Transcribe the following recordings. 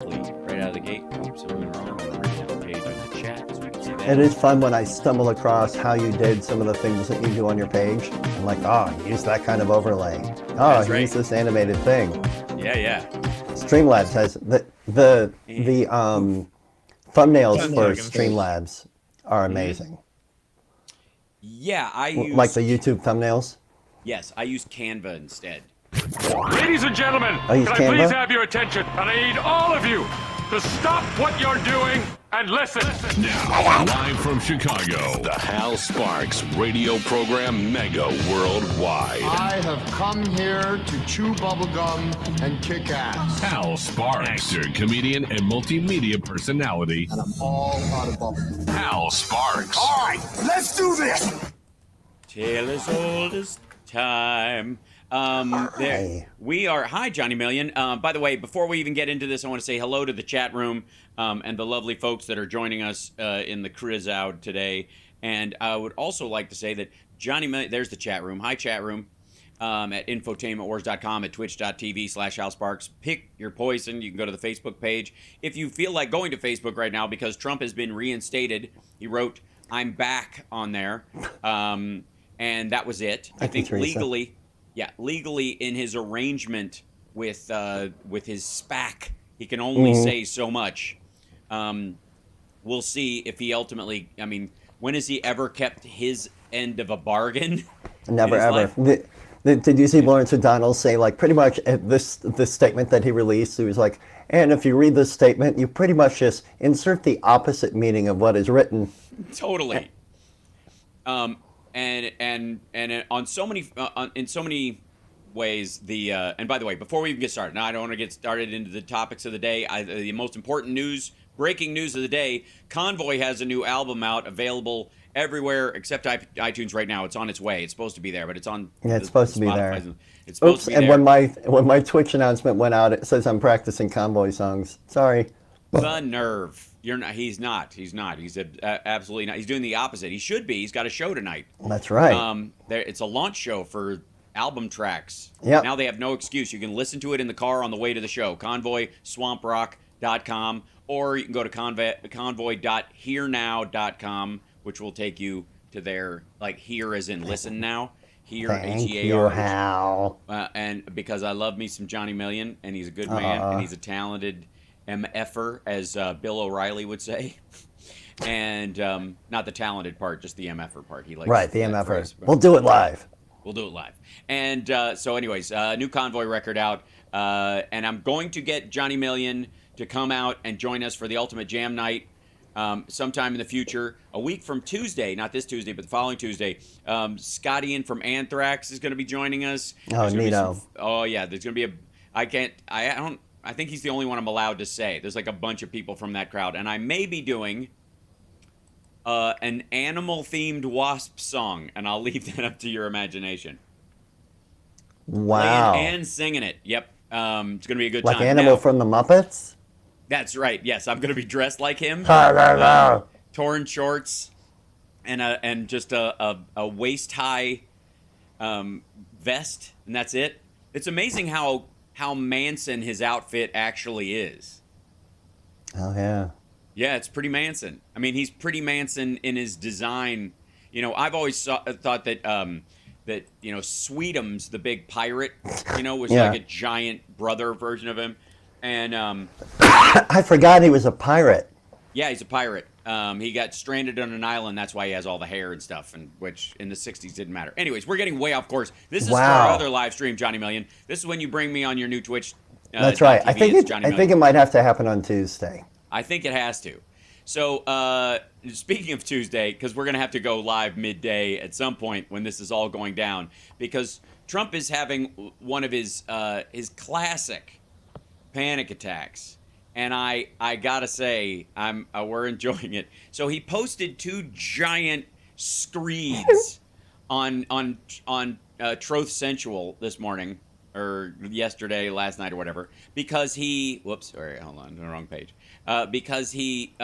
Right out of the gate. Oops, something wrong on the original page of the chat, so we can see that. It is fun when I stumble across how you did some of the things that you do on your page. I'm like, oh, use that kind of overlay. Oh, That's right. use this animated thing. Yeah. Streamlabs has the thumbnails for Streamlabs are amazing. Yeah, I use... Like the YouTube thumbnails? Yes, I use Canva instead. Ladies and gentlemen, can I please have your attention? And I need all of you to stop what you're doing and listen. Now, live from Chicago, the Hal Sparks radio program mega worldwide. I have come here to chew bubblegum and kick ass. Hal Sparks, actor, comedian, and multimedia personality. And I'm all out of bubblegum. Hal Sparks. All right, let's do this. Tale as old as time. We are. Hi, Johnny Million. By the way, before we even get into this, I want to say hello to the chat room and the lovely folks that are joining us in the Criz out today. And I would also like to say that Johnny Million, there's the chat room. Hi, chat room. At infotainmentwars.com, at twitch.tv/HalSparks. Pick your poison. You can go to the Facebook page. If you feel like going to Facebook right now because Trump has been reinstated, he wrote, "I'm back" on there. And that was it. I think legally... Yeah, legally in his arrangement with his SPAC, he can only say so much. We'll see if he ultimately. I mean, when has he ever kept his end of a bargain? Never ever. Did you see Lawrence O'Donnell say, like, pretty much this statement that he released? He was like, and if you read this statement, you pretty much just insert the opposite meaning of what is written. Totally. And on so many in so many ways, and by the way, before we even get started, now I don't want to get started into the topics of the day. The most important breaking news of the day: Convoy has a new album out, available everywhere except iTunes right now. It's on its way. It's supposed to be there, but it's on. Yeah, it's supposed to be there. It's supposed to be and there. when my Twitch announcement went out, it says I'm practicing Convoy songs. Sorry. The nerve. You're not. He's not. He's absolutely not. He's doing the opposite. He should be. He's got a show tonight. That's right. It's a launch show for album tracks. Yep. Now they have no excuse. You can listen to it in the car on the way to the show. ConvoySwampRock.com, or you can go to convoy.hearnow.com, which will take you to their, like, hear as in listen now. Hear, Thank Hear. you, Hal. And because I love me some Johnny Million, and he's a good man, and he's a talented MFer, as Bill O'Reilly would say. And not the talented part, just the MFer part. He likes right, the MFer. We'll do it live. We'll do it live. And so anyways, new Convoy record out. And I'm going to get Johnny Million to come out and join us for the Ultimate Jam Night sometime in the future. A week from Tuesday, not this Tuesday, but the following Tuesday, Scotty from Anthrax is going to be joining us. Oh, neato. Oh, yeah, there's going to be I think he's the only one I'm allowed to say. There's like a bunch of people from that crowd. And I may be doing an animal-themed Wasp song, and I'll leave that up to your imagination. Wow. Playing and singing it. Yep. It's going to be a good like time. Like Animal now, from the Muppets? That's right. Yes, I'm going to be dressed like him. Torn shorts and just a waist-high vest, and that's it. It's amazing how Manson his outfit actually is. Oh, yeah. Yeah, it's pretty Manson. I mean, he's pretty Manson in his design. You know, I've always thought that Sweetums, the big pirate, was like a giant brother version of him. And I forgot he was a pirate. Yeah, he's a pirate. He got stranded on an island. That's why he has all the hair and stuff, and which in the 60s didn't matter. Anyways, we're getting way off course. This is for our other live stream, Johnny Million. This is when you bring me on your new Twitch. That's right. I think it might have to happen on Tuesday. I think it has to. So, speaking of Tuesday, because we're going to have to go live midday at some point when this is all going down, because Trump is having one of his classic panic attacks. And I gotta say, we're enjoying it. So he posted 2 giant screeds on Troth Sensual this morning, or yesterday, last night, or whatever, because he, whoops, sorry, hold on, the wrong page. Because he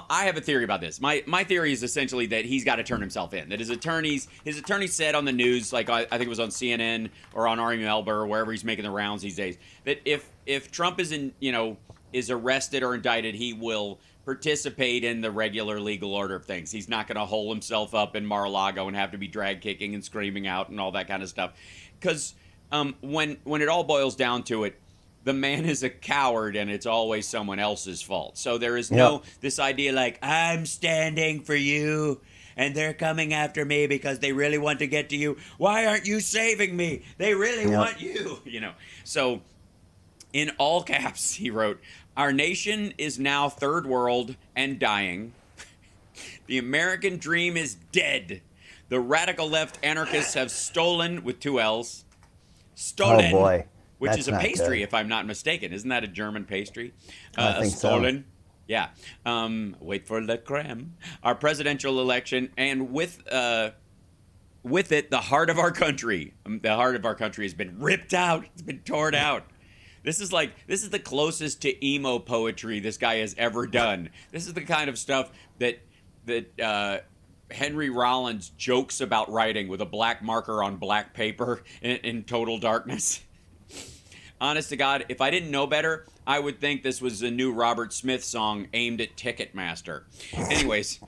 I have a theory about this. My theory is essentially that he's got to turn himself in. That his attorney said on the news, like I think it was on CNN or on Ari Melber or wherever he's making the rounds these days, that if Trump is arrested or indicted, he will participate in the regular legal order of things. He's not going to hole himself up in Mar-a-Lago and have to be drag kicking and screaming out and all that kind of stuff. Because when it all boils down to it, the man is a coward and it's always someone else's fault. So there is this idea like, I'm standing for you and they're coming after me because they really want to get to you. Why aren't you saving me? They really want you, So in all caps, he wrote, our nation is now third world and dying. The American dream is dead. The radical left anarchists have stolen, with 2 L's, stolen. Oh boy. Which That's is a not pastry, good. if I'm not mistaken. Isn't that a German pastry? I think stolen. So. Yeah. Wait for the creme. Our presidential election, and with it, the heart of our country. The heart of our country has been ripped out. It's been torn out. This is the closest to emo poetry this guy has ever done. This is the kind of stuff that Henry Rollins jokes about writing with a black marker on black paper in total darkness. Honest to God, if I didn't know better, I would think this was a new Robert Smith song aimed at Ticketmaster. Anyways,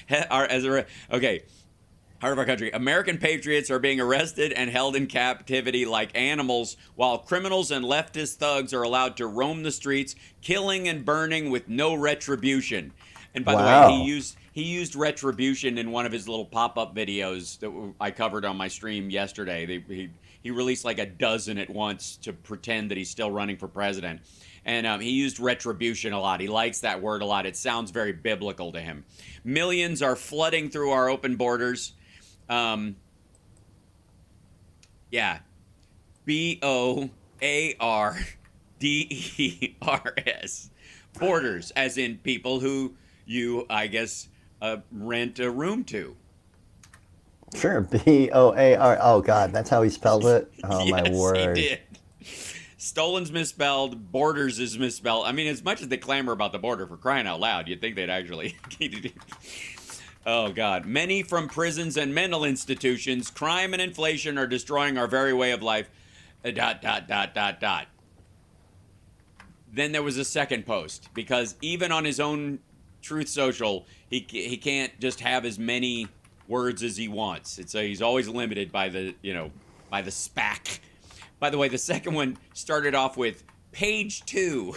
heart of our country. American patriots are being arrested and held in captivity like animals, while criminals and leftist thugs are allowed to roam the streets, killing and burning with no retribution. And by the way, he used retribution in one of his little pop-up videos that I covered on my stream yesterday. He released like a dozen at once to pretend that he's still running for president. And he used retribution a lot. He likes that word a lot. It sounds very biblical to him. Millions are flooding through our open borders. BOARDERS. Borders, as in people who you, I guess, rent a room to. Sure, BOAR. Oh God, that's how he spelled it. Oh yes, my word! He did. Stolen's misspelled. Borders is misspelled. I mean, as much as they clamor about the border, for crying out loud, you'd think they'd actually. Oh God! Many from prisons and mental institutions, crime and inflation are destroying our very way of life. ... Then there was a second post, because even on his own Truth Social, he can't just have as many words as he wants. He's always limited by the SPAC. By the way, the second one started off with page 2.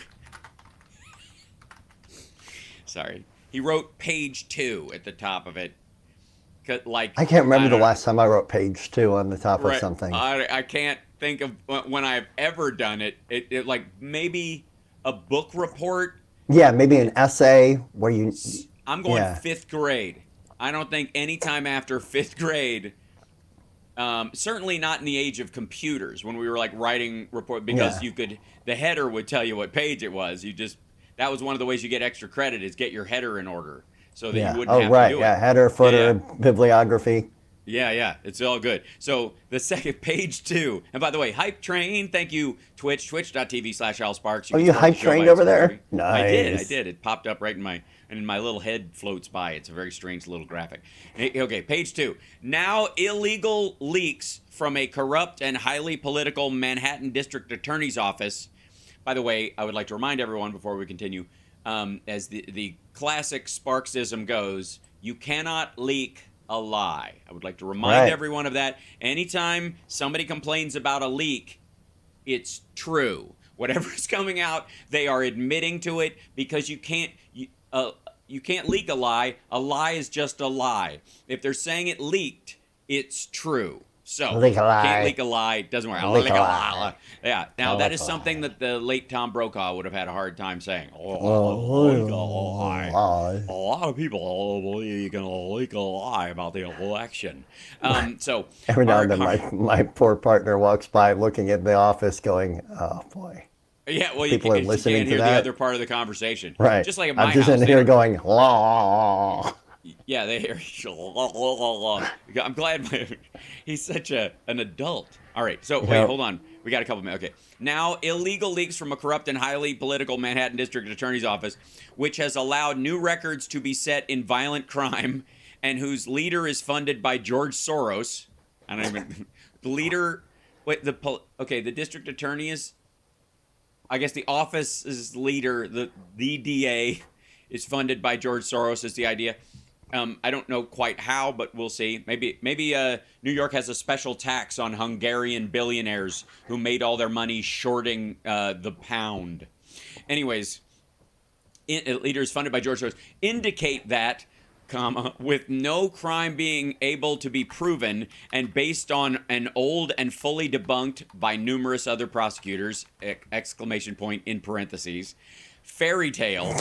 Sorry. He wrote page 2 at the top of it. Like, I can't remember the last time I wrote page 2 on the top of something. I can't think of when I've ever done it. It like maybe a book report. Yeah, maybe an essay where you... I'm going 5th grade. I don't think any time after 5th grade, certainly not in the age of computers, when we were like writing report, because the header would tell you what page it was. That was one of the ways you get extra credit, is get your header in order so that you wouldn't have to do it. Header, footer, bibliography. Yeah, it's all good. So the second page 2, and by the way, Hype Train, thank you, twitch.tv/AlSparks. You Hype Trained over there? Nice. I did. It popped up right in my little head floats by. It's a very strange little graphic. Okay, page 2. Now illegal leaks from a corrupt and highly political Manhattan District Attorney's Office. By the way, I would like to remind everyone before we continue, as the classic Sparksism goes, you cannot leak a lie. I would like to remind everyone of that. Anytime somebody complains about a leak, it's true. Whatever's coming out, they are admitting to it, because you can't leak a lie. A lie is just a lie. If they're saying it leaked, it's true. So, leak a lie. Can't leak a lie. Doesn't work. Leak a lie. Yeah. Now, that is something that the late Tom Brokaw would have had a hard time saying. A lot of people believe you can leak a lie about the election. So every now and then my poor partner walks by looking at the office going, oh, boy. Yeah, well, people are listening you can't to hear that. the other part of the conversation. Right. Just like at my I'm just house. in here going, law. Yeah, they hear. I'm glad he's such an adult. All right, so wait, hold on. We got a couple minutes. Okay. Now, illegal leaks from a corrupt and highly political Manhattan District Attorney's Office, which has allowed new records to be set in violent crime and whose leader is funded by George Soros. I don't even... The leader... Wait, the district attorney is... I guess the office's leader, the DA, is funded by George Soros, is the idea. I don't know quite how, but we'll see. Maybe New York has a special tax on Hungarian billionaires who made all their money shorting the pound. Anyways, leaders funded by George Soros indicate that, with no crime being able to be proven and based on an old and fully debunked by numerous other prosecutors, exclamation point in parentheses, fairy tale.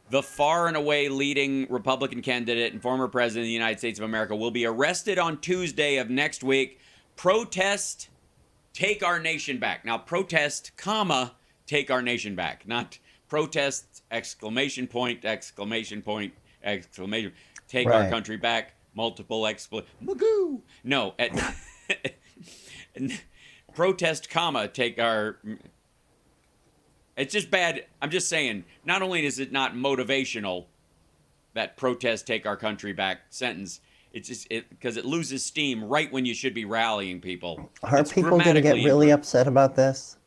The far and away leading Republican candidate and former president of the United States of America will be arrested on Tuesday of next week. Protest, take our nation back. Now, protest, comma, take our nation back. Not protest, exclamation point, exclamation point, exclamation. Take our country back, multiple Magoo. No. Protest, comma, take our... It's just bad. I'm just saying, not only is it not motivational, that protest, take our country back sentence, it's just because it loses steam right when you should be rallying people. Are people going to get really upset about this?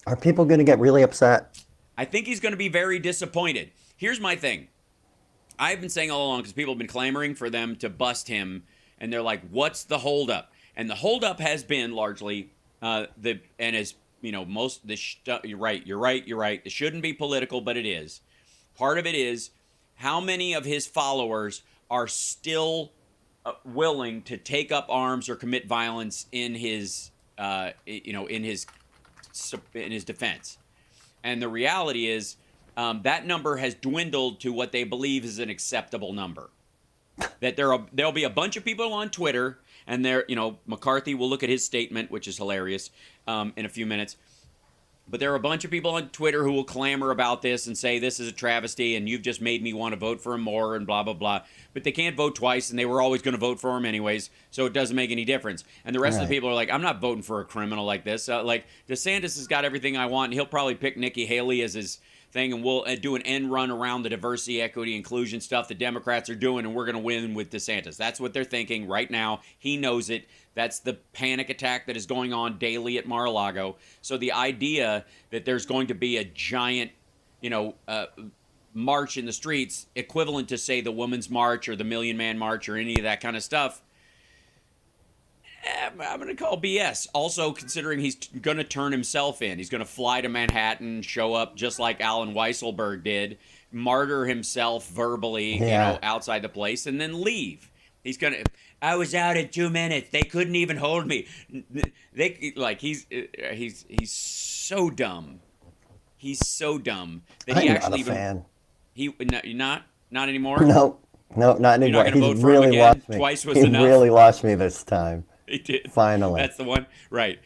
Are people going to get really upset? I think he's going to be very disappointed. Here's my thing. I've been saying all along, because people have been clamoring for them to bust him, and they're like, what's the holdup? And the holdup has been largely, you're right. It shouldn't be political, but it is. Part of it is how many of his followers are still willing to take up arms or commit violence in his defense. And the reality is that number has dwindled to what they believe is an acceptable number. That there'll be a bunch of people on Twitter, and McCarthy will look at his statement, which is hilarious, in a few minutes. But there are a bunch of people on Twitter who will clamor about this and say this is a travesty and you've just made me want to vote for him more and blah, blah, blah. But they can't vote twice, and they were always going to vote for him anyways, so it doesn't make any difference. And the rest of the people are like, I'm not voting for a criminal like this. Like, DeSantis has got everything I want, and he'll probably pick Nikki Haley as his thing, and we'll do an end run around the diversity, equity, inclusion stuff the Democrats are doing, and we're going to win with DeSantis. That's what they're thinking right now. He knows it. That's the panic attack that is going on daily at Mar-a-Lago. So the idea that there's going to be a giant, march in the streets, equivalent to, say, the Women's March or the Million Man March or any of that kind of stuff, I'm going to call BS. Also, considering he's going to turn himself in. He's going to fly to Manhattan, show up just like Alan Weisselberg did, martyr himself verbally, outside the place, and then leave. He's going to... I was out in 2 minutes. They couldn't even hold me. He's so dumb. He's so dumb that he actually even... fan. You're not anymore? No, not anymore. You're not going to vote for him again? Lost me. Twice was enough? He really lost me this time. He did. Finally. That's the one. Right.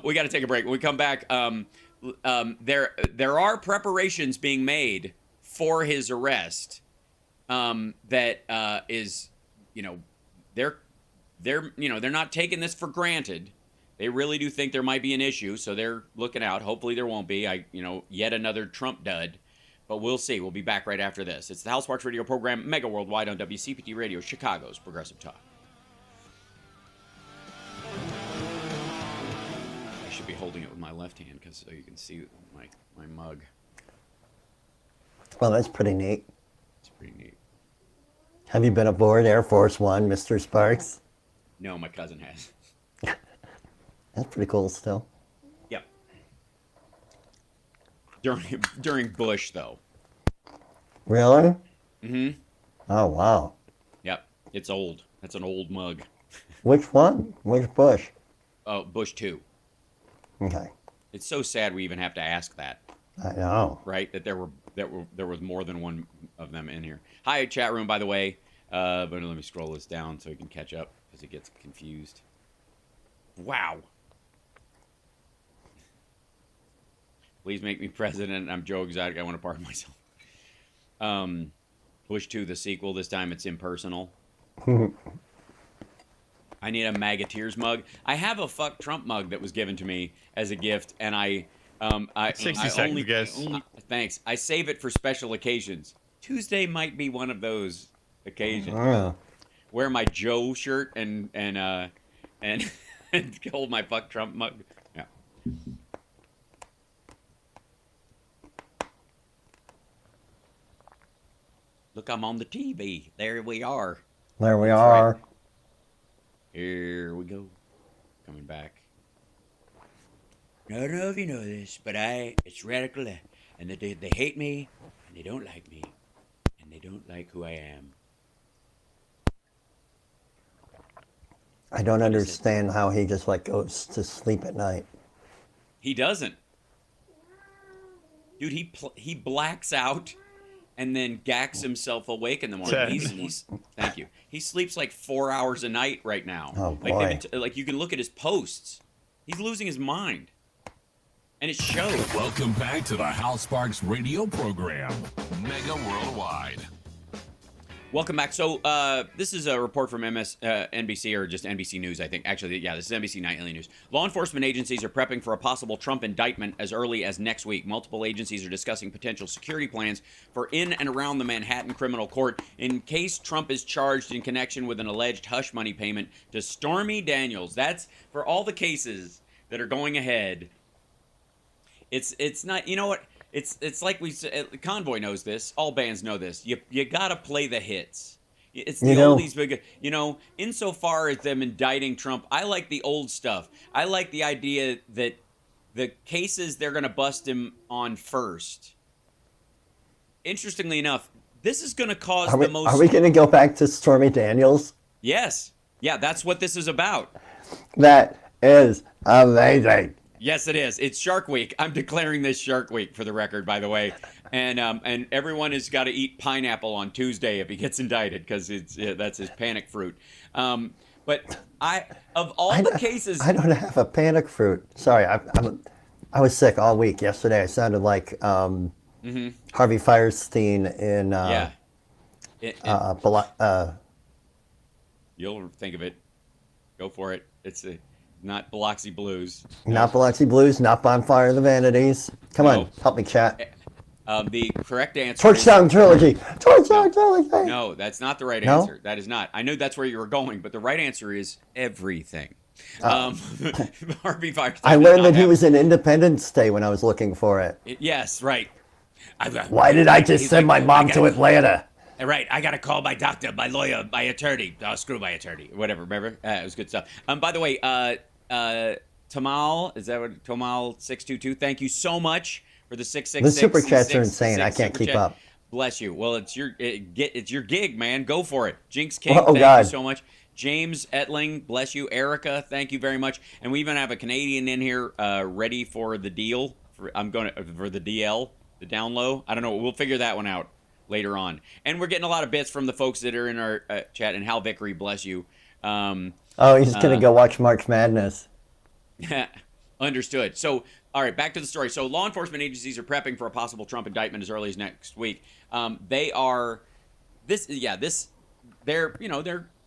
We got to take a break. When we come back, there are preparations being made for his arrest. That is, they're not taking this for granted. They really do think there might be an issue, so they're looking out. Hopefully there won't be. Yet another Trump dud. But we'll see. We'll be back right after this. It's the Hal Sparks Radio program, Mega Worldwide on WCPT Radio, Chicago's Progressive Talk. I should be holding it with my left hand so you can see my mug. Well, that's pretty neat. It's pretty neat. Have you been aboard Air Force One, Mr. Sparks? No, my cousin has. That's pretty cool still. Yep. During Bush, though. Really? Mm-hmm. Oh, wow. Yep. It's old. That's an old mug. Which one? Which Bush? Oh, Bush 2. Okay. It's so sad we even have to ask that. I know. Right? That there was more than one of them in here. Hi, chat room, by the way. But let me scroll this down so we can catch up because it gets confused. Wow. Please make me president. I'm Joe Exotic. I want to pardon myself. Bush 2, the sequel. This time it's impersonal. I need a MAGA Tears mug. I have a Fuck Trump mug that was given to me as a gift, and I 60 seconds, guys. Thanks. I save it for special occasions. Tuesday might be one of those occasions. Wear my Joe shirt and and hold my Fuck Trump mug. Yeah. Look, I'm on the TV. There we are. There we are. Right. Here we go. Coming back. I don't know if you know this, but it's radical left. And they hate me, and they don't like me, and they don't like who I am. I don't understand how he just like goes to sleep at night. He doesn't. Dude, he blacks out and then gacks himself awake in the morning. Thank you. He sleeps like 4 hours a night right now. Oh, boy. Like you can look at his posts. He's losing his mind. And it shows. Welcome back to the Hal Sparks radio program, Mega Worldwide. Welcome back. So this is a report from NBC or just NBC News, I think. Actually, yeah, this is NBC Nightly News. Law enforcement agencies are prepping for a possible Trump indictment as early as next week. Multiple agencies are discussing potential security plans for in and around the Manhattan criminal court in case Trump is charged in connection with an alleged hush money payment to Stormy Daniels. That's for all the cases that are going ahead. It's not, you know what? It's like we said, Convoy knows this. All bands know this. You gotta play the hits. It's the oldies, big. You know, insofar as them indicting Trump, I like the old stuff. I like the idea that the cases they're gonna bust him on first. Interestingly enough, this is gonna cause the most. Are we gonna go back to Stormy Daniels? Yes. Yeah, that's what this is about. That is amazing. Yes, it is. It's Shark Week. I'm declaring this Shark Week for the record, by the way. And everyone has got to eat pineapple on Tuesday if he gets indicted because that's his panic fruit. But of all the cases, I don't have a panic fruit. Sorry, I was sick all week. Yesterday, I sounded like Harvey Firestein in you'll think of it. Go for it. It's not Biloxi Blues. Not Biloxi Blues, not Bonfire of the Vanities. Come on, help me, chat. The correct answer Torchdown Trilogy. Torchdown Trilogy. No, that's not the right answer. That is not. I knew that's where you were going, but the right answer is everything. Harvey Firestein. I learned that he was in Independence Day when I was looking for it. Yes, right. Why did I just send my mom to Atlanta? Right, I got to call my doctor, my lawyer, my attorney. Oh, screw my attorney. Whatever, remember? It was good stuff. By the way, Tamal, is that what? Tamal622, thank you so much for the 666. The super chats are insane. I can't keep up. Bless you. Well, it's your gig, man. Go for it. Jinx King, thank you so much. James Etling, bless you. Erica, thank you very much. And we even have a Canadian in here ready for the deal. For the DL, the down low. I don't know. We'll figure that one out later on. And we're getting a lot of bits from the folks that are in our chat. And Hal Vickery, bless you. He's going to go watch March Madness. Understood. So, all right, back to the story. So, law enforcement agencies are prepping for a possible Trump indictment as early as next week. They're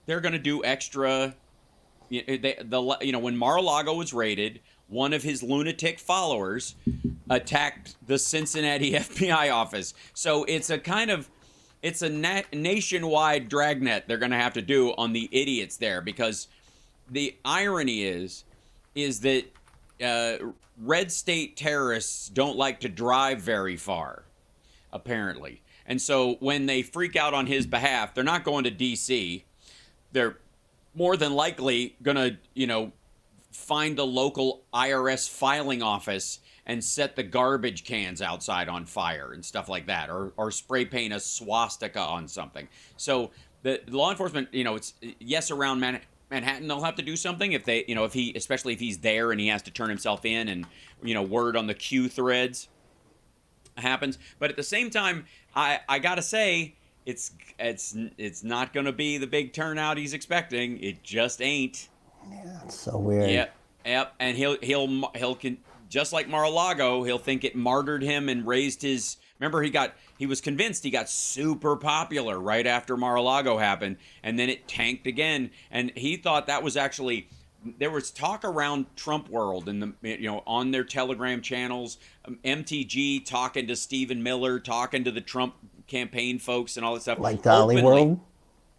going to do extra. When Mar-a-Lago was raided, one of his lunatic followers attacked the Cincinnati FBI office. So it's a nationwide dragnet they're going to have to do on the idiots there, because the irony is that red state terrorists don't like to drive very far, apparently. And so when they freak out on his behalf, they're not going to D.C. They're more than likely going to, find the local IRS filing office and set the garbage cans outside on fire and stuff like that, or spray paint a swastika on something. So the law enforcement, it's yes, around Manhattan, they'll have to do something if they, especially if he's there and he has to turn himself in, and word on the Q threads happens. But at the same time, I gotta say, it's not gonna be the big turnout he's expecting. It just ain't. Yeah, it's so weird. Yep. And he'll just like Mar-a-Lago, he'll think it martyred him and raised his. Remember, he was convinced he got super popular right after Mar-a-Lago happened, and then it tanked again. And he thought that was actually. There was talk around Trump world and on their Telegram channels, MTG talking to Stephen Miller, talking to the Trump campaign folks and all that stuff. Like Dolly World?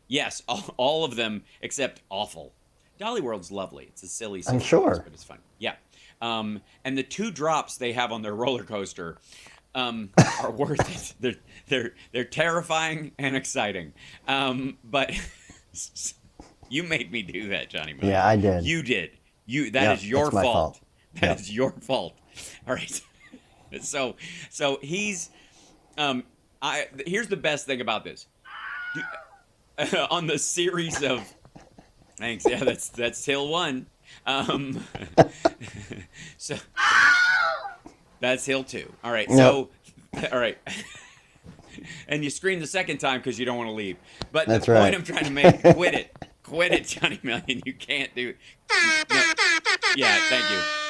Yes, all of them except awful. Dolly World's lovely. It's a silly I'm sure. But it's fun. Yeah. And the 2 drops they have on their roller coaster are worth it. They're terrifying and exciting. But you made me do that, Johnny Miller. Yeah, I did. You did. That is your fault. That is your fault. All right. So he's here's the best thing about this. On the series of thanks. Yeah, that's Hill 1. So that's Hill 2. All right. So all right. And you scream the second time because you don't want to leave. But that's the point right. I'm trying to make, quit it, Johnny Million. You can't do. No. Yeah,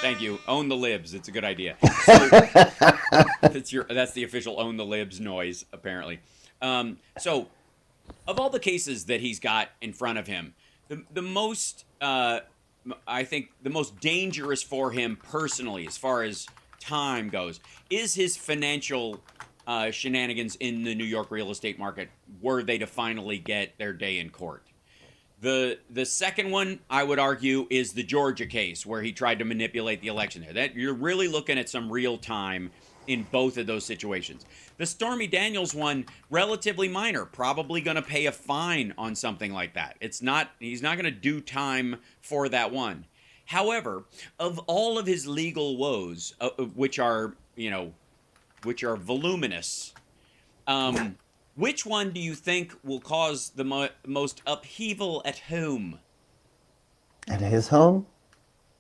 thank you. Own the libs. It's a good idea. So that's the official own the libs noise, apparently. So, of all the cases that he's got in front of him, the most I think the most dangerous for him personally, as far as time goes, is his financial shenanigans in the New York real estate market, were they to finally get their day in court. The second one, I would argue, is the Georgia case, where he tried to manipulate the election there. That you're really looking at some real time in both of those situations. The Stormy Daniels one, relatively minor, probably going to pay a fine on something like that. He's not going to do time for that one. However, of all of his legal woes, which are voluminous, which one do you think will cause the most upheaval at home? At his home?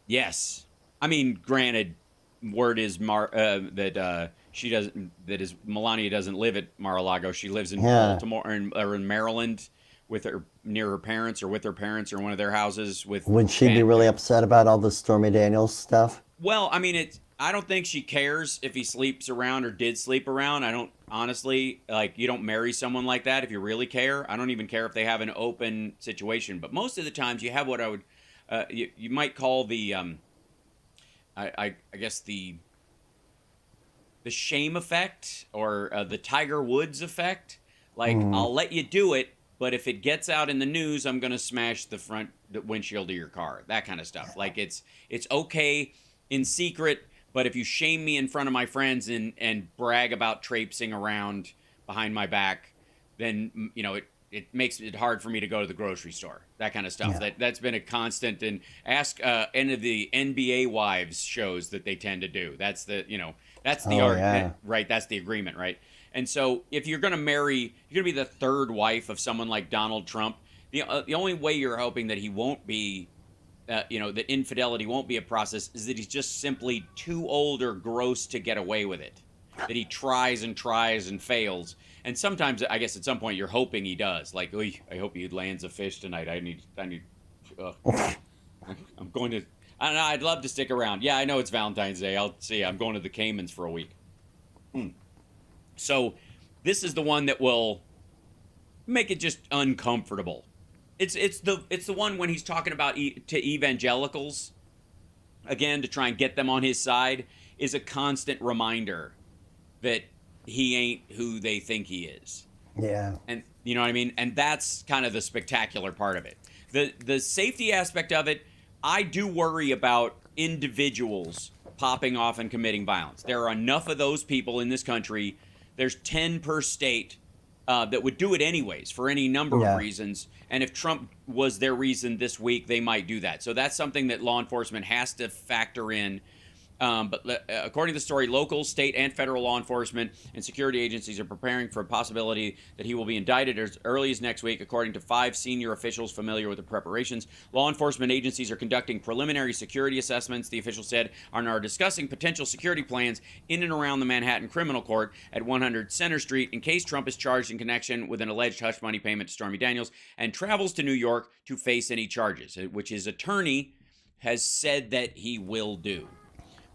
Yes. I mean, granted, word is that Melania doesn't live at Mar-a-Lago. She lives in Baltimore or in Maryland near her parents or with her parents or one of their houses. Would she be really upset about all the Stormy Daniels stuff? Well, I mean, I don't think she cares if he sleeps around or did sleep around. I don't, honestly, you don't marry someone like that if you really care. I don't even care if they have an open situation. But most of the times you have what I would, you might call the, I guess the shame effect or the Tiger Woods effect. I'll let you do it, but if it gets out in the news, I'm going to smash the windshield of your car. That kind of stuff. It's okay in secret. But if you shame me in front of my friends and brag about traipsing around behind my back, then, it makes it hard for me to go to the grocery store. That kind of stuff. Yeah. That's been a constant. And ask any of the NBA wives shows that they tend to do. That's the argument, right? That's the agreement, right? And so if you're going to marry, you're going to be the third wife of someone like Donald Trump. The only way you're hoping that he won't be that infidelity won't be a process is that he's just simply too old or gross to get away with it. That he tries and fails. And sometimes, I guess at some point, you're hoping he does. I hope he lands a fish tonight. I'm going to, I don't know, I'd love to stick around. Yeah, I know it's Valentine's Day. I'll see. I'm going to the Caymans for a week. So this is the one that will make it just uncomfortable. It's the one when he's talking about to evangelicals, again, to try and get them on his side, is a constant reminder that he ain't who they think he is. Yeah. And you know what I mean? And that's kind of the spectacular part of it. The safety aspect of it, I do worry about individuals popping off and committing violence. There are enough of those people in this country. There's 10 per state that would do it anyways for any number of reasons. And if Trump was their reason this week, they might do that. So that's something that law enforcement has to factor in. But according to the story, local, state, and federal law enforcement and security agencies are preparing for a possibility that he will be indicted as early as next week, according to 5 senior officials familiar with the preparations. Law enforcement agencies are conducting preliminary security assessments, the official said, and are discussing potential security plans in and around the Manhattan Criminal Court at 100 Center Street in case Trump is charged in connection with an alleged hush money payment to Stormy Daniels and travels to New York to face any charges, which his attorney has said that he will do.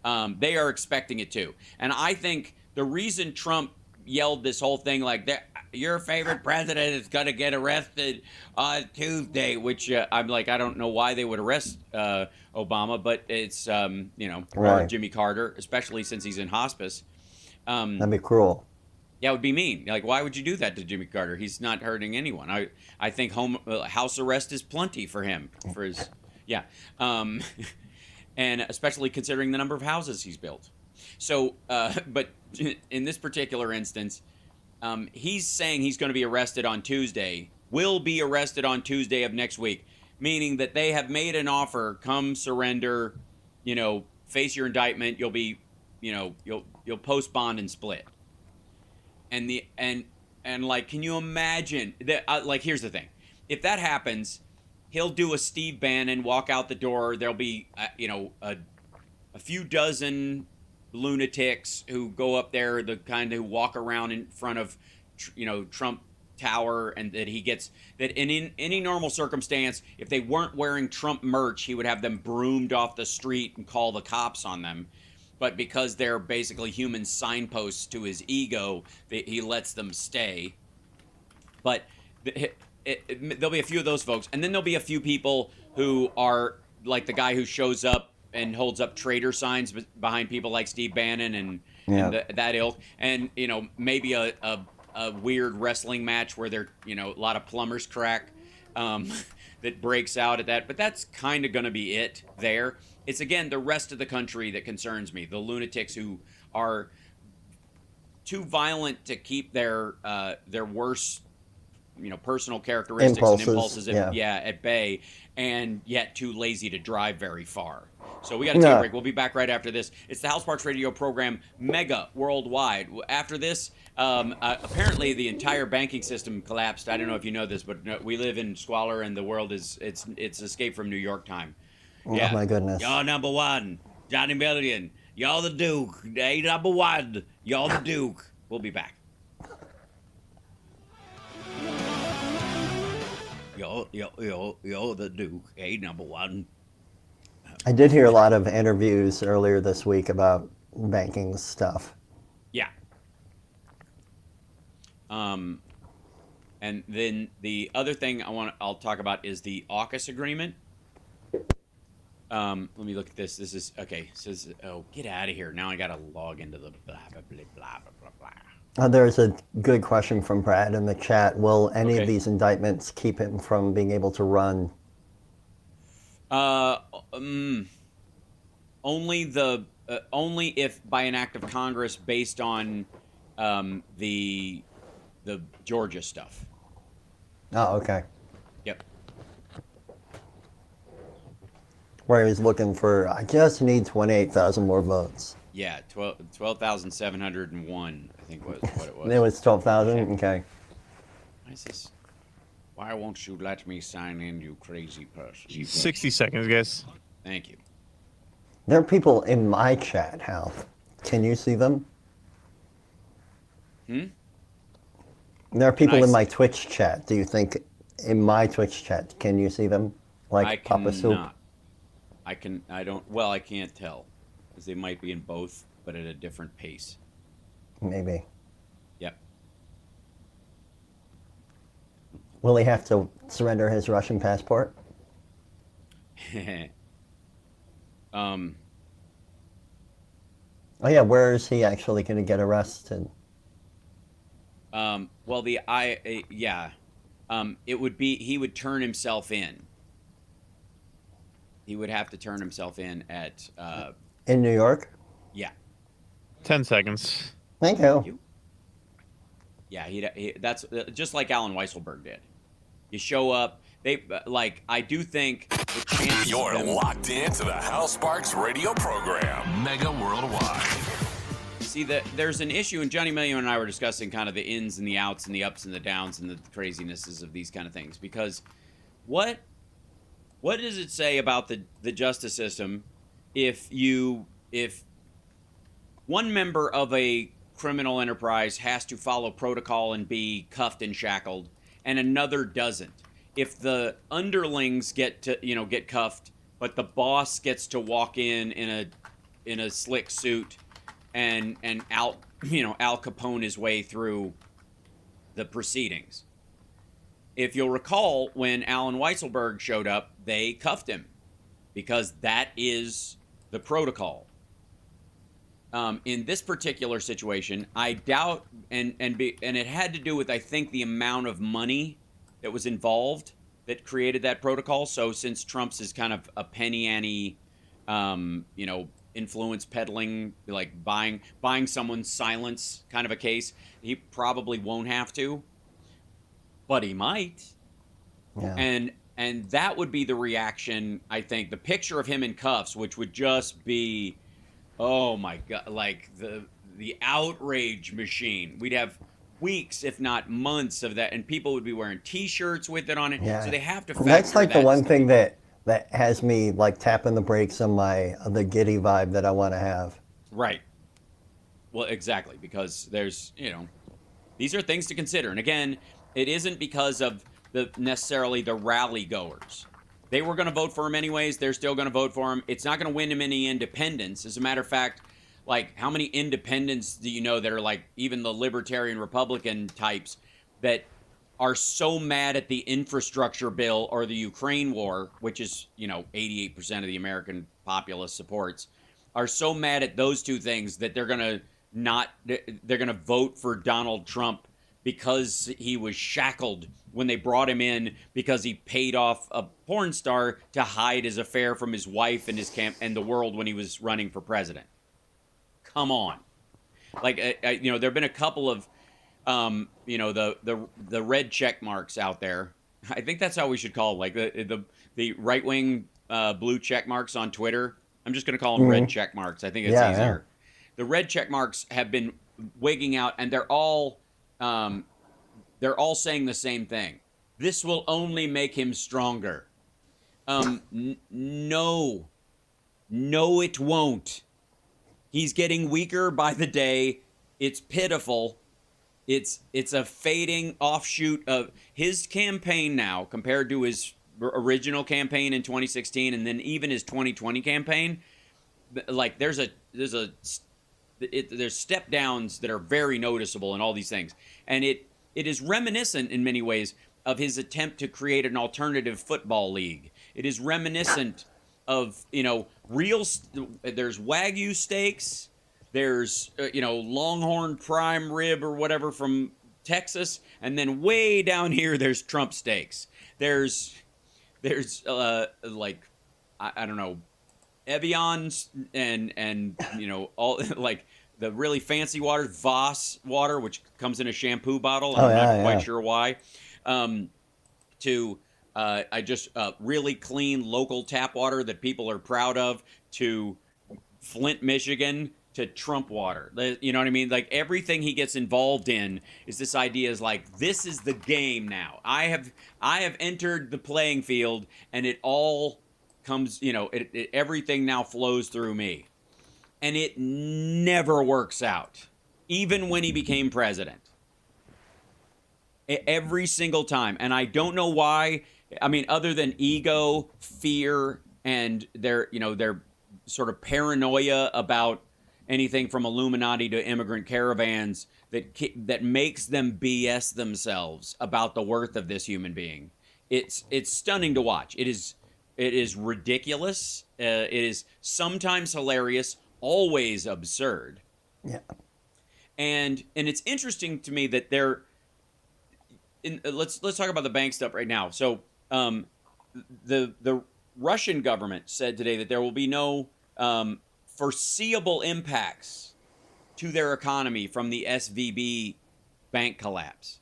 They are expecting it too. And I think the reason Trump yelled this whole thing like, your favorite president is going to get arrested on Tuesday, which I'm like, I don't know why they would arrest Obama, but it's, or Jimmy Carter, especially since he's in hospice. That'd be cruel. Yeah, it would be mean. Like, why would you do that to Jimmy Carter? He's not hurting anyone. I think house arrest is plenty for him. For his, yeah. And especially considering the number of houses he's built. So, but in this particular instance, he's saying he's going to be arrested on Tuesday, will be arrested on Tuesday of next week, meaning that they have made an offer, come surrender, face your indictment, you'll be, you'll post bond and split. And like, can you imagine that? Like, here's the thing. If that happens, he'll do a Steve Bannon, walk out the door. There'll be, a few dozen lunatics who go up there, the kind who walk around in front of, Trump Tower, and that he gets that in any normal circumstance, if they weren't wearing Trump merch, he would have them broomed off the street and call the cops on them. But because they're basically human signposts to his ego, he lets them stay. But there'll be a few of those folks. And then there'll be a few people who are like the guy who shows up and holds up traitor signs behind people like Steve Bannon and that ilk. And, maybe a weird wrestling match where there, a lot of plumbers crack that breaks out at that. But that's kind of going to be it there. It's, again, the rest of the country that concerns me. The lunatics who are too violent to keep their worst, personal characteristics and impulses at bay, and yet too lazy to drive very far. So we got to take a break. We'll be back right after this. It's the House Parks Radio program, mega worldwide. After this, apparently the entire banking system collapsed. I don't know if you know this, but we live in squalor, and the world it's Escape from New York time. Yeah. Oh, my goodness. Y'all number one, Johnny Million. Y'all the Duke. They number one. Y'all the Duke. We'll be back. Y'all the Duke. Hey, number one. I did hear a lot of interviews earlier this week about banking stuff. Yeah. And then the other thing I'll talk about is the AUKUS agreement. Let me look at this. This is okay. It says, "Oh, get out of here!" Now I got to log into the blah blah blah blah blah blah. There's a good question from Brad in the chat. Will any of these indictments keep him from being able to run? Only if by an act of Congress based on the Georgia stuff. Oh, okay. Yep. Where he's looking for, I just need 28,000 more votes. Yeah, 12,701, I think was what it was. It was 12,000? Okay. Why is this? Why won't you let me sign in, you crazy person? 60 seconds, guys. Thank you. There are people in my chat, Hal. Can you see them? There are people in my Twitch chat. Do you think in my Twitch chat, can you see them? Like Papa Soup? I can't tell. Because they might be in both, but at a different pace. Maybe. Yep. Will he have to surrender his Russian passport? Oh yeah, where is he actually going to get arrested? Well, it would be, he would turn himself in. He would have to turn himself in at... in New York? Yeah. 10 seconds. Thank you. Yeah, that's just like Alan Weisselberg did. You show up, I do think the chances You're locked into the Hal Sparks radio program, mega worldwide. See, there's an issue, and Johnny Million and I were discussing kind of the ins and the outs and the ups and the downs and the crazinesses of these kind of things. Because what does it say about the justice system if one member of a criminal enterprise has to follow protocol and be cuffed and shackled, and another doesn't? If the underlings get cuffed, but the boss gets to walk in in a slick suit and Al Capone his way through the proceedings. If you'll recall, when Alan Weisselberg showed up, they cuffed him because that is the protocol. In this particular situation, I doubt, and it had to do with, I think, the amount of money that was involved that created that protocol. So since Trump's is kind of a penny ante, influence peddling, like buying someone's silence kind of a case, he probably won't have to, but he might. Yeah. And that would be the reaction, I think. The picture of him in cuffs, which would just be, oh my God, like the outrage machine. We'd have weeks, if not months, of that, and people would be wearing T-shirts with it on it. Yeah. So they have to factor That's like the that one stuff. thing that has me like tapping the brakes on the giddy vibe that I want to have. Right. Well, exactly, because there's, these are things to consider. And again, it isn't because of necessarily the rally goers. They were going to vote for him anyways. They're still going to vote for him. It's not going to win him any independents. As a matter of fact, like, how many independents do you know that are like even the libertarian Republican types that are so mad at the infrastructure bill or the Ukraine war, which is, 88% of the American populace supports, are so mad at those two things that they're going to vote for Donald Trump because he was shackled when they brought him in because he paid off a porn star to hide his affair from his wife and his and the world when he was running for president. Come on. Like, there have been a couple of, the red check marks out there. I think that's how we should call them, like the right-wing blue check marks on Twitter. I'm just going to call them red check marks. I think it's easier. Yeah. The red check marks have been wigging out, and they're all saying the same thing. This will only make him stronger. No, it won't. He's getting weaker by the day. It's pitiful. It's a fading offshoot of his campaign now compared to his original campaign in 2016 and then even his 2020 campaign. Like, there's step downs that are very noticeable in all these things. And it is reminiscent in many ways of his attempt to create an alternative football league. It is reminiscent of, there's Wagyu steaks, there's, Longhorn prime rib or whatever from Texas, and then way down here there's Trump steaks. There's like, I don't know, Evian's and all, like, the really fancy water, Voss water, which comes in a shampoo bottle. I'm not quite sure why. Really clean local tap water that people are proud of, to Flint, Michigan, to Trump water. You know what I mean? Like, everything he gets involved in is this idea is like, this is the game now. I have entered the playing field, and it all comes, everything now flows through me. And it never works out, even when he became president. Every single time. And I don't know why. I mean, other than ego, fear, and their sort of paranoia about anything from Illuminati to immigrant caravans that makes them BS themselves about the worth of this human being. It's stunning to watch. It is ridiculous. It is sometimes hilarious, always absurd. Yeah. And it's interesting to me that they're let's talk about the bank stuff right now. So the Russian government said today that there will be no foreseeable impacts to their economy from the SVB bank collapse.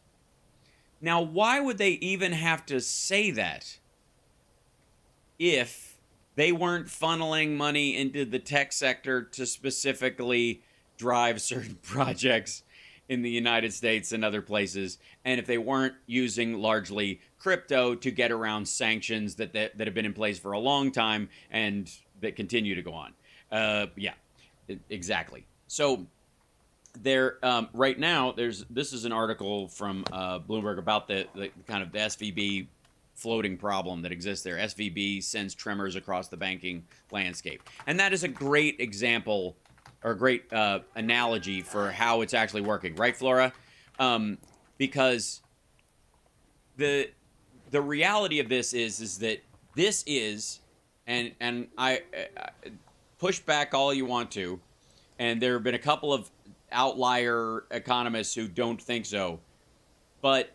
Now, why would they even have to say that if they weren't funneling money into the tech sector to specifically drive certain projects in the United States and other places, and if they weren't using largely crypto to get around sanctions that have been in place for a long time and that continue to go on? Exactly. So there, right now, this is an article from Bloomberg about the kind of the SVB floating problem that exists there. SVB sends tremors across the banking landscape. And that is a great example or a great analogy for how it's actually working. Right, Flora? Because the reality of this is that this is, and I push back all you want to, and there have been a couple of outlier economists who don't think so, but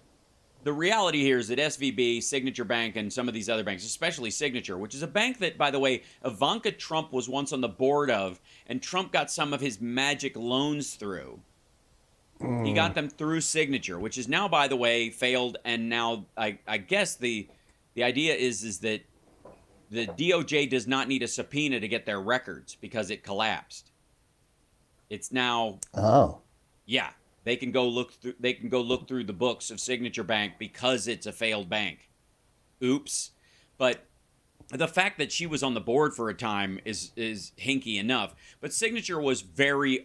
the reality here is that SVB, Signature Bank, and some of these other banks, especially Signature, which is a bank that, by the way, Ivanka Trump was once on the board of, and Trump got some of his magic loans through. He got them through Signature, which is now, by the way, failed, and now I guess the idea is that the DOJ does not need a subpoena to get their records because it collapsed. It's now yeah, they can go look through the books of Signature Bank because it's a failed bank. Oops. But the fact that she was on the board for a time is hinky enough. But Signature was very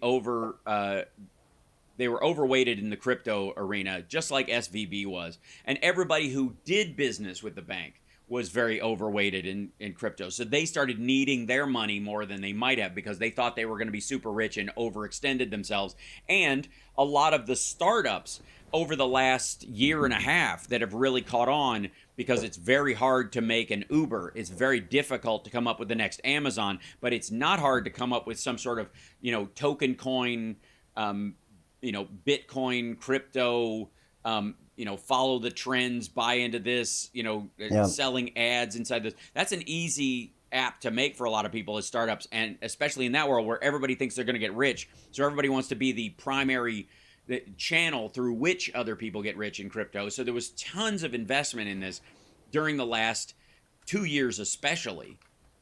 they were overweighted in the crypto arena, just like SVB was. And everybody who did business with the bank was very overweighted in crypto. So they started needing their money more than they might have because they thought they were going to be super rich and overextended themselves. And a lot of the startups over the last year and a half that have really caught on, because it's very hard to make an Uber. It's very difficult to come up with the next Amazon, but it's not hard to come up with some sort of, token coin, Bitcoin, crypto, follow the trends, buy into this, selling ads inside this. That's an easy app to make for a lot of people as startups, and especially in that world where everybody thinks they're going to get rich. So everybody wants to be the primary channel through which other people get rich in crypto. So there was tons of investment in this during the last 2 years, especially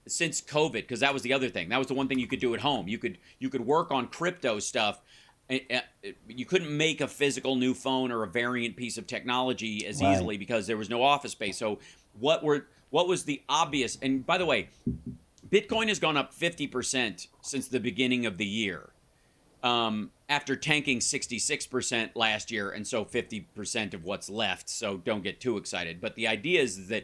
since COVID, because that was the other thing. That was the one thing you could do at home. You could work on crypto stuff. You couldn't make a physical new phone or a variant piece of technology as easily because there was no office space. So what was the obvious? And by the way, Bitcoin has gone up 50% since the beginning of the year, after tanking 66% last year, and so 50% of what's left. So don't get too excited. But the idea is that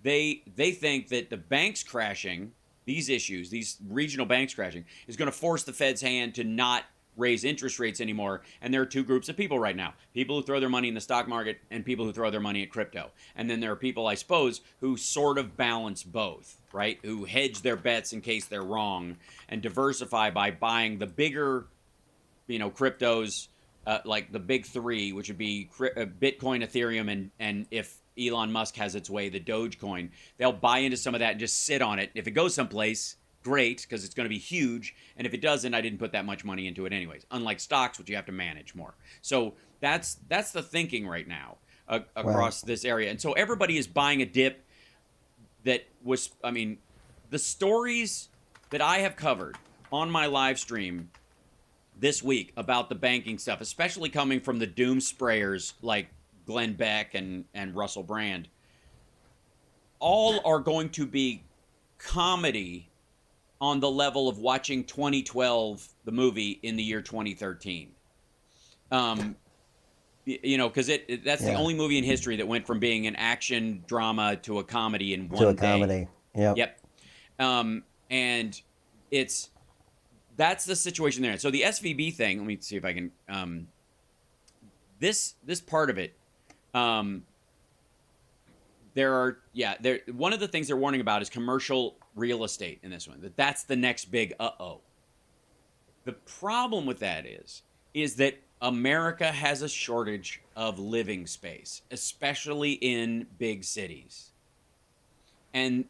they think that the banks crashing, these issues, these regional banks crashing, is going to force the Fed's hand to not raise interest rates anymore. And there are two groups of people right now: people who throw their money in the stock market and people who throw their money at crypto. And then there are people, I suppose, who sort of balance both, right? Who hedge their bets in case they're wrong and diversify by buying the bigger, cryptos, like the big three, which would be Bitcoin, Ethereum, and if Elon Musk has its way, the Dogecoin. They'll buy into some of that and just sit on it. If it goes someplace, great, because it's going to be huge. And if it doesn't, I didn't put that much money into it anyways. Unlike stocks, which you have to manage more. So that's the thinking right now across this area. And so everybody is buying a dip that was, the stories that I have covered on my live stream this week about the banking stuff, especially coming from the doom sprayers like Glenn Beck and Russell Brand, all are going to be comedy on the level of watching 2012, the movie, in the year 2013. Because that's the only movie in history that went from being an action drama to a comedy in one day. To a comedy, Yep. And that's the situation there. So the SVB thing, let me see if I can, this part of it, one of the things they're warning about is commercial real estate in this one. That's the next big uh-oh. The problem with that is that America has a shortage of living space, especially in big cities. And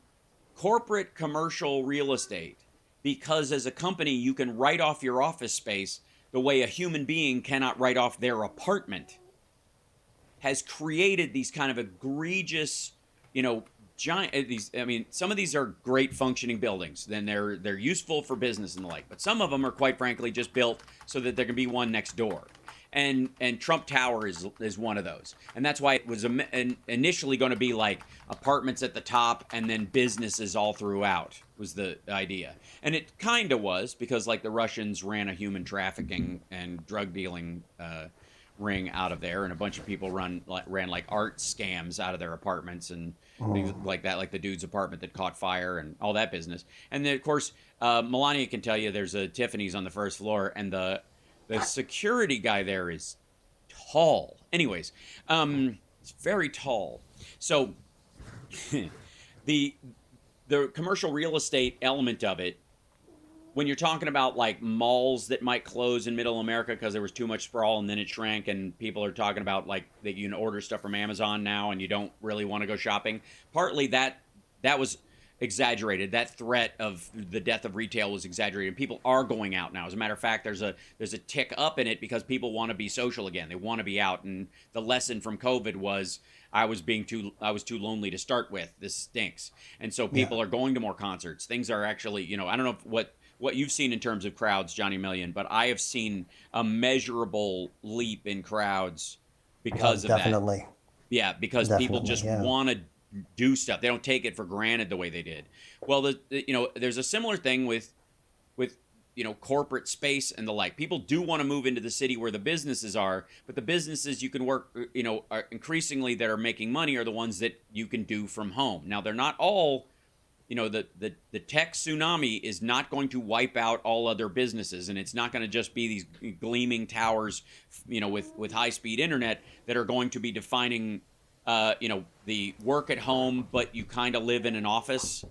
corporate commercial real estate, because as a company you can write off your office space the way a human being cannot write off their apartment, has created these kind of egregious, giant, some of these are great functioning buildings. Then they're useful for business and the like. But some of them are, quite frankly, just built so that there can be one next door. And Trump Tower is one of those. And that's why it was initially going to be like apartments at the top and then businesses all throughout was the idea. And it kind of was, because like the Russians ran a human trafficking and drug dealing ring out of there, and a bunch of people ran like art scams out of their apartments and things like that, like the dude's apartment that caught fire and all that business. And then, of course, Melania can tell you there's a Tiffany's on the first floor, and the security guy there is tall. Anyways, it's very tall. So the commercial real estate element of it, when you're talking about like malls that might close in middle America because there was too much sprawl and then it shrank, and people are talking about like that you can order stuff from Amazon now and you don't really want to go shopping. Partly that was exaggerated. That threat of the death of retail was exaggerated. People are going out now. As a matter of fact, there's a tick up in it because people want to be social again. They want to be out. And the lesson from COVID was I was too lonely to start with. This stinks. And so people are going to more concerts. Things are actually, I don't know what you've seen in terms of crowds, Johnny Million, but I have seen a measurable leap in crowds because of definitely. that. Yeah, because people just want to do stuff. They don't take it for granted the way they did. Well, there's a similar thing with corporate space and the like. People do want to move into the city where the businesses are, but the businesses you can work, are increasingly that are making money are the ones that you can do from home. Now, they're not all. The tech tsunami is not going to wipe out all other businesses, and it's not going to just be these gleaming towers, with high-speed internet that are going to be defining, the work at home, but you kind of live in an office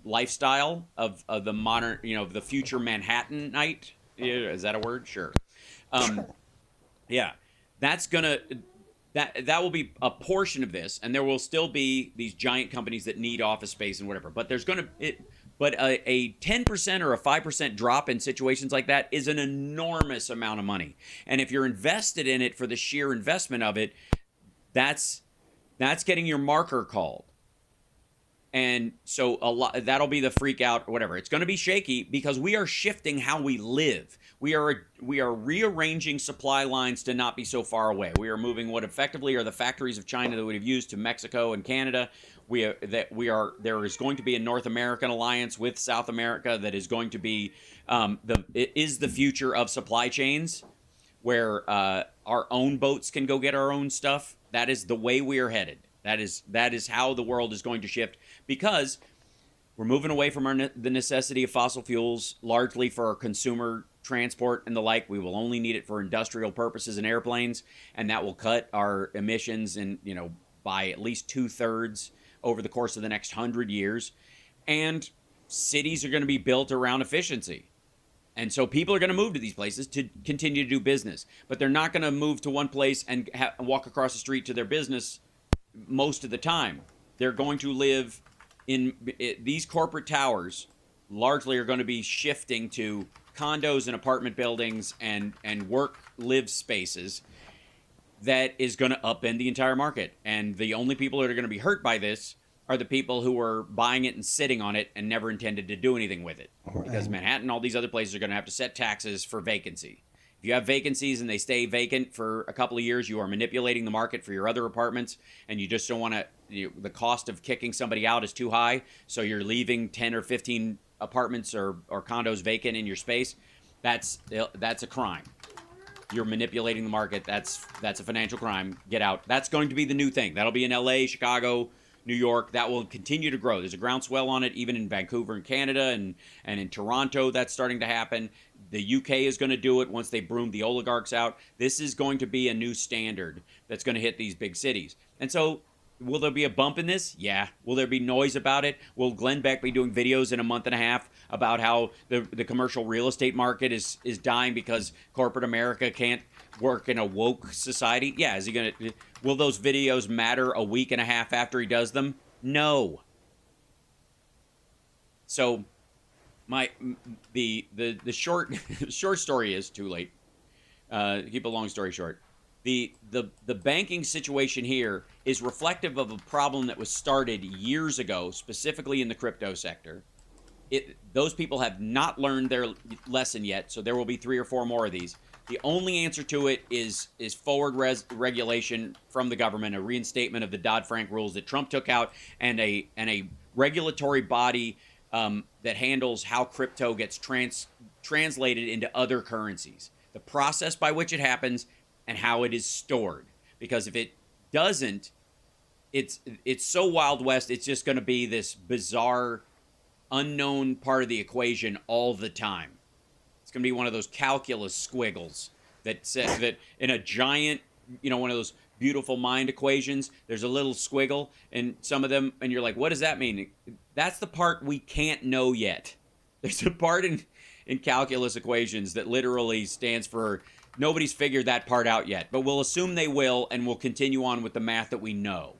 lifestyle of the modern, the future Manhattanite. Is that a word? Sure. Yeah, that's gonna. That will be a portion of this, and there will still be these giant companies that need office space and whatever. But there's but a 10% or a 5% drop in situations like that is an enormous amount of money. And if you're invested in it for the sheer investment of it, that's getting your marker called. And so that'll be the freak out or whatever. It's going to be shaky because we are shifting how we live. We are rearranging supply lines to not be so far away. We are moving what effectively are the factories of China that we have used to Mexico and Canada. There is going to be a North American alliance with South America that is going to be the future of supply chains, where our own boats can go get our own stuff. That is the way we are headed. That is how the world is going to shift, because we're moving away from the necessity of fossil fuels largely for our consumer transport and the like. We will only need it for industrial purposes and airplanes, and that will cut our emissions by at least 2/3 over the course of the next 100 years. And cities are going to be built around efficiency. And so people are going to move to these places to continue to do business, but they're not going to move to one place and walk across the street to their business most of the time. They're going to live in these corporate towers. Largely are going to be shifting to condos and apartment buildings and work live spaces. That is going to upend the entire market. And the only people that are going to be hurt by this are the people who are buying it and sitting on it and never intended to do anything with it. Because Manhattan, all these other places are going to have to set taxes for vacancy. If you have vacancies and they stay vacant for a couple of years, you are manipulating the market for your other apartments, and you just don't want to. The cost of kicking somebody out is too high, so you're leaving 10 or 15 apartments or condos vacant in your space. That's a crime. You're manipulating the market. That's a financial crime. Get out. That's going to be the new thing. That'll be in LA, Chicago, New York. That will continue to grow. There's a groundswell on it, even in Vancouver and Canada, and in Toronto. That's starting to happen. The UK is going to do it once they broom the oligarchs out. This is going to be a new standard that's going to hit these big cities. And so, will there be a bump in this? Yeah. Will there be noise about it? Will Glenn Beck be doing videos in a month and a half about how the commercial real estate market is dying because corporate America can't work in a woke society? Yeah. Is he going to? Will those videos matter a week and a half after he does them? No. So, the short story is too late. Keep a long story short. The banking situation here is reflective of a problem that was started years ago, specifically in the crypto sector. Those people have not learned their lesson yet, so there will be 3 or 4 more of these. The only answer to it is forward regulation from the government, a reinstatement of the Dodd-Frank rules that Trump took out, and a regulatory body that handles how crypto gets translated into other currencies. The process by which it happens and how it is stored. Because if it doesn't, it's so Wild West, it's just going to be this bizarre, unknown part of the equation all the time. It's going to be one of those calculus squiggles that says that in a giant, one of those beautiful mind equations, there's a little squiggle in some of them, and you're like, what does that mean? That's the part we can't know yet. There's a part in calculus equations that literally stands for nobody's figured that part out yet, but we'll assume they will, and we'll continue on with the math that we know.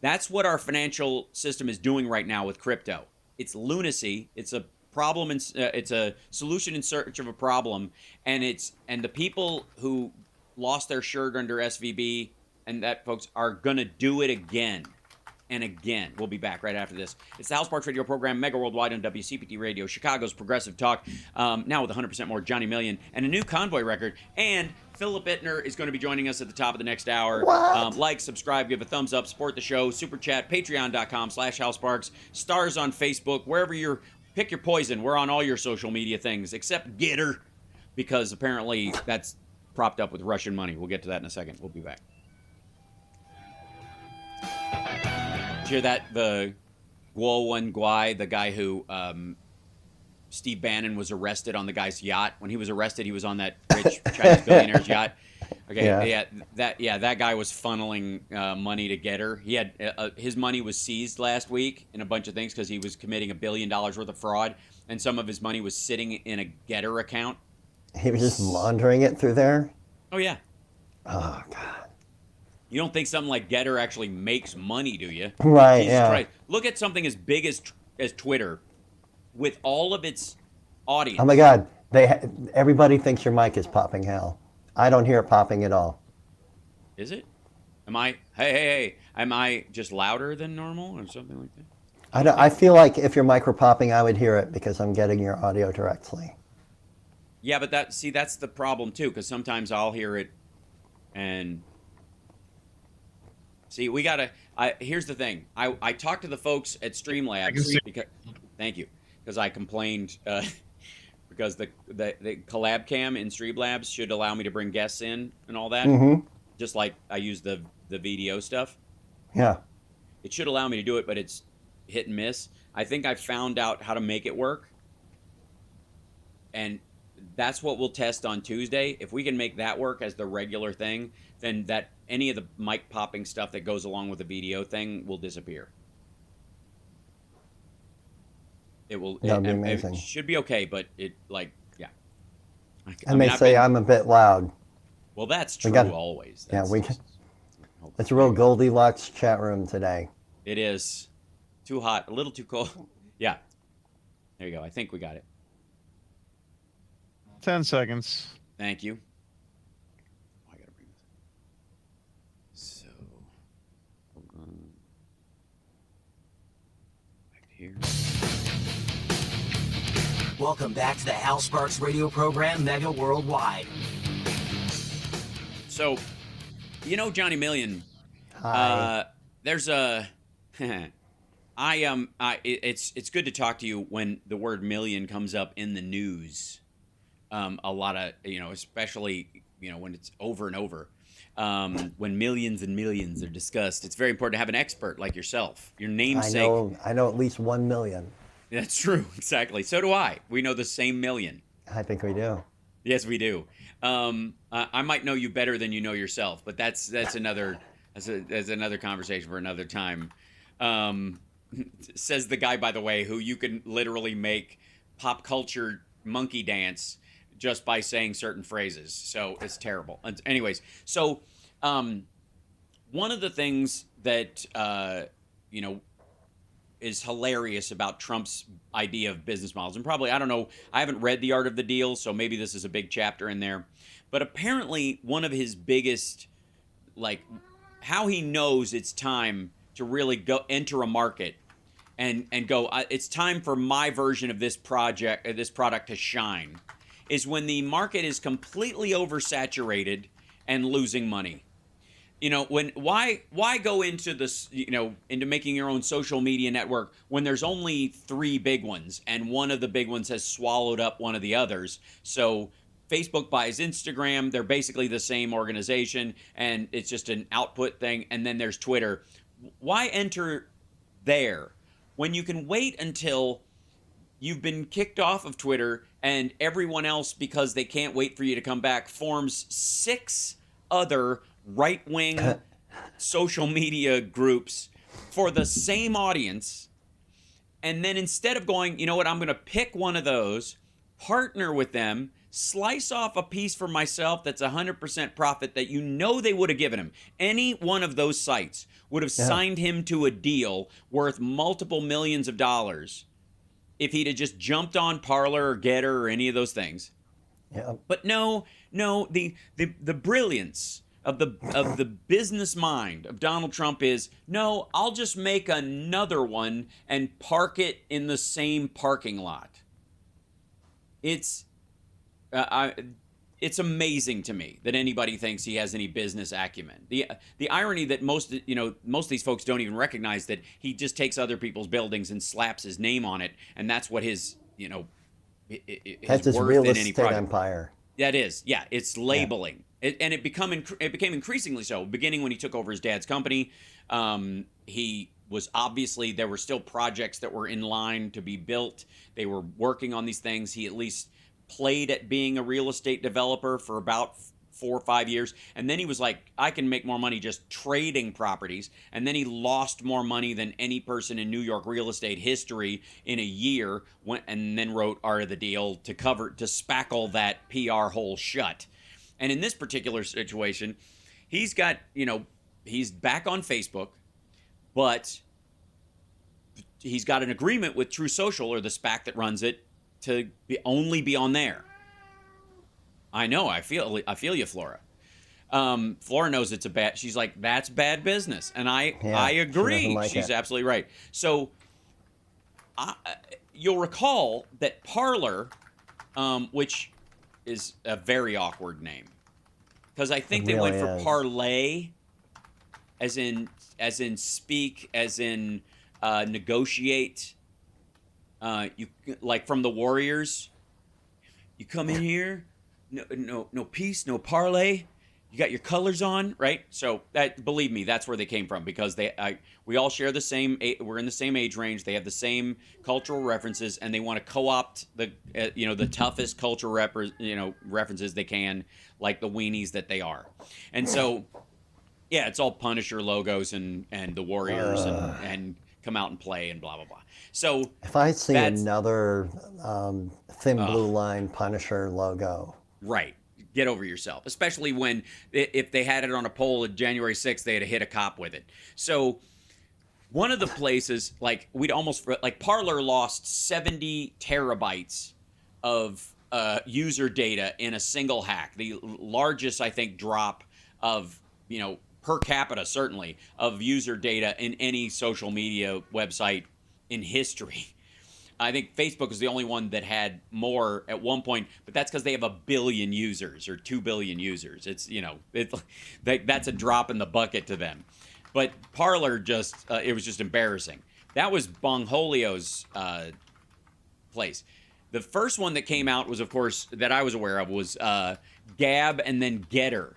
That's what our financial system is doing right now with crypto. It's lunacy. It's a problem. It's a solution in search of a problem, and the people who lost their shirt under SVB and that folks are gonna do it again and again. We'll be back right after this. It's the House Parks Radio program, mega worldwide on WCPT Radio, Chicago's progressive talk. Now with 100% more Johnny Million and a new Convoy record. And Philip Ittner is going to be joining us at the top of the next hour. Like, subscribe, give a thumbs up, support the show, super chat, patreon.com/houseparks, stars on Facebook, wherever you're, pick your poison. We're on all your social media things except Getter, because apparently that's propped up with Russian money. We'll get to that in a second. We'll be back. Did you hear that? The Guo Wengui, the guy who Steve Bannon was arrested on the guy's yacht. When he was arrested, he was on that rich Chinese billionaire's yacht. Okay, that guy was funneling money to Getter. He had his money was seized last week in a bunch of things because he was committing $1 billion worth of fraud, and some of his money was sitting in a Getter account. He was just laundering it through there? Oh, yeah. Oh, God. You don't think something like Getter actually makes money, do you? Right, Jesus yeah. Christ. Look at something as big as Twitter with all of its audience. Oh, my God. Everybody thinks your mic is popping, Hal. I don't hear it popping at all. Is it? Am I... Hey. Am I just louder than normal or something like that? I feel like if your mic were popping, I would hear it because I'm getting your audio directly. Yeah, but that's the problem, too, because sometimes I'll hear it and... See, we gotta. Here's the thing. I talked to the folks at Streamlabs because I complained because the collab cam in Streamlabs should allow me to bring guests in and all that. Mm-hmm. Just like I use the VDO stuff. Yeah. It should allow me to do it, but it's hit and miss. I think I found out how to make it work, and that's what we'll test on Tuesday. If we can make that work as the regular thing, then that any of the mic popping stuff that goes along with the VDO thing will disappear. It will. That'd be amazing. It should be okay, but I may say I'm a bit loud. Well, that's true always. It's a real Goldilocks chat room today. It is. Too hot, a little too cold. Yeah. There you go. I think we got it. 10 seconds. Thank you. I gotta bring this. So, hold on. Back here. Welcome back to the Hal Sparks radio program, Mega Worldwide. So, Johnny Million. Hi. There's a. It's good to talk to you when the word million comes up in the news. A lot of, especially, when it's over and over, when millions and millions are discussed, it's very important to have an expert like yourself. Your namesake. I know at least 1 million. That's true. Exactly. So do I. We know the same million. I think we do. Yes, we do. I might know you better than you know yourself, but that's another conversation for another time. Says the guy, by the way, who you can literally make pop culture monkey dance just by saying certain phrases. So it's terrible. Anyways, so one of the things that is hilarious about Trump's idea of business models, and probably, I don't know, I haven't read The Art of the Deal, so maybe this is a big chapter in there, but apparently one of his biggest, how he knows it's time to really go enter a market and go, it's time for my version of this product to shine, is when the market is completely oversaturated and losing money. Why go into this, into making your own social media network when there's only 3 big ones and one of the big ones has swallowed up one of the others. So Facebook buys Instagram. They're basically the same organization, and it's just an output thing. And then there's Twitter. Why enter there when you can wait until you've been kicked off of Twitter and everyone else, because they can't wait for you to come back, forms 6 other right-wing social media groups for the same audience. And then instead of going, you know what, I'm going to pick one of those, partner with them, slice off a piece for myself that's 100% profit that you know they would have given him. Any one of those sites would have signed him to a deal worth multiple millions of dollars if he'd have just jumped on Parler or Getter or any of those things. Yeah. But no, the brilliance of the business mind of Donald Trump is, no, I'll just make another one and park it in the same parking lot. It's amazing to me that anybody thinks he has any business acumen. The irony that most of these folks don't even recognize that he just takes other people's buildings and slaps his name on it, and that's what his that's his real estate empire. That is, yeah, it's labeling. Yeah. It became increasingly so. Beginning when he took over his dad's company, he was obviously, there were still projects that were in line to be built. They were working on these things. He at least played at being a real estate developer for about 4 or 5 years, and then he was like, I can make more money just trading properties. And then he lost more money than any person in New York real estate history in a year, and then wrote Art of the Deal to spackle that PR hole shut. And in this particular situation, he's got, he's back on Facebook, but he's got an agreement with True Social, or the SPAC that runs it, to only be on there. I know. I feel you, Flora. Flora knows it's she's like, that's bad business. And I agree. She's absolutely right. So you'll recall that Parler, which is a very awkward name, because I think they went for parlay, as in speak, as in negotiate. You like from the Warriors, you come in here, no peace, no parlay. You got your colors on, right? So that, believe me, that's where they came from, because we all share the same. We're in the same age range. They have the same cultural references, and they want to co-opt the toughest cultural references they can, like the weenies that they are. And so, yeah, it's all Punisher logos and the Warriors and come out and play and blah blah blah. So if I see another thin blue line Punisher logo, right, get over yourself. Especially when, if they had it on a poll at January 6th, they had to hit a cop with it. So one of the places, like, Parler lost 70 terabytes of user data in a single hack. The largest, I think, drop of per capita, certainly, of user data in any social media website in history. I think Facebook is the only one that had more at one point, but that's because they have 1 billion users or 2 billion users. It's, that's a drop in the bucket to them. But Parler it was just embarrassing. That was Bongholio's place. The first one that came out was, of course, that I was aware of, was Gab and then Getter.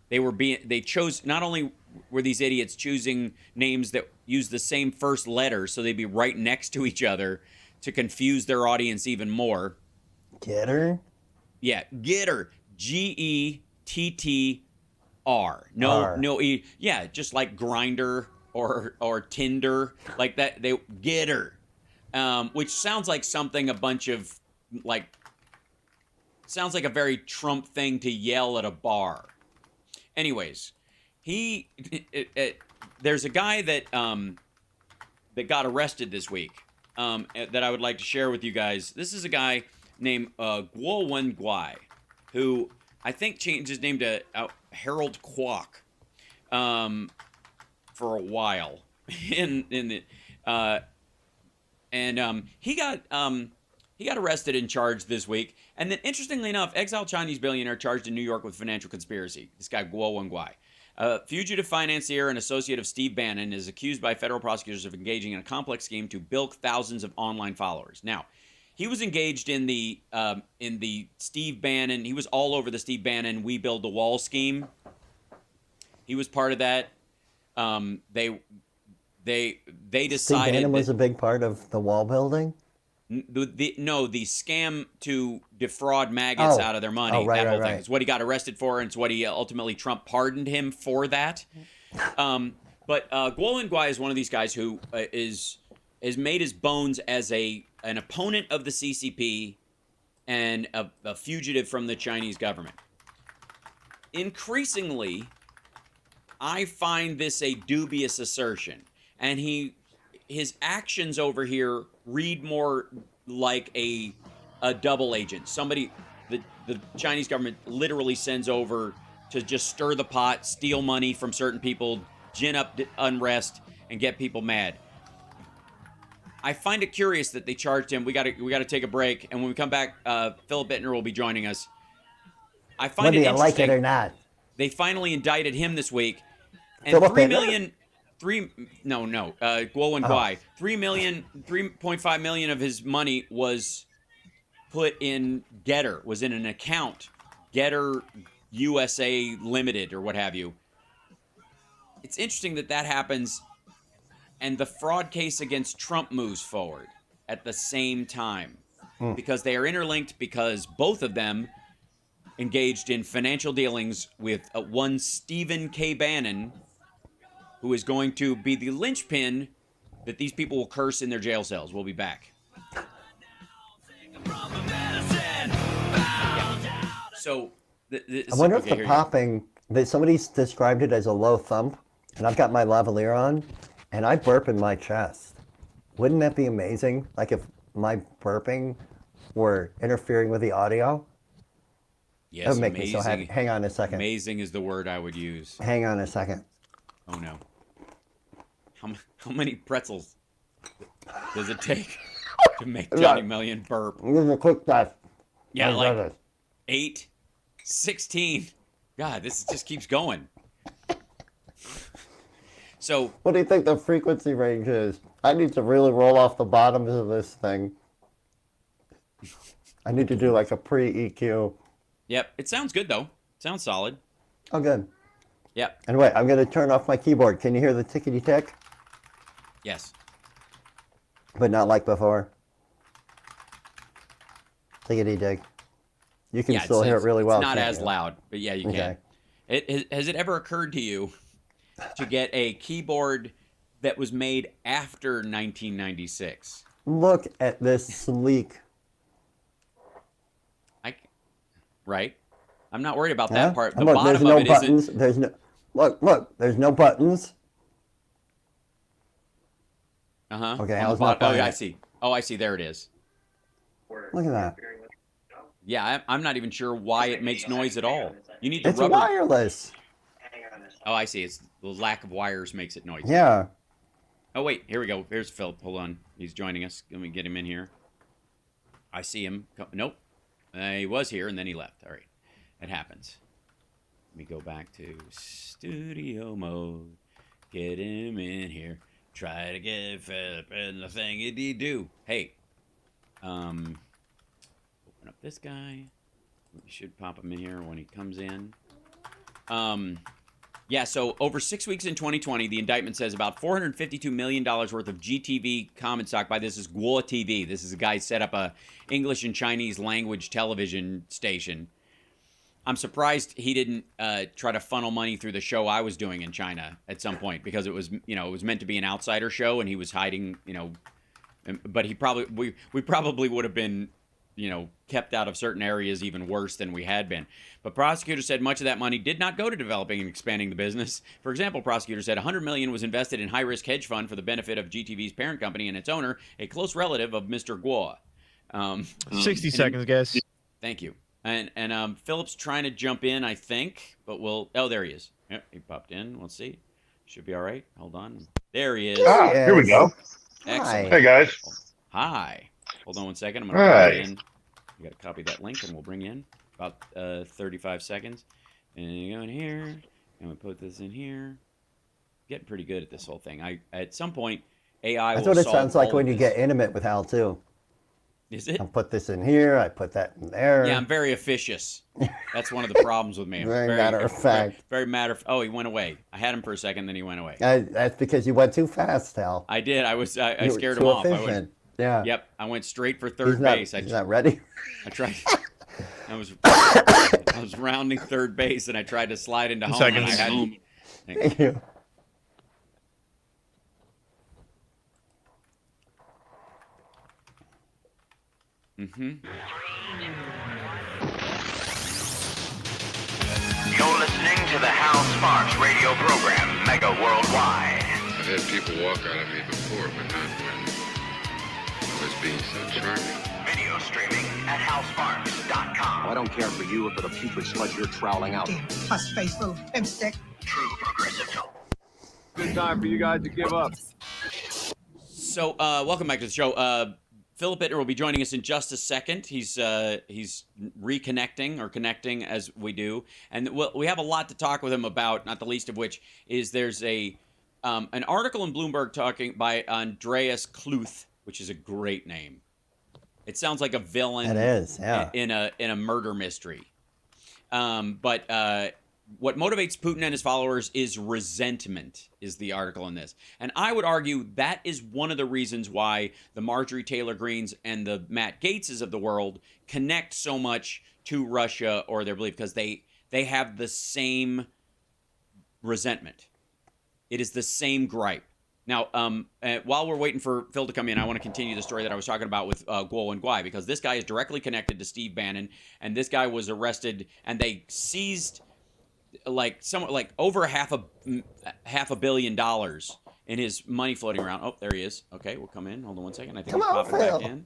They chose, not only were these idiots choosing names that use the same first letter, so they'd be right next to each other to confuse their audience even more. Getter? Yeah, Getter. Gettr. No E. Yeah, just like Grindr or Tinder, like that. They Getter, which sounds like something sounds like a very Trump thing to yell at a bar. Anyways, there's a guy that got arrested this week that I would like to share with you guys. This is a guy named Guo Wengui, who I think changed his name to Harold Kwok for a while. He got arrested and charged this week. And then, interestingly enough, exiled Chinese billionaire charged in New York with financial conspiracy. This guy, Guo Wengui. Fugitive financier and associate of Steve Bannon is accused by federal prosecutors of engaging in a complex scheme to bilk thousands of online followers. Now, he was engaged in the Steve Bannon. He was all over the Steve Bannon "We Build the Wall" scheme. He was part of that. They decided Steve Bannon was a big part of the wall building. The scam to defraud maggots out of their money. Right, that whole right, thing. right. It's what he got arrested for, and it's what he ultimately Trump pardoned him for that. But Guo Wengui is one of these guys who has made his bones as an opponent of the CCP and a fugitive from the Chinese government. Increasingly, I find this a dubious assertion, and his actions over here read more like a double agent. Somebody the Chinese government literally sends over to just stir the pot, steal money from certain people, gin up unrest, and get people mad. I find it curious that they charged him. We got to take a break, and when we come back, Philip Bittner will be joining us. I find Whether it you interesting. like it or not. They finally indicted him this week, and Philip Guo Wengui, 3.5 million of his money was put in Getter, was in an account, Getter USA Limited or what have you. It's interesting that happens, and the fraud case against Trump moves forward at the same time because they are interlinked, because both of them engaged in financial dealings with one Stephen K. Bannon, who is going to be the linchpin that these people will curse in their jail cells. We'll be back. So, I wonder if the popping, somebody's described it as a low thump, and I've got my lavalier on, and I burp in my chest. Wouldn't that be amazing? Like if my burping were interfering with the audio? Yes, that would make amazing. me so happy. Hang on a second. Amazing is the word I would use. Hang on a second. Oh no. How many pretzels does it take to make Johnny Million burp? This is a quick test. Yeah, like 8, 16. God, this just keeps going. So, what do you think the frequency range is? I need to really roll off the bottoms of this thing. I need to do like a pre-EQ. Yep, it sounds good though. Sounds solid. Oh, good. Yep. And wait, I'm going to turn off my keyboard. Can you hear the tickety tick? Yes. But not like before. Tickety tick. You can still hear it really well. It's not as loud, but yeah, you can. Has it ever occurred to you to get a keyboard that was made after 1996? Look at this sleek. Right? I'm not worried about that part. The look, bottom there's no of it buttons. isn't. There's no. Look. There's no buttons. Okay, I was not. Oh, yeah, I see. Oh, I see. There it is. Look at that. Yeah, I'm not even sure why it makes noise at all. You need the It's rubber. wireless. Oh, I see. It's the lack of wires makes it noisy. Yeah. Oh, wait. Here we go. Here's Philip. Hold on. He's joining us. Let me get him in here. I see him. Nope. He was here, and then he left. All right. It happens. Let me go back to studio mode. Get him in here. Try to get Philip in the thing he do. Hey. Open up this guy. We should pop him in here when he comes in. Yeah, so over 6 weeks in 2020, the indictment says about $452 million worth of GTV common stock by this is Guo TV. This is a guy who set up a English and Chinese language television station. I'm surprised he didn't try to funnel money through the show I was doing in China at some point, because it was, it was meant to be an outsider show, and he was hiding, but we probably would have been, kept out of certain areas even worse than we had been. But prosecutors said much of that money did not go to developing and expanding the business. For example, prosecutors said $100 million was invested in high-risk hedge fund for the benefit of GTV's parent company and its owner, a close relative of Mr. Guo. 60 seconds, guys. Thank you. And Philip's trying to jump in, I think, but oh, there he is. Yep, he popped in. Let's see. Should be all right. Hold on. There he is. Here we go. Excellent. Hey, guys. Hi. Hold on 1 second. I'm going to put it in. You got to copy that link, and we'll bring you in about 35 seconds. And you go in here, and we put this in here. Getting pretty good at this whole thing. At some point, AI will solve That's what it sounds like all when of you this. get intimate with Hal, too. Is it? I put this in here. I put that in there. Yeah, I'm very officious. That's one of the problems with me. Very matter of fact. Very matter of. Oh, he went away. I had him for a second, then he went away. That's because you went too fast, Hal. I did. I You were scared too him off. efficient. Yeah. Yep. I went straight for third He's not, base. he's not ready. I tried. I was rounding third base, and I tried to slide into home. And I had, Thank you. You're listening to the Hal Sparks radio program, Mega Worldwide. I've had people walk out of me before, but not when I was being so charming. Video streaming at halsparks.com. I don't care for you or for the putrid sludge you're troweling out. Damn puss-faced little pimp-stick. True progressive talk. Good time for you guys to give up. So, welcome back to the show. Philip Bittner will be joining us in just a second. He's reconnecting or connecting as we do, and we have a lot to talk with him about. Not the least of which is there's an article in Bloomberg talking by Andreas Kluth, which is a great name. It sounds like a villain. It is, yeah. In a murder mystery. But what motivates Putin and his followers is resentment, is the article in this. And I would argue that is one of the reasons why the Marjorie Taylor Greens and the Matt Gaetzes of the world connect so much to Russia or their belief, because they have the same resentment. It is the same gripe. Now, while we're waiting for Phil to come in, I want to continue the story that I was talking about with Guo Wengui, because this guy is directly connected to Steve Bannon, and this guy was arrested, and they seized over half a billion dollars in his money floating around. Oh, there he is. Okay, we'll come in. Hold on one second. I think he's popping back in.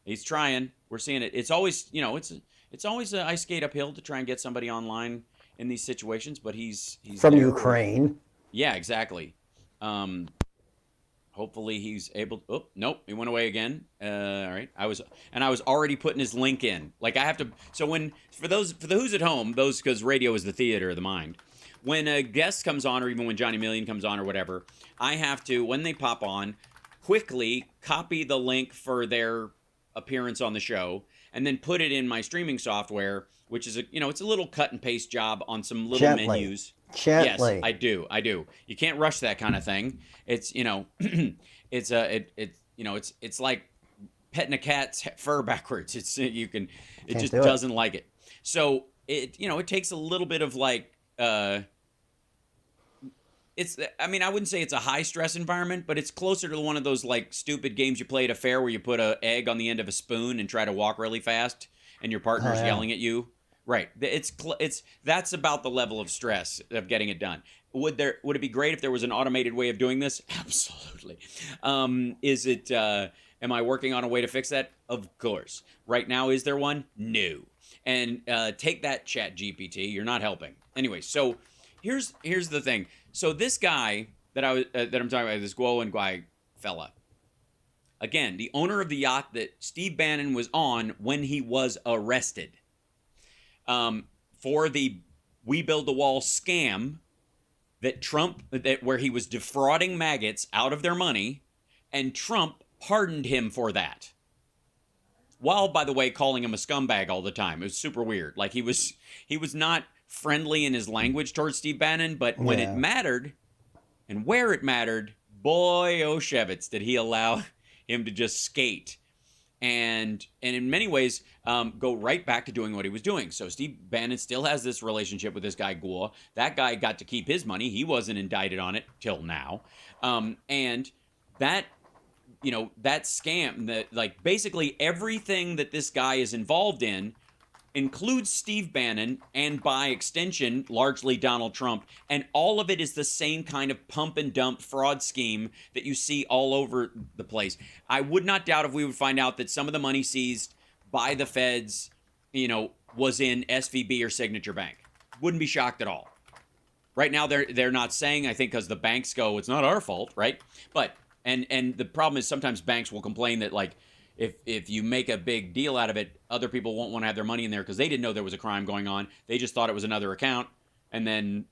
He's trying. We're seeing it. It's always, it's always I skate uphill to try and get somebody online in these situations, but he's from there. Ukraine. Yeah, exactly. Hopefully he's able to, oh, nope, he went away again. All right. I was already putting his link in. Like, I have to, so for the who's at home, because radio is the theater of the mind, when a guest comes on, or even when Johnny Million comes on or whatever, I have to, when they pop on, quickly copy the link for their appearance on the show, and then put it in my streaming software, which is it's a little cut and paste job on some little menus. Gently. Yes, I do. You can't rush that kind of thing. It's it's like petting a cat's fur backwards. It just doesn't like it. So it takes a little bit of I wouldn't say it's a high stress environment, but it's closer to one of those stupid games you play at a fair where you pput an egg on the end of a spoon and try to walk really fast and your partner's yelling at you. Right. That's about the level of stress of getting it done. Would it be great if there was an automated way of doing this? Absolutely. Am I working on a way to fix that? Of course. Right now, is there one? No. And take that, Chat GPT. You're not helping. Anyway, so here's the thing. So this guy that I'm talking about, this Guo Wengui fella, again, the owner of the yacht that Steve Bannon was on when he was arrested. For the We Build the Wall scam where he was defrauding maggots out of their money, and Trump pardoned him for that. While, by the way, calling him a scumbag all the time. It was super weird. Like, he was not friendly in his language towards Steve Bannon, but when it mattered and where it mattered, boy, oh Shevitz, did he allow him to just skate. And in many ways, go right back to doing what he was doing. So Steve Bannon still has this relationship with this guy, Guo. That guy got to keep his money. He wasn't indicted on it till now. And that scam, basically everything that this guy is involved in includes Steve Bannon and, by extension, largely Donald Trump. And all of it is the same kind of pump and dump fraud scheme that you see all over the place. I would not doubt if we would find out that some of the money seized by the feds, was in SVB or Signature Bank. Wouldn't be shocked at all. Right now, they're not saying, I think, because the banks go, it's not our fault, right? But, and the problem is sometimes banks will complain that, if you make a big deal out of it, other people won't want to have their money in there because they didn't know there was a crime going on. They just thought it was another account. And then,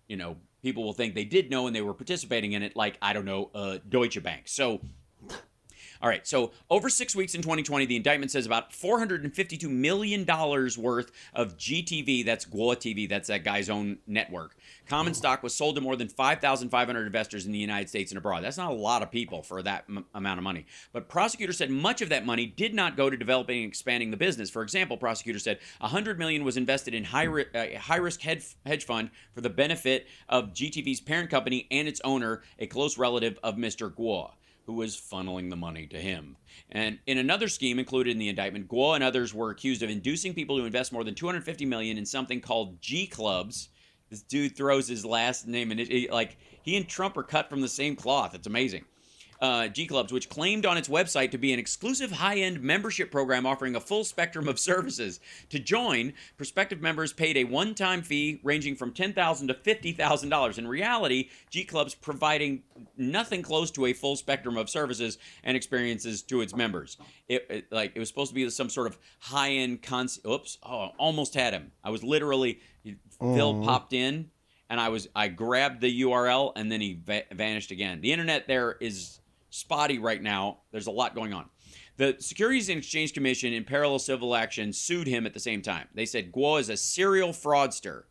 people will think they did know and they were participating in it, Deutsche Bank. So All right, so over 6 weeks in 2020, the indictment says about $452 million worth of GTV, that's Guo TV, that's that guy's own network. Common stock was sold to more than 5,500 investors in the United States and abroad. That's not a lot of people for that amount of money. But prosecutors said much of that money did not go to developing and expanding the business. For example, prosecutors said $100 million was invested in high-risk hedge fund for the benefit of GTV's parent company and its owner, a close relative of Mr. Guo, who was funneling the money to him. And in another scheme included in the indictment, Guo and others were accused of inducing people to invest more than $250 million in something called G Clubs. This dude throws his last name, and he and Trump are cut from the same cloth. It's amazing. G Clubs, which claimed on its website to be an exclusive high-end membership program offering a full spectrum of services. To join, prospective members paid a one-time fee ranging from $10,000 to $50,000. In reality, G Clubs providing nothing close to a full spectrum of services and experiences to its members. It was supposed to be some sort of high-end almost had him. I was literally Phil popped in, and I grabbed the URL, and then he vanished again. The internet there is spotty right now. There's a lot going on. The Securities and Exchange Commission in parallel civil action sued him at the same time. They said Guo is a serial fraudster.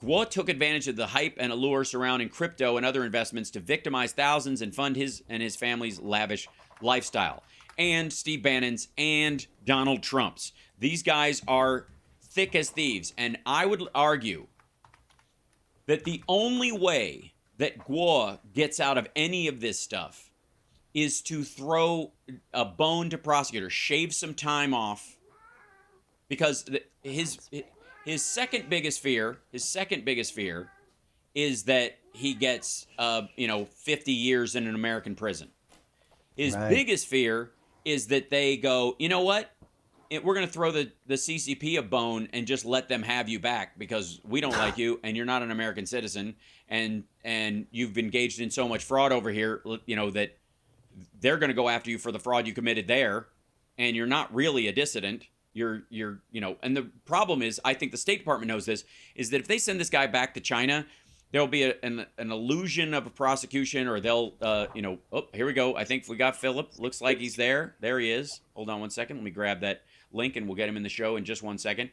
Guo took advantage of the hype and allure surrounding crypto and other investments to victimize thousands and fund his and his family's lavish lifestyle. And Steve Bannon's and Donald Trump's. These guys are thick as thieves. And I would argue that the only way that Guo gets out of any of this stuff is to throw a bone to prosecutors, shave some time off, because his second biggest fear is that he gets 50 years in an American prison. His biggest fear is that they go, you know what? We're going to throw the CCP a bone and just let them have you back because we don't like you and you're not an American citizen and you've engaged in so much fraud over here, that they're going to go after you for the fraud you committed there, and you're not really a dissident. And the problem is, I think the State Department knows this, is that if they send this guy back to China, there'll be an illusion of a prosecution, or they'll, here we go. I think we got Philip. Looks like he's there. There he is. Hold on one second. Let me grab that link and we'll get him in the show in just 1 second.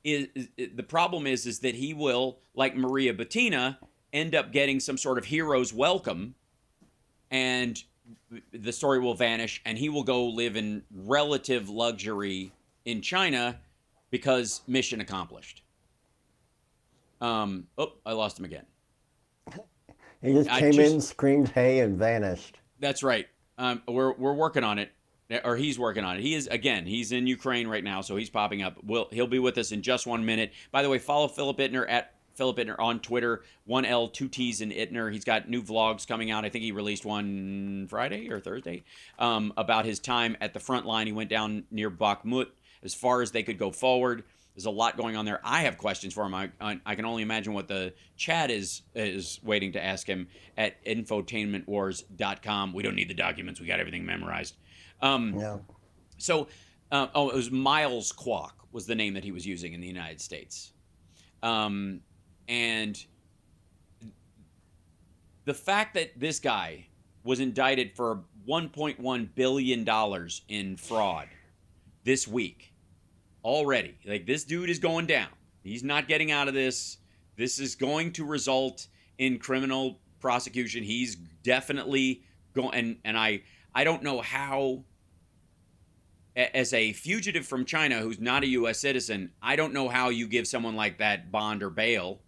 The problem is that he will, like Maria Butina, end up getting some sort of hero's welcome, and the story will vanish, and he will go live in relative luxury in China because mission accomplished. I lost him again. He just came in, screamed "hey," and vanished. That's right. We're working on it, or he's working on it. He's in Ukraine right now, so he's popping up. He'll be with us in just 1 minute. By the way, follow Philip Ittner at Philip Ittner on Twitter. 1L, 2 T's in Ittner. He's got new vlogs coming out. I think he released one Friday or Thursday about his time at the front line. He went down near Bakhmut as far as they could go forward. There's a lot going on there. I have questions for him. I can only imagine what the chat is waiting to ask him at infotainmentwars.com. We don't need the documents. We got everything memorized. So, it was Miles Kwok was the name that he was using in the United States. And the fact that this guy was indicted for $1.1 billion in fraud this week already, like, this dude is going down. He's not getting out of this. This is going to result in criminal prosecution. He's definitely going, and I don't know how, as a fugitive from China who's not a U.S. citizen, I don't know how you give someone like that bond or bail.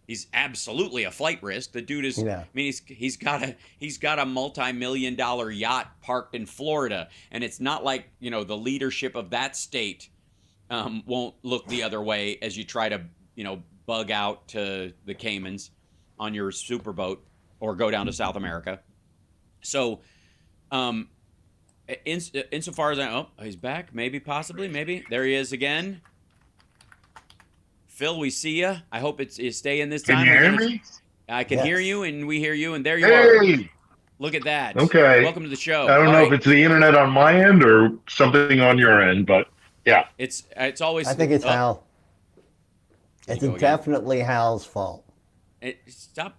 He's absolutely a flight risk. The dude is, I mean, he's got a multi-million-dollar yacht parked in Florida, and it's not like, the leadership of that state won't look the other way as you try to, bug out to the Caymans on your superboat or go down to South America. So, insofar as he's back, maybe, possibly, maybe. There he is again. Phil, we see you. I hope it's staying this time. Can you hear me? I can hear you, and we hear you, and there you are. Look at that. Okay. Welcome to the show. I don't know if it's the internet on my end or something on your end, but yeah. It's always. I think it's Hal. It's definitely Hal's fault. Stop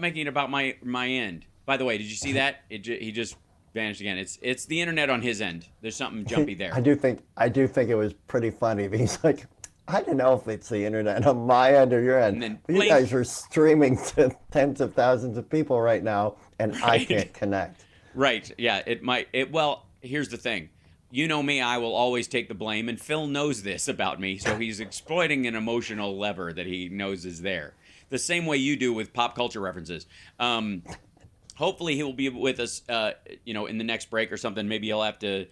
making it about my end. By the way, did you see that? He just vanished again. It's the internet on his end. There's something jumpy there. I do think it was pretty funny. He's like, I don't know if it's the internet on my end or your end. But you guys are streaming to tens of thousands of people right now, and I can't connect. Right. Yeah. Well, here's the thing. You know me, I will always take the blame, and Phil knows this about me, so he's exploiting an emotional lever that he knows is there. The same way you do with pop culture references. Hopefully he will be with us, in the next break or something. Maybe he'll have to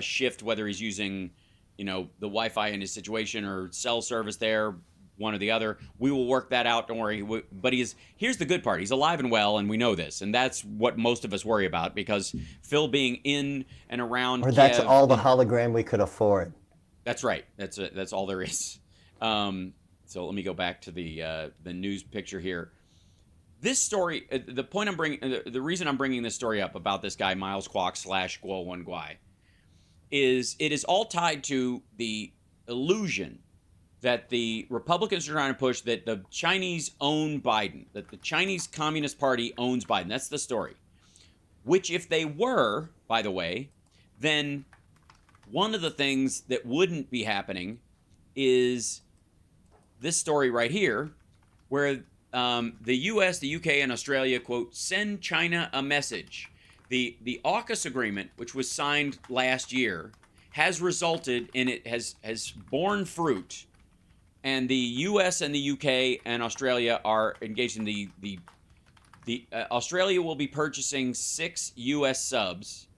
shift whether he's using, the Wi-Fi in his situation or cell service there, one or the other. We will work that out. Don't worry. But here's the good part. He's alive and well, and we know this. And that's what most of us worry about, because Phil being in and around Or that's all the hologram we could afford. That's right. That's all there is. So let me go back to the news picture here. This story, the reason I'm bringing this story up about this guy, Miles Kwok / Guo Wengui, is it is all tied to the illusion that the Republicans are trying to push that the Chinese own Biden, that the Chinese Communist Party owns Biden. That's the story. Which, if they were, by the way, then one of the things that wouldn't be happening is this story right here, where the U.S., the U.K., and Australia, quote, send China a message. The AUKUS agreement, which was signed last year, has resulted in it has borne fruit, and the U.S. and the U.K. and Australia are engaged in the Australia will be purchasing 6 U.S. subs.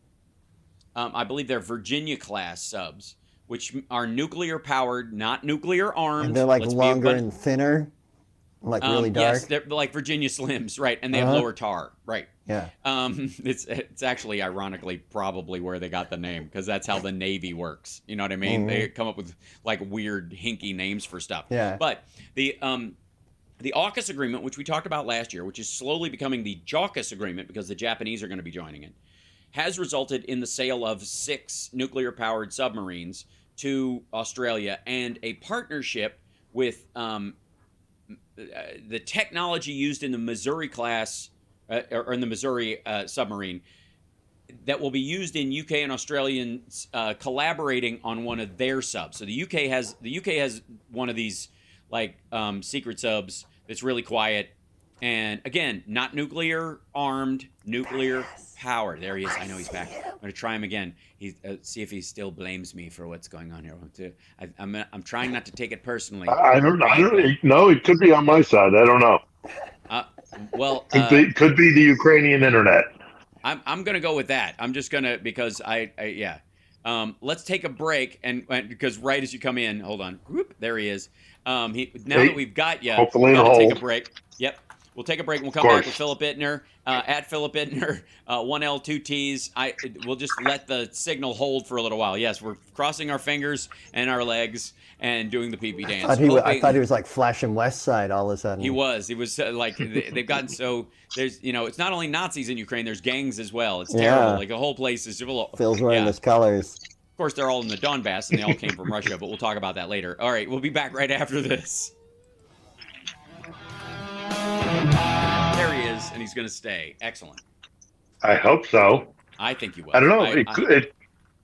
I believe they're Virginia-class subs, which are nuclear-powered, not nuclear-armed. And they're like longer and thinner, like really dark. Yes, they're like Virginia Slims, right? And they have lower tar, right? Yeah. It's actually ironically probably where they got the name, because that's how the Navy works. You know what I mean? Mm-hmm. They come up with like weird hinky names for stuff. Yeah. But the AUKUS agreement, which we talked about last year, which is slowly becoming the JAUKUS agreement because the Japanese are going to be joining it, has resulted in the sale of 6 nuclear-powered submarines to Australia and a partnership with the technology used in the Missouri class or in the Missouri submarine that will be used in UK and Australians collaborating on one of their subs. So the UK has one of these like secret subs that's really quiet, and again, not nuclear armed, nuclear powered. There he is. I know he's back. I'm going to try him again. He's see if he still blames me for what's going on here. I'm trying not to take it personally. I don't know. No, it could be on my side. I don't know. Could be the Ukrainian internet. I'm going to go with that. I'm just going to, because let's take a break, and because right as you come in, hold on. Whoop, there he is. That we've got you, hopefully we'll hold. Take a break. Yep. We'll take a break and we'll come back with Philip Ittner, at Philip Ittner, 1L, 2Ts. We'll just let the signal hold for a little while. Yes, we're crossing our fingers and our legs and doing the pee-pee dance. I thought he was like flashing West Side all of a sudden. He was like, they've gotten so, there's, it's not only Nazis in Ukraine, there's gangs as well. It's terrible. Like the whole place is Phil's wearing his colors. Of course, they're all in the Donbass and they all came from Russia, but we'll talk about that later. All right, we'll be back right after this. There he is, and he's going to stay. Excellent. I hope so. I think you will. I don't know.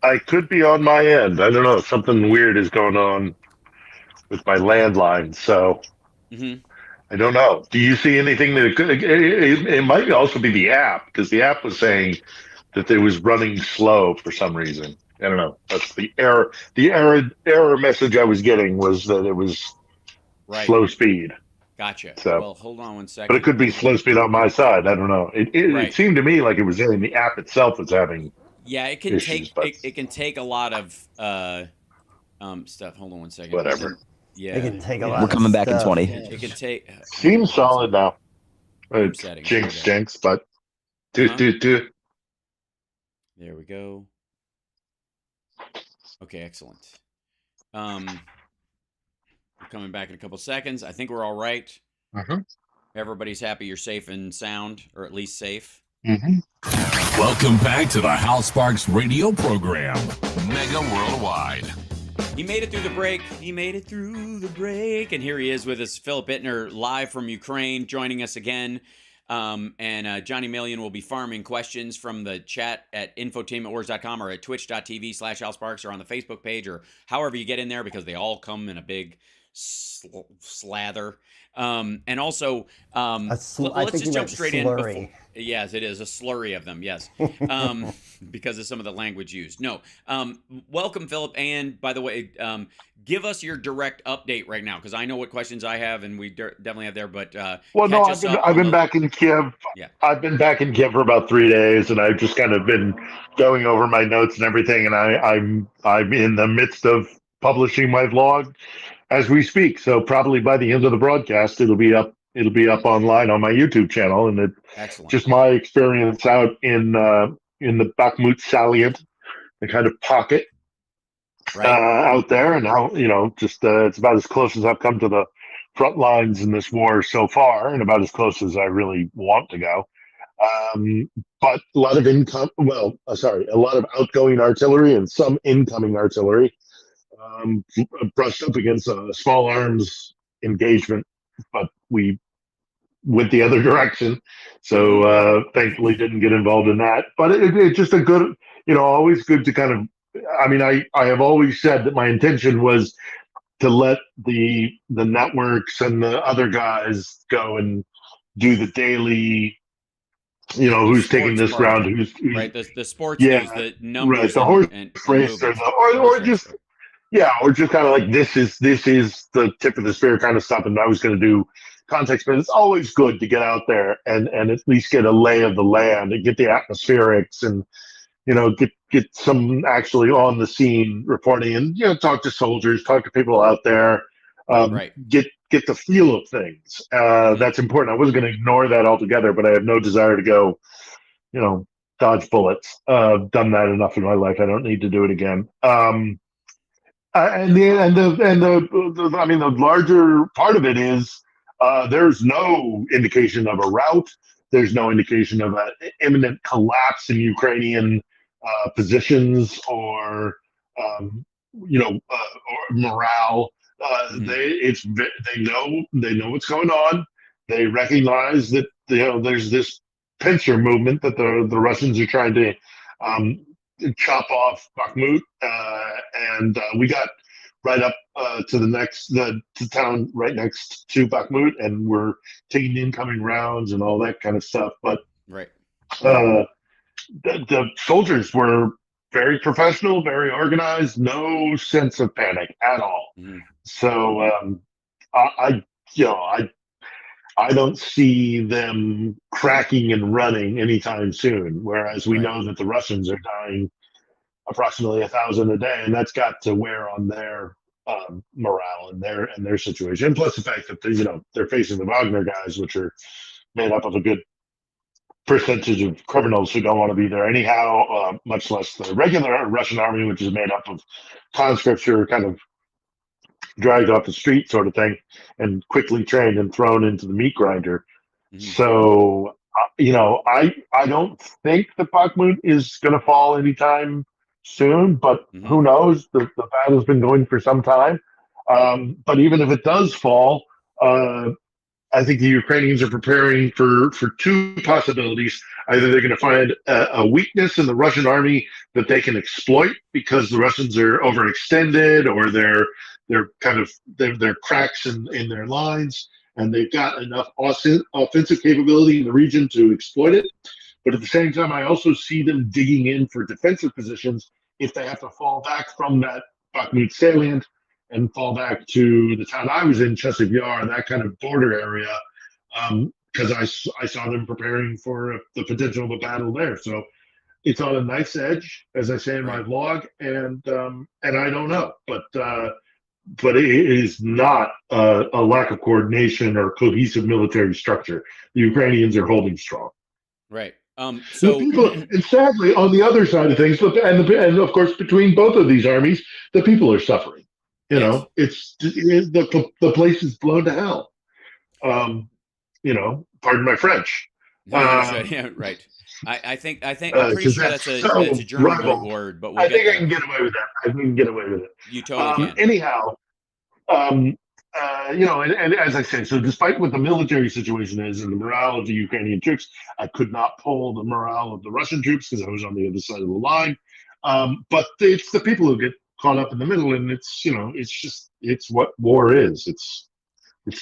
I could be on my end. I don't know. Something weird is going on with my landline, so I don't know. Do you see anything that it might also be the app, because the app was saying that it was running slow for some reason. I don't know. That's the error. The error message I was getting was that it was slow speed. Gotcha. So, well, hold on one second. But it could be slow speed on my side. I don't know. It seemed to me like it was saying the app itself was having. Yeah, it can issues, it can take a lot of stuff. Hold on one second. Whatever. It can take a lot. We're coming back in 20. It can take. Seems solid now. Jinx, but do. There we go. Okay, excellent. We're coming back in a couple seconds. I think we're all right. Everybody's happy you're safe and sound, or at least safe. Welcome back to the Hal Sparks radio program, Mega Worldwide. He made it through the break. And here he is with us, Philip Ittner, live from Ukraine, joining us again. And Johnny Million will be farming questions from the chat at infotainmentwars.com or at twitch.tv/AlSparks or on the Facebook page or however you get in there, because they all come in a big slather. And also, let's just jump straight in. Before, yes, it is a slurry of them. Yes, because of some of the language used. No, welcome, Philip. And by the way, give us your direct update right now, because I know what questions I have, and we definitely have there. But well, no, I've been back in Kiev. Yeah. I've been back in Kiev for about 3 days, and I've just kind of been going over my notes and everything. And I'm in the midst of publishing my vlog as we speak. So probably by the end of the broadcast, it'll be up online on my YouTube channel. And it's just my experience out in the Bakhmut salient, the kind of pocket out there, and how, just it's about as close as I've come to the front lines in this war so far, and about as close as I really want to go. But a lot of outgoing artillery and some incoming artillery brushed up against a small arms engagement, but we went the other direction, so thankfully didn't get involved in that. But it's just a good, always good to kind of, I have always said that my intention was to let the networks and the other guys go and do the daily, who's taking this round, who's right, the sports news, the numbers, right, the horse race, or just. Yeah, or just kind of like this is the tip of the spear kind of stuff, and I was going to do context, but it's always good to get out there and at least get a lay of the land and get the atmospherics and get some actually on the scene reporting and talk to soldiers, talk to people out there, get the feel of things. That's important. I wasn't going to ignore that altogether, but I have no desire to go, dodge bullets. I've done that enough in my life. I don't need to do it again. The larger part of it is there's no indication of a rout. There's no indication of an imminent collapse in Ukrainian positions or morale. They know what's going on. They recognize that there's this pincer movement that the Russians are trying to chop off Bakhmut, and we got right up to the town right next to Bakhmut, and we're taking incoming rounds and all that kind of stuff. But the soldiers were very professional, very organized, no sense of panic at all. So I don't see them cracking and running anytime soon, whereas we know that the Russians are dying approximately 1,000 a day, and that's got to wear on their morale and their situation. Plus the fact that they're facing the Wagner guys, which are made up of a good percentage of criminals who don't want to be there anyhow, much less the regular Russian army, which is made up of conscripts who are kind of dragged off the street sort of thing and quickly trained and thrown into the meat grinder. So, I don't think the Bakhmut is going to fall anytime soon, but who knows? The battle's been going for some time. But even if it does fall, I think the Ukrainians are preparing for two possibilities. Either they're going to find a weakness in the Russian army that they can exploit because the Russians are overextended, or they're cracks in their lines, and they've got enough offensive capability in the region to exploit it. But at the same time, I also see them digging in for defensive positions if they have to fall back from that Bakhmut salient and fall back to the town I was in, Chasiv Yar, that kind of border area, because I saw them preparing for the potential of a battle there. So it's on a nice edge, as I say in my vlog, and I don't know, but it is not a lack of coordination or cohesive military structure. The Ukrainians are holding strong. Right. So people, and sadly, on the other side of things, and of course between both of these armies, the people are suffering. It's the place is blown to hell. Pardon my French. Yeah, right. I think I'm pretty sure that's a German word, but I think I can get away with that. I can get away with it. You totally can. Anyhow, and as I say, so despite what the military situation is and the morale of the Ukrainian troops, I could not poll the morale of the Russian troops because I was on the other side of the line. But it's the people who get caught up in the middle, and it's what war is. It's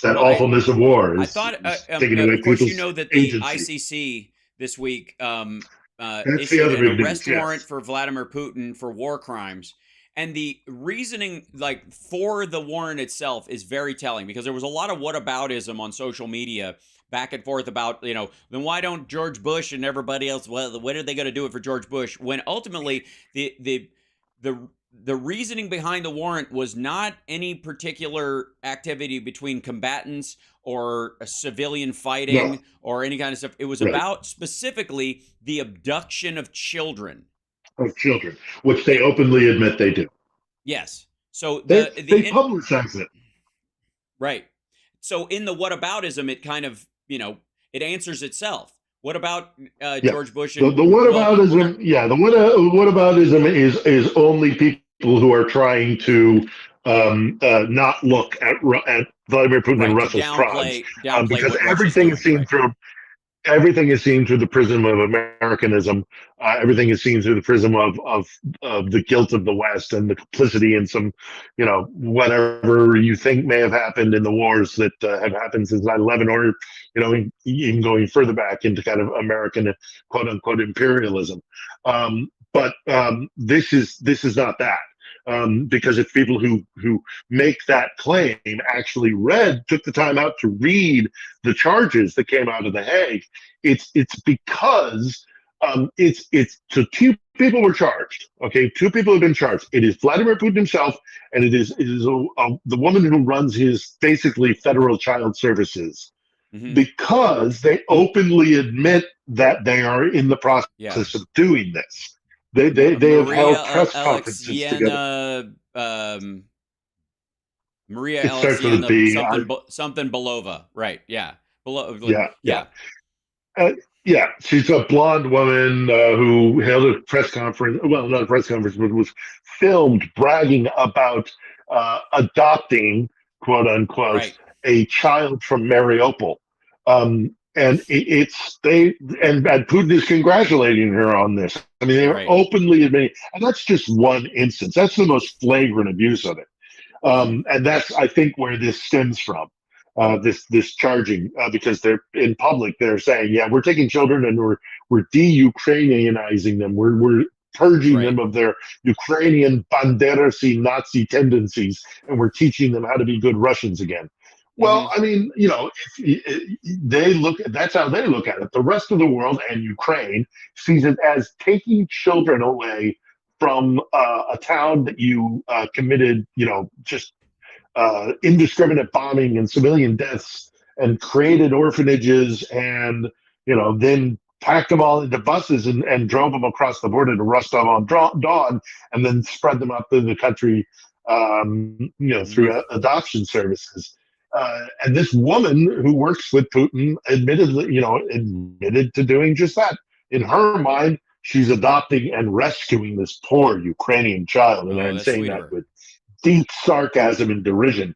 that awfulness of war. I thought, taking away of course, people's you know that the agency. ICC this week That's the issued other an big news, arrest yes. warrant for Vladimir Putin for war crimes. And the reasoning, like, for the warrant itself is very telling, because there was a lot of whataboutism on social media back and forth about, then why don't George Bush and everybody else, well, when are they going to do it for George Bush? When ultimately the reasoning behind the warrant was not any particular activity between combatants or a civilian fighting or any kind of stuff. It was about specifically the abduction of children. Of children, which they openly admit they do. Yes. So they publicize it. Right. So in the whataboutism, it kind of, it answers itself. What about George Bush? And, the whataboutism, the whataboutism is only people who are trying to not look at Vladimir Putin and Russia's crimes, because everything is seen through. Everything is seen through the prism of Americanism. Everything is seen through the prism of the guilt of the West and the complicity in some, whatever you think may have happened in the wars that have happened since 9/11, or, even going further back into kind of American quote unquote imperialism. But this is not that. Because if people who make that claim actually took the time out to read the charges that came out of The Hague, it's because so two people were charged. Okay, two people have been charged. It is Vladimir Putin himself, and it is the woman who runs his basically federal child services, because they openly admit that they are in the process of doing this. They have held press conferences together. Maria It starts with a B. Something Belova, right? Yeah, yeah. She's a blonde woman who held a press conference. Well, not a press conference, but was filmed bragging about adopting, quote unquote, a child from Mariupol. And Putin is congratulating her on this. I mean, they are openly admitting, and that's just one instance. That's the most flagrant abuse of it, and that's, I think, where this stems from. This charging, because they're in public, they're saying, yeah, we're taking children and we're de-Ukrainianizing them. We're purging them of their Ukrainian banderisy Nazi tendencies, and we're teaching them how to be good Russians again. Well, I mean, that's how they look at it. The rest of the world and Ukraine sees it as taking children away from a town that you committed, just indiscriminate bombing and civilian deaths, and created orphanages, and, then packed them all into buses and drove them across the border to Rostov-on-Don, and then spread them up in the country, through adoption services. And this woman who works with Putin admitted to doing just that. In her mind, she's adopting and rescuing this poor Ukrainian child, and I'm saying that with deep sarcasm and derision.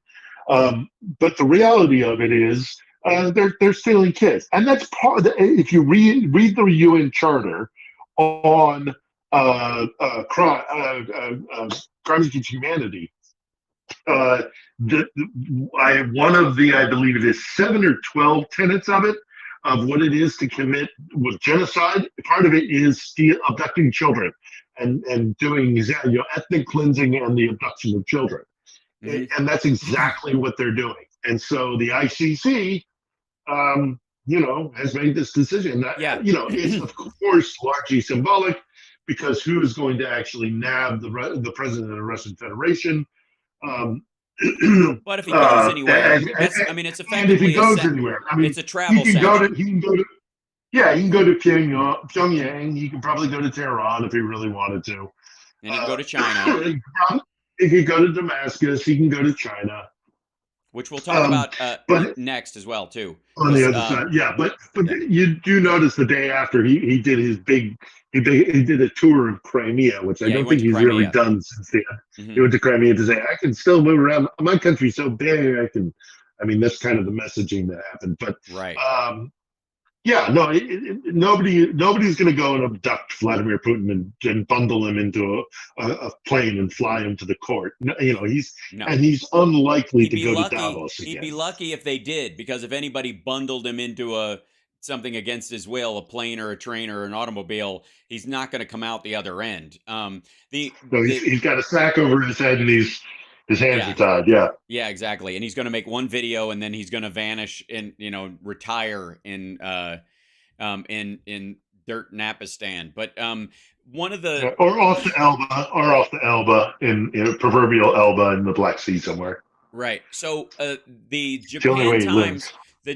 But the reality of it is, they're stealing kids, and that's part. If you read the UN Charter on crimes against humanity. I believe it is 7 or 12 tenets of it, of what it is to commit with genocide. Part of it is abducting children and doing ethnic cleansing and the abduction of children. And that's exactly what they're doing. And so the ICC, has made this decision that, it's of course largely symbolic, because who is going to actually nab the president of the Russian Federation? But if he goes anywhere, it's effectively if he goes anywhere, it's a travel. He can go to Pyongyang. He can probably go to Tehran if he really wanted to. And he can go to China. He could go to Damascus. He can go to China. which we'll talk about next as well too. On the other side, yeah, but you do notice the day after he did his big he did a tour of Crimea, which I don't think he's really done since then. Mm-hmm. He went to Crimea to say, I can still move around. My country's so big, I mean, that's kind of the messaging that happened. But right. Yeah, no, nobody's going to go and abduct Vladimir Putin and bundle him into a plane and fly him to the court. You know, he's unlikely to go to Davos again. He'd be lucky if they did, because if anybody bundled him into something against his will, a plane or a train or an automobile, he's not going to come out the other end. He's got a sack over his head and his hands are tied. Yeah. Yeah, exactly. And he's going to make one video and then he's going to vanish and, retire in dirt Napistan. But one of the or off the Elba in proverbial Elba in the Black Sea somewhere. Right. So the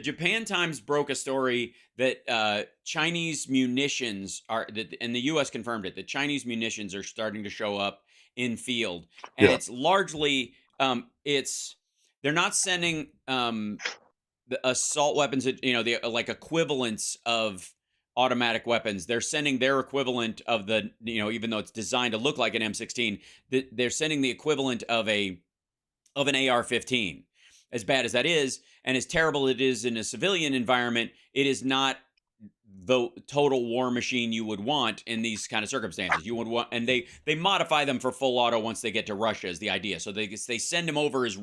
Japan Times broke a story that Chinese munitions and the U.S. confirmed it, that Chinese munitions are starting to show up in field, and it's largely they're not sending the assault weapons, the like equivalents of automatic weapons. They're sending their equivalent of the, even though it's designed to look like an M16, they're sending the equivalent of an AR-15. As bad as that is, and as terrible it is in a civilian environment, it is not the total war machine you would want in these kind of circumstances. You would want, and they modify them for full auto once they get to Russia is the idea. So they send them over as,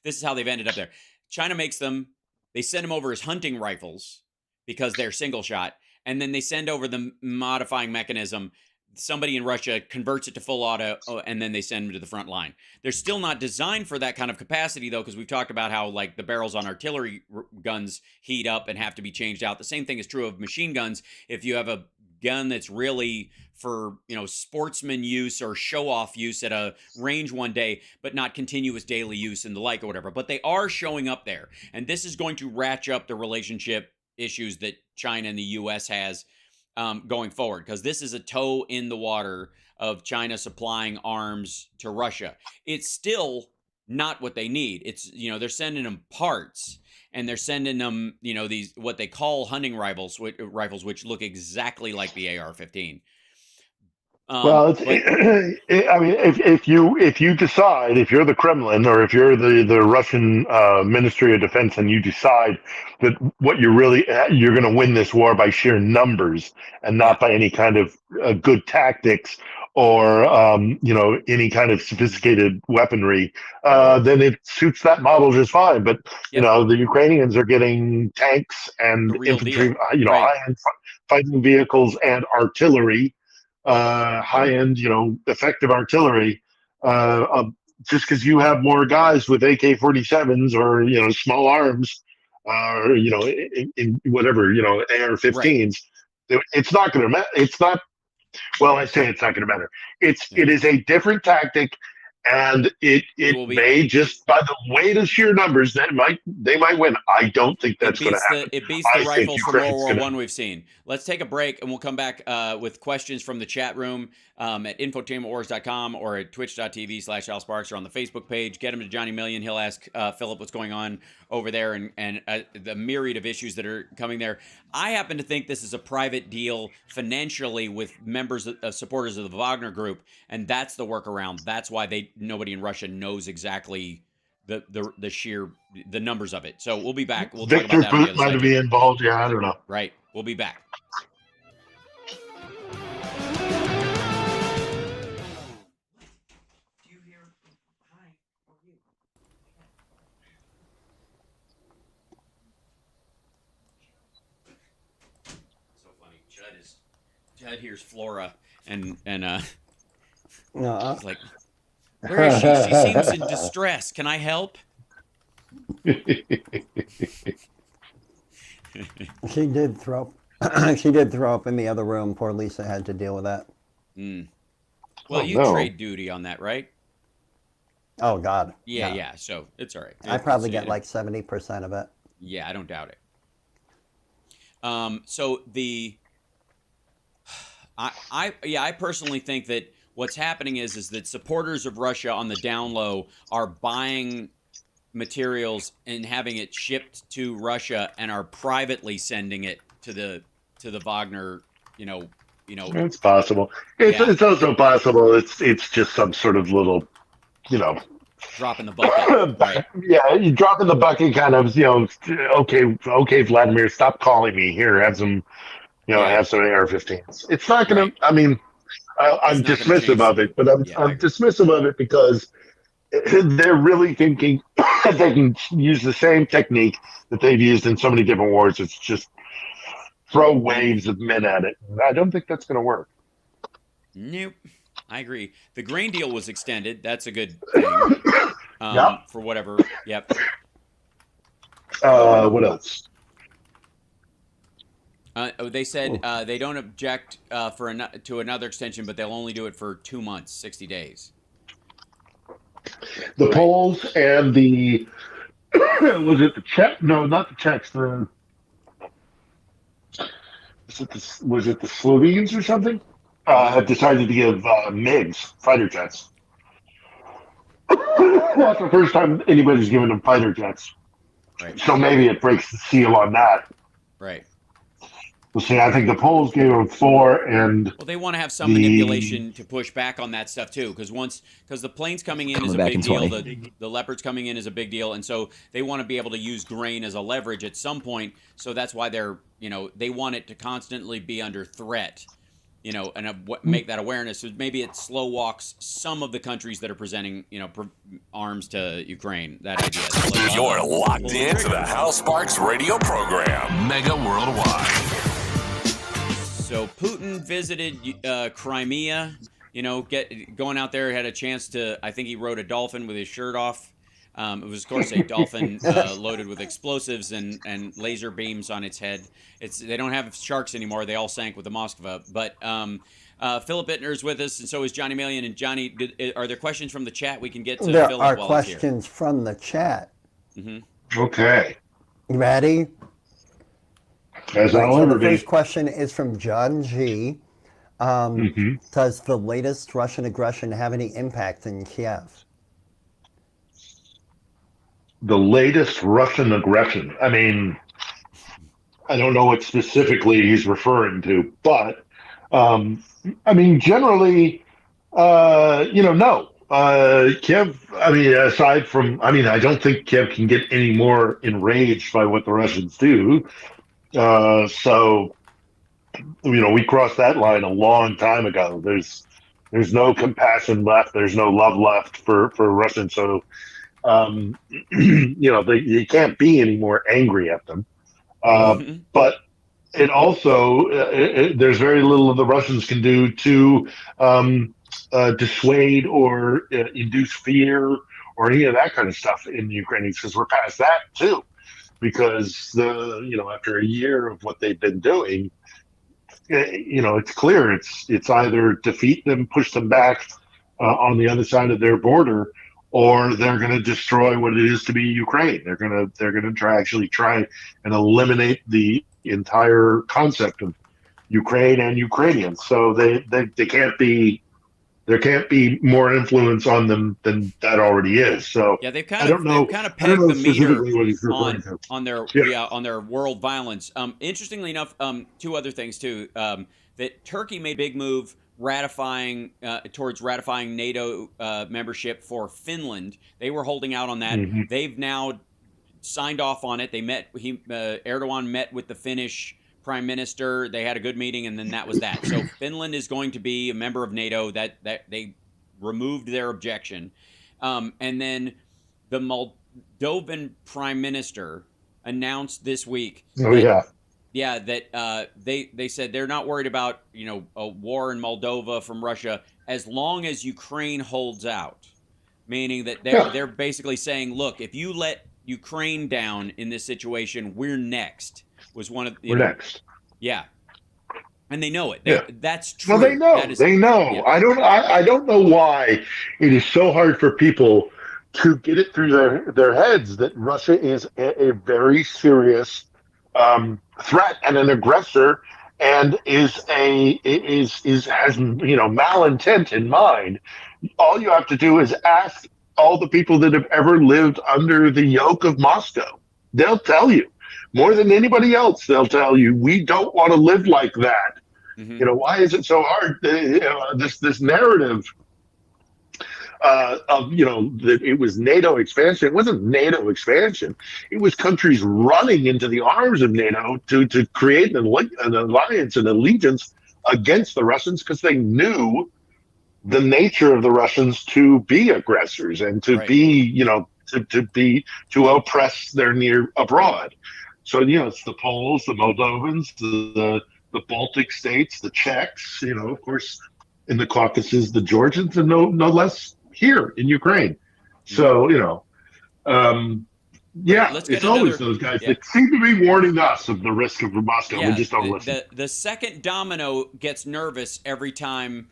this is how they've ended up there. China makes them, they send them over as hunting rifles because they're single shot, and then they send over the modifying mechanism. Somebody in Russia converts it to full auto, and then they send them to the front line. They're still not designed for that kind of capacity, though, because we've talked about how, like, the barrels on artillery guns heat up and have to be changed out. The same thing is true of machine guns. If you have a gun that's really for, sportsman use or show-off use at a range one day, but not continuous daily use and the like or whatever. But they are showing up there, and this is going to ratchet up the relationship issues that China and the U.S. has going forward, because this is a toe in the water of China supplying arms to Russia. It's still not what they need. It's, they're sending them parts, and they're sending them, these, what they call hunting rifles, which look exactly like the AR-15. Well, if you decide, if you're the Kremlin or if you're the Russian Ministry of Defense, and you decide that what you're going to win this war by sheer numbers and not by any kind of good tactics or any kind of sophisticated weaponry, then it suits that model just fine. But the Ukrainians are getting tanks and infantry, high-end fighting vehicles and artillery. High-end, effective artillery, just because you have more guys with AK-47s or, small arms, or, in whatever, AR-15s, it's not going to matter. It's not, well, I say it's not going to matter. It is a different tactic, and it may just, by the weight of sheer numbers, they might win. I don't think that's going to happen. It beats the rifles from World War I we've seen. Let's take a break, and we'll come back with questions from the chat room at infotainmentwars.com or at twitch.tv/AlSparks or on the Facebook page. Get him to Johnny Million. He'll ask Philip what's going on over there and the myriad of issues that are coming there. I happen to think this is a private deal financially with supporters of the Wagner Group, and that's the workaround. That's why nobody in Russia knows exactly the numbers of it. So we'll be back. We'll talk about that on the other side. Might be involved. Yeah, I don't know. Right. We'll be back. Judd hears Flora and he's like, where is she? She seems in distress. Can I help? She did throw up in the other room. Poor Lisa had to deal with that. Well, you trade duty on that, right? Oh God. Yeah. So it's all right. I probably get like 70% of it. Yeah, I don't doubt it. So I personally think that what's happening is that supporters of Russia on the down low are buying materials and having it shipped to Russia and are privately sending it to the Wagner, It's possible. It's also possible it's just some sort of little, drop in the bucket. Right. Yeah, you drop in the bucket kind of, okay, Vladimir, stop calling me. Here, have some, have some AR-15s. It's not going to, I mean, I'm dismissive of it, but I'm dismissive of it because they're really thinking that they can use the same technique that they've used in so many different wars. It's just throw waves of men at it. I don't think that's going to work. Nope. I agree. The grain deal was extended. That's a good thing. For whatever. Yep. What else? They said they don't object to another extension, but they'll only do it for 2 months, 60 days. The Poles and the was it the Czech? No, not the Czechs. Was it the Slovenes or something? Have decided to give MiGs fighter jets. That's the first time anybody's given them fighter jets. Right. So maybe it breaks the seal on that. Right. We'll see. I think the Poles gave them 4, and they want to have some manipulation to push back on that stuff too, because the planes coming in is a big deal. The Leopards coming in is a big deal, and so they want to be able to use grain as a leverage at some point. So that's why they want it to constantly be under threat. And make that awareness. So maybe it slow walks some of the countries that are presenting, arms to Ukraine. That idea. You're locked into the Hal Sparks radio program, Mega Worldwide. So Putin visited Crimea. Going out there, had a chance to. I think he rode a dolphin with his shirt off. It was, of course, a dolphin loaded with explosives and laser beams on its head. They don't have sharks anymore. They all sank with the Moskva. But Philip Ittner's with us, and so is Johnny Million. And Johnny, are there questions from the chat we can get to? There Philip are while questions from the chat. Mm-hmm. Okay. You ready? As so the first question is from John G. Mm-hmm. Does the latest Russian aggression have any impact in Kiev? The latest Russian aggression. I mean, I don't know what specifically he's referring to, but I mean, generally, no. Kiev, I mean, aside from, I don't think Kiev can get any more enraged by what the Russians do. So, we crossed that line a long time ago. There's no compassion left. There's no love left for Russians. So, you can't be any more angry at them. But it also, there's very little the Russians can do to dissuade or induce fear or any of that kind of stuff in the Ukrainians, because we're past that too. Because after a year of what they've been doing, it's clear it's either defeat them, push them back on the other side of their border, or they're going to destroy what it is to be Ukraine. They're going to try and eliminate the entire concept of Ukraine and Ukrainians. So they can't be. There can't be more influence on them than that already is. So yeah, they've kind of pegged the meter on their world violence. Interestingly enough, 2 other things too. That Turkey made a big move towards ratifying NATO membership for Finland. They were holding out on that. Mm-hmm. They've now signed off on it. They Erdogan met with the Finnish prime minister. They had a good meeting, and then that was that. So Finland is going to be a member of NATO. That they removed their objection, and then the Moldovan prime minister announced this week. That they said they're not worried about a war in Moldova from Russia as long as Ukraine holds out, meaning that they're basically saying, look, if you let Ukraine down in this situation, we're next. Was one of we're next. Yeah, and they know it. That's true. Well, they know. They know. Yeah. I don't know why it is so hard for people to get it through their heads that Russia is a very serious threat and an aggressor, and has malintent in mind. All you have to do is ask all the people that have ever lived under the yoke of Moscow. They'll tell you more than anybody else. They'll tell you, we don't want to live like that. Why is it so hard? This narrative of that it was NATO expansion. It wasn't NATO expansion. It was countries running into the arms of NATO to create an alliance and allegiance against the Russians because they knew the nature of the Russians to be aggressors and to be to oppress their near abroad. So it's the Poles, the Moldovans, the Baltic states, the Czechs, of course, in the Caucasus, the Georgians, and no less here in Ukraine. So it's always those guys that seem to be warning us of the risk of Moscow. We just don't listen. The second domino gets nervous every time.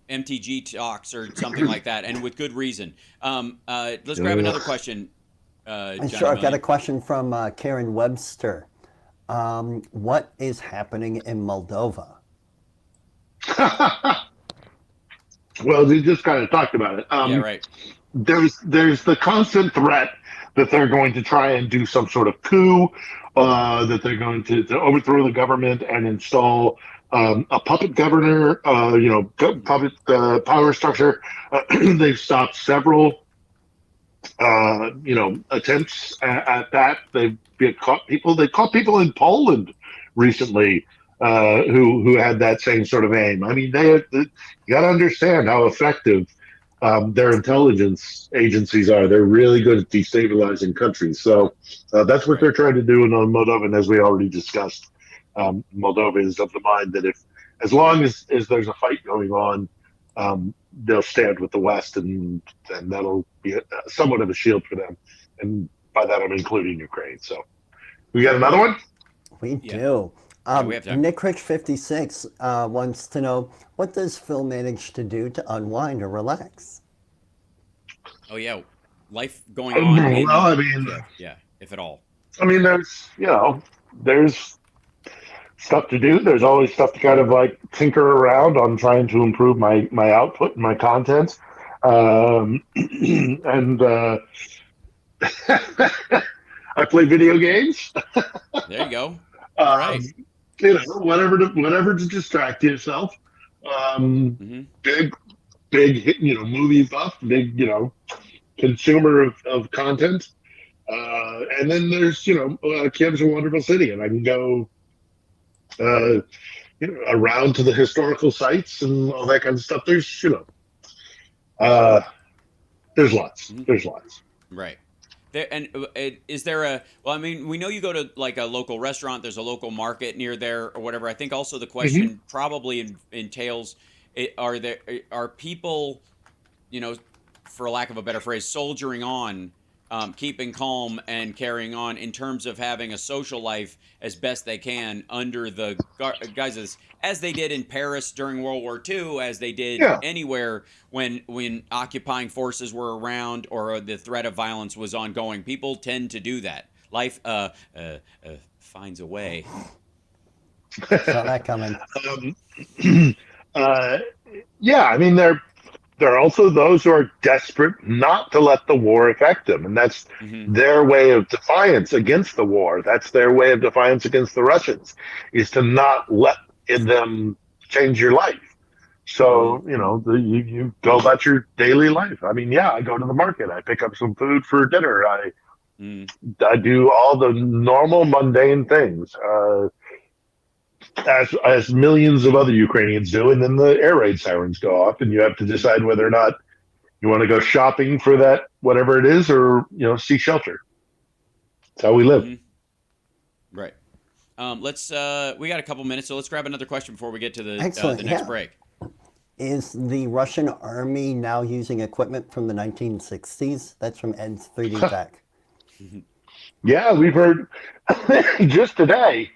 MTG talks or something like that, and with good reason. Let's grab another question. Sure, I've got a question from Karen Webster. What is happening in Moldova? Well, we just kind of talked about it. There's the constant threat that they're going to try and do some sort of coup, that they're going to overthrow the government and install a puppet governor, puppet power structure. They've stopped several, attempts at that. They've caught people. They caught people in Poland recently who had that same sort of aim. I mean, you got to understand how effective their intelligence agencies are. They're really good at destabilizing countries. So that's what they're trying to do in Moldova. And as we already discussed, Moldova is of the mind that as long as there's a fight going on, they'll stand with the West, and that'll be somewhat of a shield for them. And by that, I'm including Ukraine. So we got another one? We do. Nick Rich 56 wants to know, what does Phil manage to do to unwind or relax? Oh, yeah. Life going on. Well, I mean, if at all. I mean, there's stuff to do. There's always stuff to kind of like tinker around on trying to improve my output and my content. And I play video games. There you go. All right. Whatever to distract yourself. Big hit, movie buff, big, consumer of content. And then there's, Kim's a Wonderful City, and I can go, around to the historical sites and all that kind of stuff. There's, there's lots. There's lots. Right. Is there I mean, we know you go to like a local restaurant, there's a local market near there or whatever. I think also the question probably entails, are people, for lack of a better phrase, soldiering on, keeping calm and carrying on in terms of having a social life as best they can under the guises, as they did in Paris during World War II, as they did anywhere when occupying forces were around or the threat of violence was ongoing. People tend to do that. Life finds a way. Saw that coming. I mean, there are also those who are desperate not to let the war affect them. And that's their way of defiance against the war. That's their way of defiance against the Russians, is to not let them change your life. So, you go about your daily life. I mean, I go to the market. I pick up some food for dinner. I do all the normal, mundane things. As millions of other Ukrainians do, and then the air raid sirens go off, and you have to decide whether or not you want to go shopping for that, whatever it is, or seek shelter. That's how we live. Right. Let's. We got a couple minutes, so let's grab another question before we get to the next break. Is the Russian army now using equipment from the 1960s? That's from Ed's 3D Tech. Yeah, we've heard just today.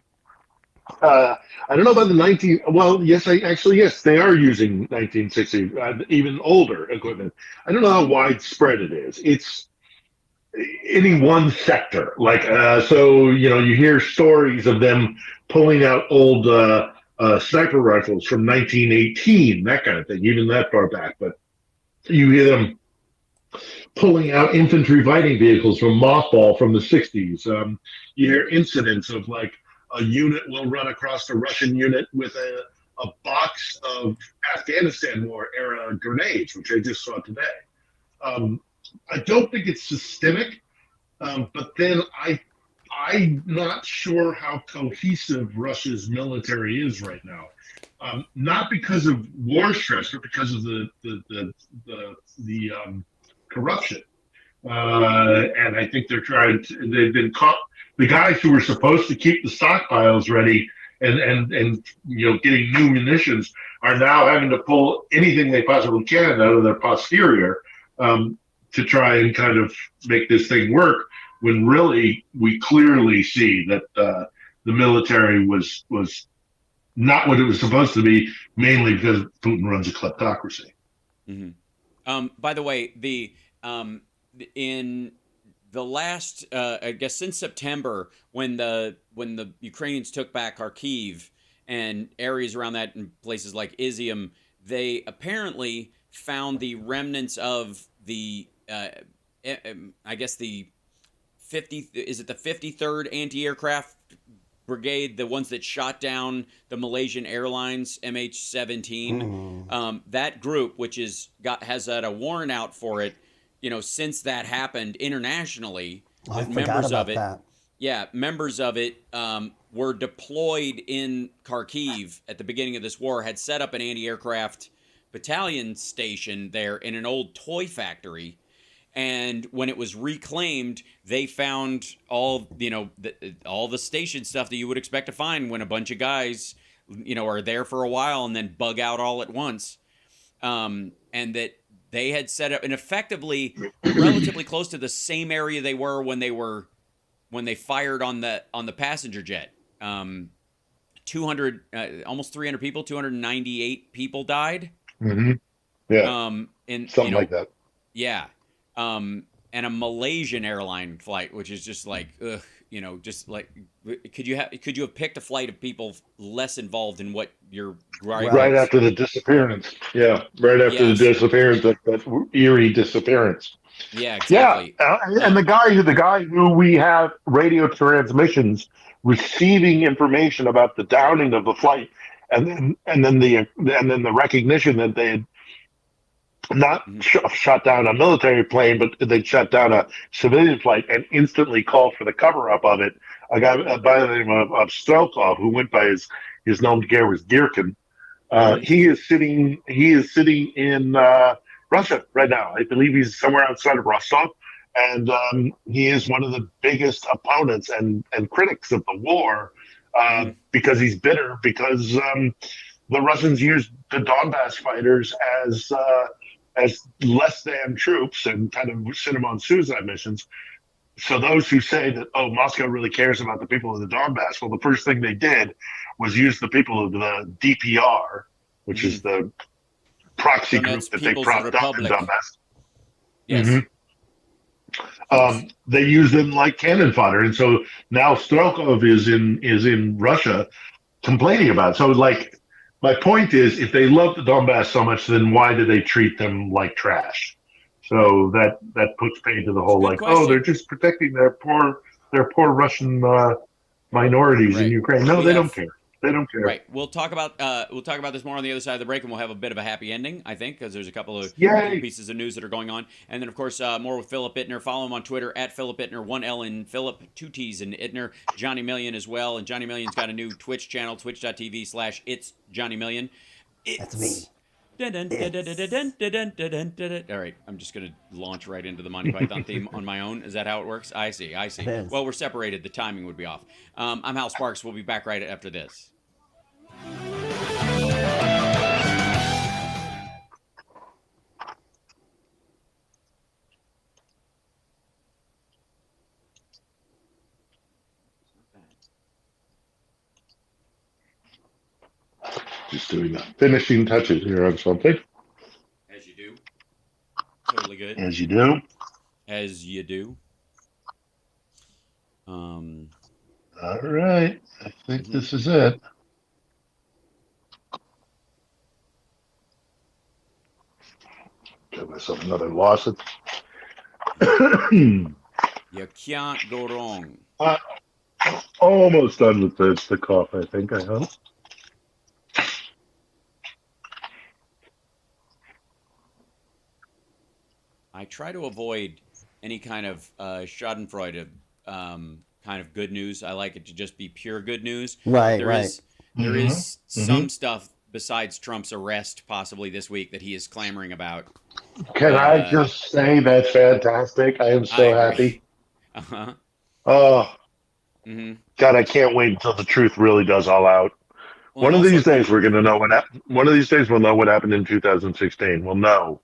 I don't know about the well, yes, they are using 1960, even older equipment. I don't know how widespread it is. It's any one sector. Like, you hear stories of them pulling out old sniper rifles from 1918, that kind of thing, even that far back. But You hear them pulling out infantry fighting vehicles from mothball from the 60s. You hear incidents of like a unit will run across a Russian unit with a box of Afghanistan war era grenades, which I just saw today. I don't think it's systemic, but then I'm not sure how cohesive Russia's military is right now. Not because of war stress, but because of the corruption. And I think they've been caught. The guys who were supposed to keep the stockpiles ready and getting new munitions are now having to pull anything they possibly can out of their posterior to try and kind of make this thing work, when really we clearly see that the military was not what it was supposed to be, mainly because Putin runs a kleptocracy. Mm-hmm. By the way, in the last, I guess since September, when the Ukrainians took back Kharkiv and areas around that in places like Izium, they apparently found the remnants of the, I guess the 53rd Anti-Aircraft Brigade, the ones that shot down the Malaysian Airlines MH17. That group, which has had a warrant out for it, since that happened internationally, members of it were deployed in Kharkiv at the beginning of this war, had set up an anti-aircraft battalion station there in an old toy factory. And when it was reclaimed, they found all the station stuff that you would expect to find when a bunch of guys, are there for a while and then bug out all at once. And that they had set up and effectively relatively close to the same area they were when they fired on the passenger jet. 200, almost 300 people, 298 people died. Mm-hmm. Yeah. Something like that. Yeah. And a Malaysian airline flight, which is just like, just like, could you have picked a flight of people less involved in what you're right after the disappearance? Yeah, right after the disappearance, that eerie disappearance. Yeah, exactly. Yeah, and the guy who we have radio transmissions receiving information about the downing of the flight, and then the recognition that they had not shot down a military plane, but they shot down a civilian flight and instantly called for the cover-up of it. A guy by the name of Strelkov, who went by his known gear was Gierkin. He is sitting in Russia right now. I believe he's somewhere outside of Rostov, and he is one of the biggest opponents and critics of the war because he's bitter because the Russians used the Donbass fighters as less than troops and kind of sent them on suicide missions. So those who say that, Moscow really cares about the people of the Donbass, well, the first thing they did was use the people of the DPR, which is the proxy group that they propped up in Donbass. Yes. Mm-hmm. They use them like cannon fodder, and so now Strelkov is in Russia complaining about it. So like, my point is, if they love the Donbass so much, then why do they treat them like trash? So that puts paid to the whole question. They're just protecting their poor Russian minorities in Ukraine. No, they don't care. They don't care. Right. We'll talk about this more on the other side of the break, and we'll have a bit of a happy ending, I think, because there's a couple of pieces of news that are going on. And then, of course, more with Philip Ittner. Follow him on Twitter at Philip Ittner, 1 L in Philip, 2 T's in Ittner. Johnny Million as well. And Johnny Million's got a new Twitch channel, twitch.tv/It's Johnny Million. That's me. All right, I'm just going to launch right into the Monty Python theme on my own. Is that how it works? I see. Well, we're separated. The timing would be off. I'm Hal Sparks. We'll be back right after this. Just doing the finishing touches here on something. As you do. Totally good. As you do. As you do. All right. I think this is it. get myself another lawsuit. You can't go wrong. Almost done with the cough, I think. I hope. I try to avoid any kind of Schadenfreude, kind of good news. I like it to just be pure good news. Right, There is some stuff besides Trump's arrest possibly this week that he is clamoring about. Can I just say that's fantastic? I am so happy. Uh-huh. Oh, God, I can't wait until the truth really does all out. Well, One of these days we're going to know one of these days we'll know what happened in 2016. We'll know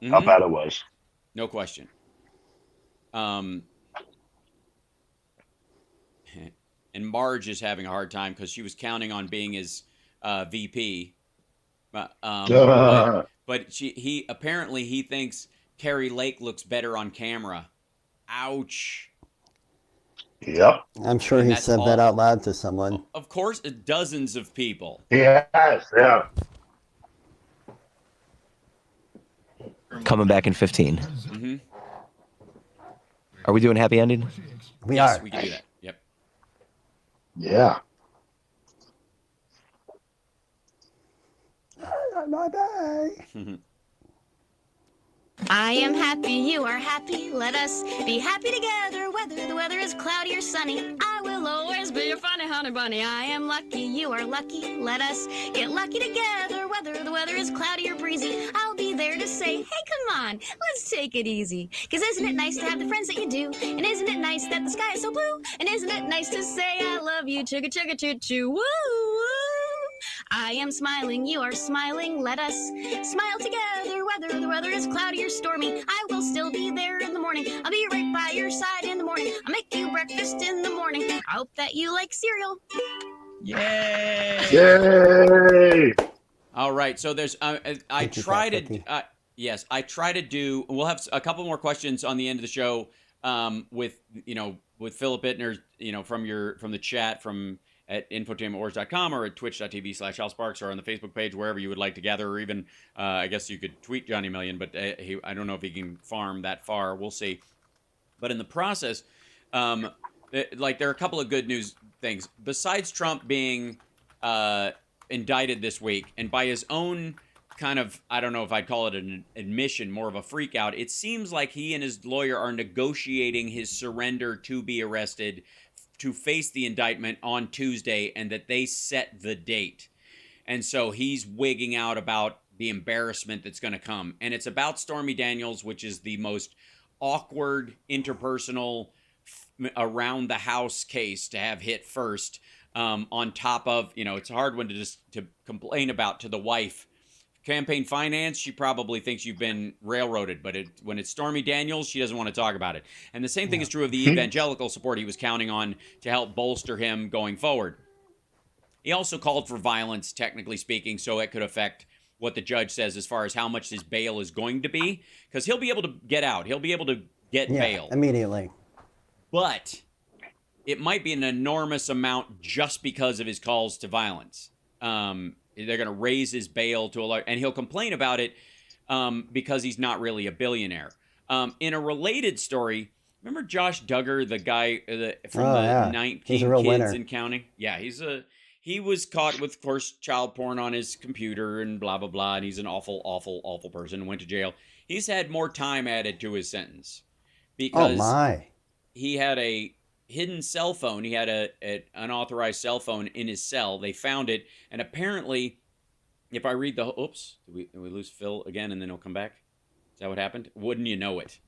how bad it was. No question. And Marge is having a hard time because she was counting on being his VP. But he apparently thinks Carrie Lake looks better on camera. Ouch. Yep. I'm sure he said that out loud to someone. Of course, dozens of people. Yes, yeah. Coming back in 15. Mm-hmm. Are we doing happy ending? We are. We can do that. Yep. Yeah. Bye-bye. I am happy, you are happy, let us be happy together, whether the weather is cloudy or sunny. I will always be your funny honey bunny. I am lucky, you are lucky, let us get lucky together, whether the weather is cloudy or breezy. I'll be there to say, hey, come on, let's take it easy. 'Cause isn't it nice to have the friends that you do? And isn't it nice that the sky is so blue? And isn't it nice to say I love you, chugga chugga choo choo, woo woo. I am smiling, you are smiling, let us smile together, whether the weather is cloudy or stormy. I will still be there in the morning, I'll be right by your side in the morning. I'll make you breakfast in the morning, I hope that you like cereal. Yay! Yay! All right, so there's I try to do. We'll have a couple more questions on the end of the show with Philip Bittner, from the chat at infotainmentwars.com or at twitch.tv/HalSparks or on the Facebook page, wherever you would like to gather, or even I guess you could tweet Johnny Million, but I don't know if he can farm that far. We'll see. But in the process, there are a couple of good news things. Besides Trump being indicted this week, and by his own kind of, I don't know if I'd call it an admission, more of a freak out, it seems like he and his lawyer are negotiating his surrender to be arrested, to face the indictment on Tuesday, and that they set the date. And so he's wigging out about the embarrassment that's going to come. And it's about Stormy Daniels, which is the most awkward interpersonal around the house case to have hit first, on top of, it's a hard one to complain about to the wife. Campaign finance, she probably thinks you've been railroaded, but when it's Stormy Daniels, she doesn't want to talk about it. And the same thing is true of the evangelical support he was counting on to help bolster him going forward. He also called for violence, technically speaking, so it could affect what the judge says as far as how much his bail is going to be, because he'll be able to get out. He'll be able to get bail immediately. But it might be an enormous amount just because of his calls to violence. They're going to raise his bail to a large, and he'll complain about it because he's not really a billionaire. In a related story, remember Josh Duggar, the guy from the 19 Kids winner. and Counting? Yeah, he was caught with, of course, child porn on his computer and blah, blah, blah, and he's an awful, awful, awful person and went to jail. He's had more time added to his sentence because he had a hidden cell phone. He had an unauthorized cell phone in his cell. They found it, and apparently, if I read the oops, did we lose Phil again, and then he'll come back? Is that what happened? Wouldn't you know it?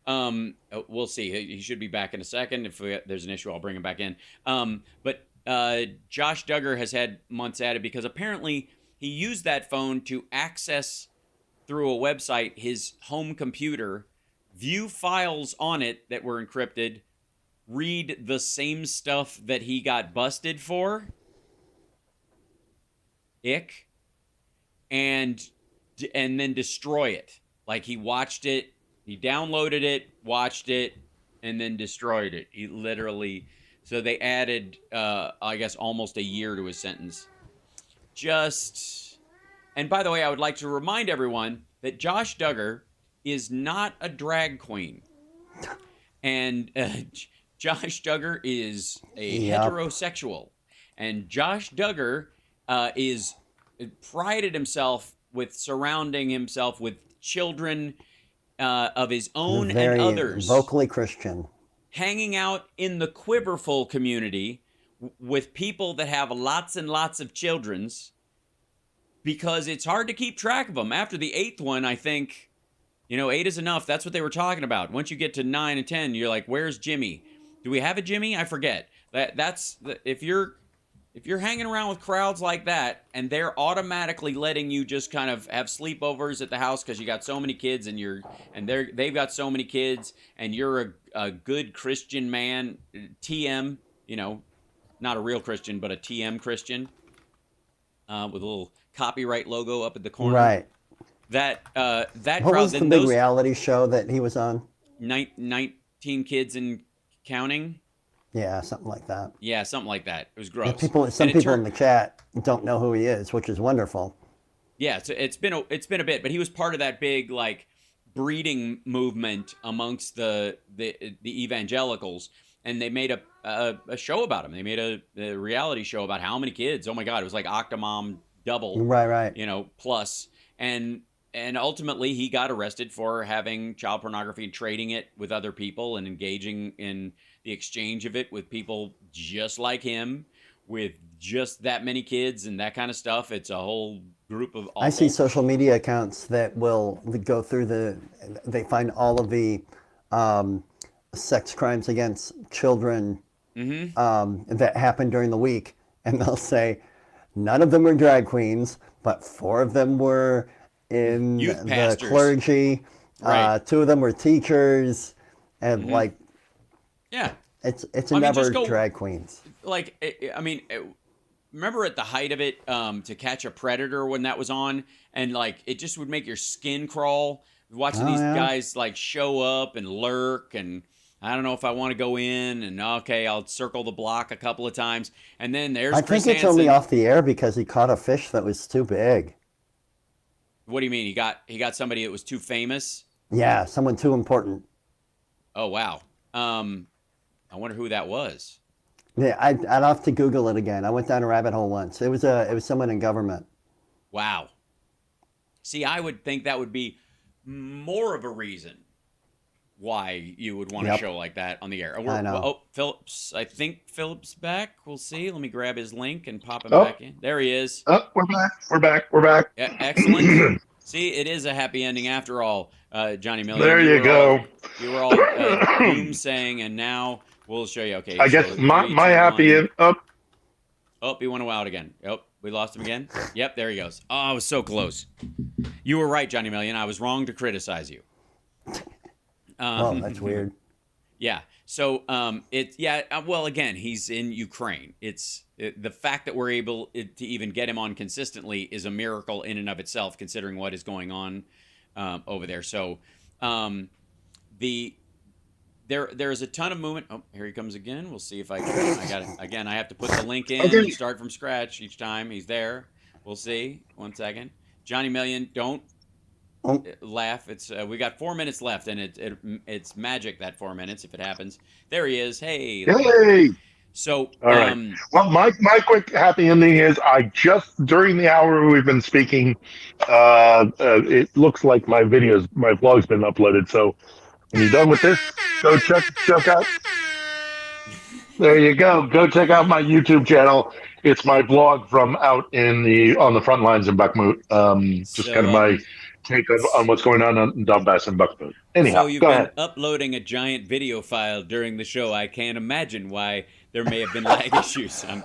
We'll see. He should be back in a second. If there's an issue, I'll bring him back in. But Josh Duggar has had months at it because apparently he used that phone to access through a website his home computer, view files on it that were encrypted, read the same stuff that he got busted for, and then destroy it. Like he watched it, he downloaded it, watched it, and then destroyed it. He literally, so they added, I guess, almost a year to his sentence. And by the way, I would like to remind everyone that Josh Duggar is not a drag queen. And Josh Duggar is a heterosexual. And Josh Duggar is prided himself with surrounding himself with children of his own and others. Vocally Christian. Hanging out in the quiverful community with people that have lots and lots of children's, because it's hard to keep track of them. After the 8th one, I think, 8 is enough. That's what they were talking about. Once you get to 9 and 10, you're like, where's Jimmy? Do we have a Jimmy? I forget. If you're hanging around with crowds like that, and they're automatically letting you just kind of have sleepovers at the house because you got so many kids, and they've got so many kids, and you're a good Christian man, TM, not a real Christian, but a TM Christian, with a little copyright logo up at the corner. Right. That what crowd. Was the big reality show that he was on? 19 Kids and Counting. Yeah, something like that. Yeah, something like that. It was gross. Some people in the chat don't know who he is, which is wonderful. Yeah, it's been a bit, but he was part of that big breeding movement amongst the evangelicals, and they made a show about him. They made a reality show about how many kids. Oh my God, it was like Octomom double. Right. Plus, and ultimately he got arrested for having child pornography and trading it with other people and engaging in the exchange of it with people just like him, with just that many kids and that kind of stuff. It's a whole group of awful. I see social media accounts that will go through they find all of the sex crimes against children that happened during the week, and they'll say none of them were drag queens, but 4 of them were in youth the pastors. clergy. Right. 2 of them were teachers, and yeah, it's never drag queens. Remember at the height of it, To Catch a Predator, when that was on, and it just would make your skin crawl watching these guys show up and lurk, and I don't know if I want to go in, and okay, I'll circle the block a couple of times, and then there's I Chris think it's Hansen. only off the air because he caught a fish that was too big. What do you mean? He got somebody that was too famous? Yeah, someone too important. Oh wow. I wonder who that was. Yeah, I'd have to Google it again. I went down a rabbit hole once. It was someone in government. Wow. See, I would think that would be more of a reason why you would want a show like that on the air. I know. Oh, Phillips. I think Phillips back. We'll see. Let me grab his link and pop him back in. There he is. Oh, we're back. Yeah, excellent. See, it is a happy ending after all, Johnny Million. There you go. You were all doom-saying, and now we'll show you. Okay. I guess my happy end up. Oh, he went out again. Oh, we lost him again. Yep, there he goes. Oh, I was so close. You were right, Johnny Million. I was wrong to criticize you. Oh, that's weird. Yeah. So well, again, he's in Ukraine. The fact that we're able to even get him on consistently is a miracle in and of itself, considering what is going on over there. So there's a ton of movement. Oh, here he comes again. We'll see if I got it again. I have to put the link in and start from scratch each time. He's there. We'll see. 1 second. Johnny Million, don't laugh. It's we got 4 minutes left, and it's magic, that 4 minutes, if it happens. There he is. Hey. So all right. Well, my quick happy ending is I just during the hour we've been speaking, it looks like my vlog's been uploaded. So when you're done with this, go check out. There you go. Go check out my YouTube channel. It's my vlog from out on the front lines in Bakhmut. Just kind of my take on what's going on in Donbass and Bakhmut. Anyhow, so you've been uploading a giant video file during the show. I can't imagine why there may have been lag issues. on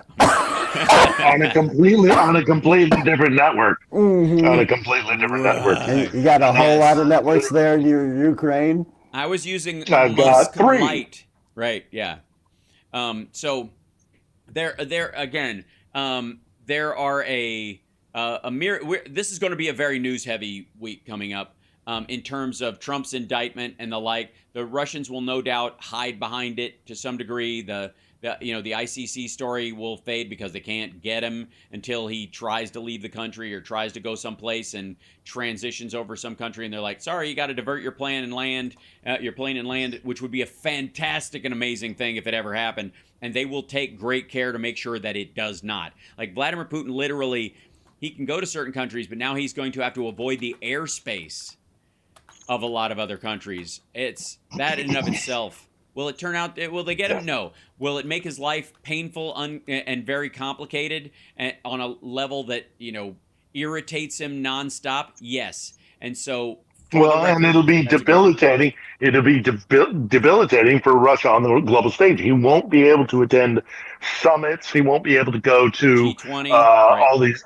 a completely different network. Mm-hmm. On a completely different network. And you got a whole lot of networks there in Ukraine. I was using I've got 3. Lite. Right, yeah. So there again, there are this is going to be a very news heavy week coming up. in terms of Trump's indictment and the like. The Russians will no doubt hide behind it to some degree. The ICC story will fade because they can't get him until he tries to leave the country or tries to go someplace and transitions over some country, and they're like, sorry, you got to divert your plane and land, which would be a fantastic and amazing thing if it ever happened. And they will take great care to make sure that it does not. Like Vladimir Putin, literally, he can go to certain countries, but now he's going to have to avoid the airspace of a lot of other countries. It's that in and of itself. Will it turn out? Will they get him? No. Will it make his life painful and very complicated on a level that irritates him nonstop? Yes. And so. Well, and it'll be debilitating. It'll be debilitating for Russia on the global stage. He won't be able to attend summits. He won't be able to go to G20, all these.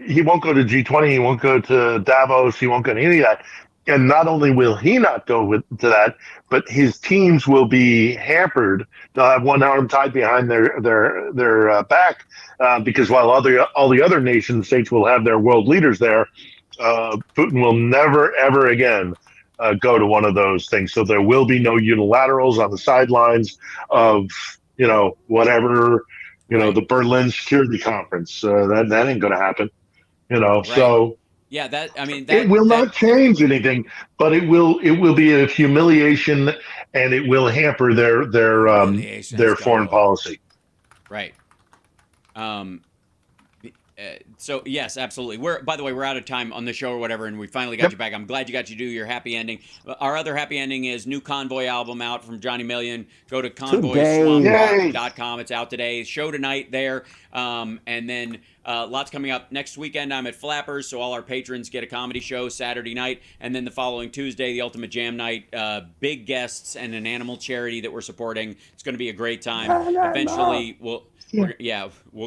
He won't go to G20. He won't go to Davos. He won't go to any of that. And not only will he not go to that, but his teams will be hampered. They'll have one arm tied behind their back because while all the other nation states will have their world leaders there, Putin will never ever again go to one of those things. So there will be no unilaterals on the sidelines of whatever the Berlin Security Conference. That ain't going to happen. So. Yeah, it will not change anything, but it will be a humiliation, and it will hamper their foreign policy. Right. So yes, absolutely. By the way, we're out of time on the show or whatever, and we finally got you back. I'm glad you got to do your happy ending. Our other happy ending is new Convoy album out from Johnny Million. Go to convoyswamrock.com. It's out today. Show tonight there, and then lots coming up next weekend. I'm at Flappers, so all our patrons get a comedy show Saturday night, and then the following Tuesday, the Ultimate Jam Night. Big guests and an animal charity that we're supporting. It's going to be a great time. Eventually, we'll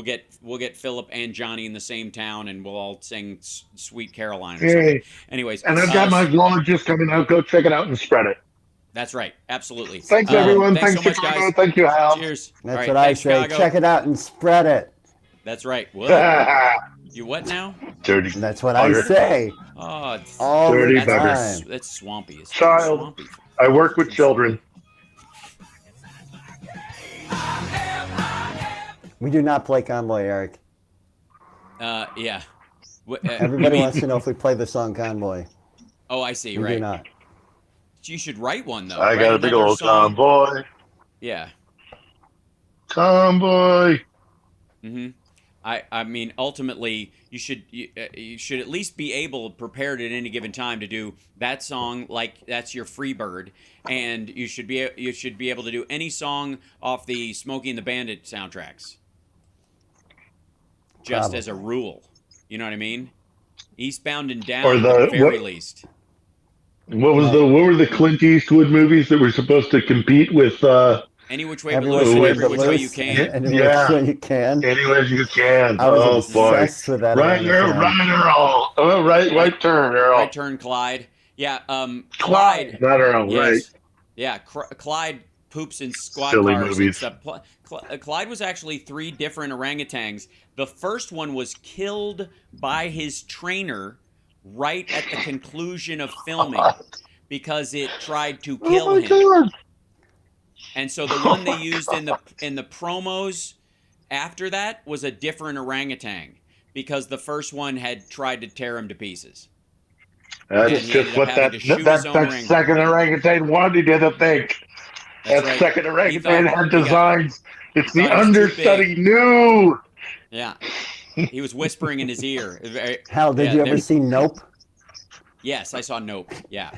get Philip and Johnny in the same town, and we'll all sing Sweet Caroline or something. Anyways, and I've got my vlog just coming out. Go check it out and spread it. That's right, absolutely. Thanks everyone. Thanks Thanks so much, guys. Thank you, Hal. Cheers. That's what I say. Chicago. Check it out and spread it. That's right. What? You what now? Dirty. That's what I say. Oh, it's all dirty the time. That's swampy. It's Child. Swampy. I work with children. We do not play Convoy, Eric. Yeah. Everybody wants to know if we play the song Convoy. Oh, I see. We right. do not. You should write one though. I got a big old convoy. Yeah. Convoy. Mm-hmm. I mean, ultimately, you should at least be prepared at any given time to do that song, like that's your Freebird, and you should be able to do any song off the Smokey and the Bandit soundtracks. Just as a rule, you know what I mean? Eastbound and Down, or at the very least. What were the Clint Eastwood movies that were supposed to compete with? Any which way but loose, every which way you can. Any which way you can. Any way you can. I was obsessed with that. Right Earl. Oh, right turn, Earl. Right turn, Clyde. Yeah, Clyde. Not Earl, yes. right. Yeah, Clyde poops in squad Silly cars movies. and stuff. Clyde was actually 3 different orangutans. The first one was killed by his trainer right at the conclusion of filming because it tried to kill him. God. And so the one they used in the promos after that was a different orangutan because the first one had tried to tear him to pieces. That's just what that second orangutan wanted you to think. That's that right. Second orangutan had designs. It's the understudy knew. Yeah. He was whispering in his ear. Hal, did you ever see Nope? Yes, I saw Nope. Yeah.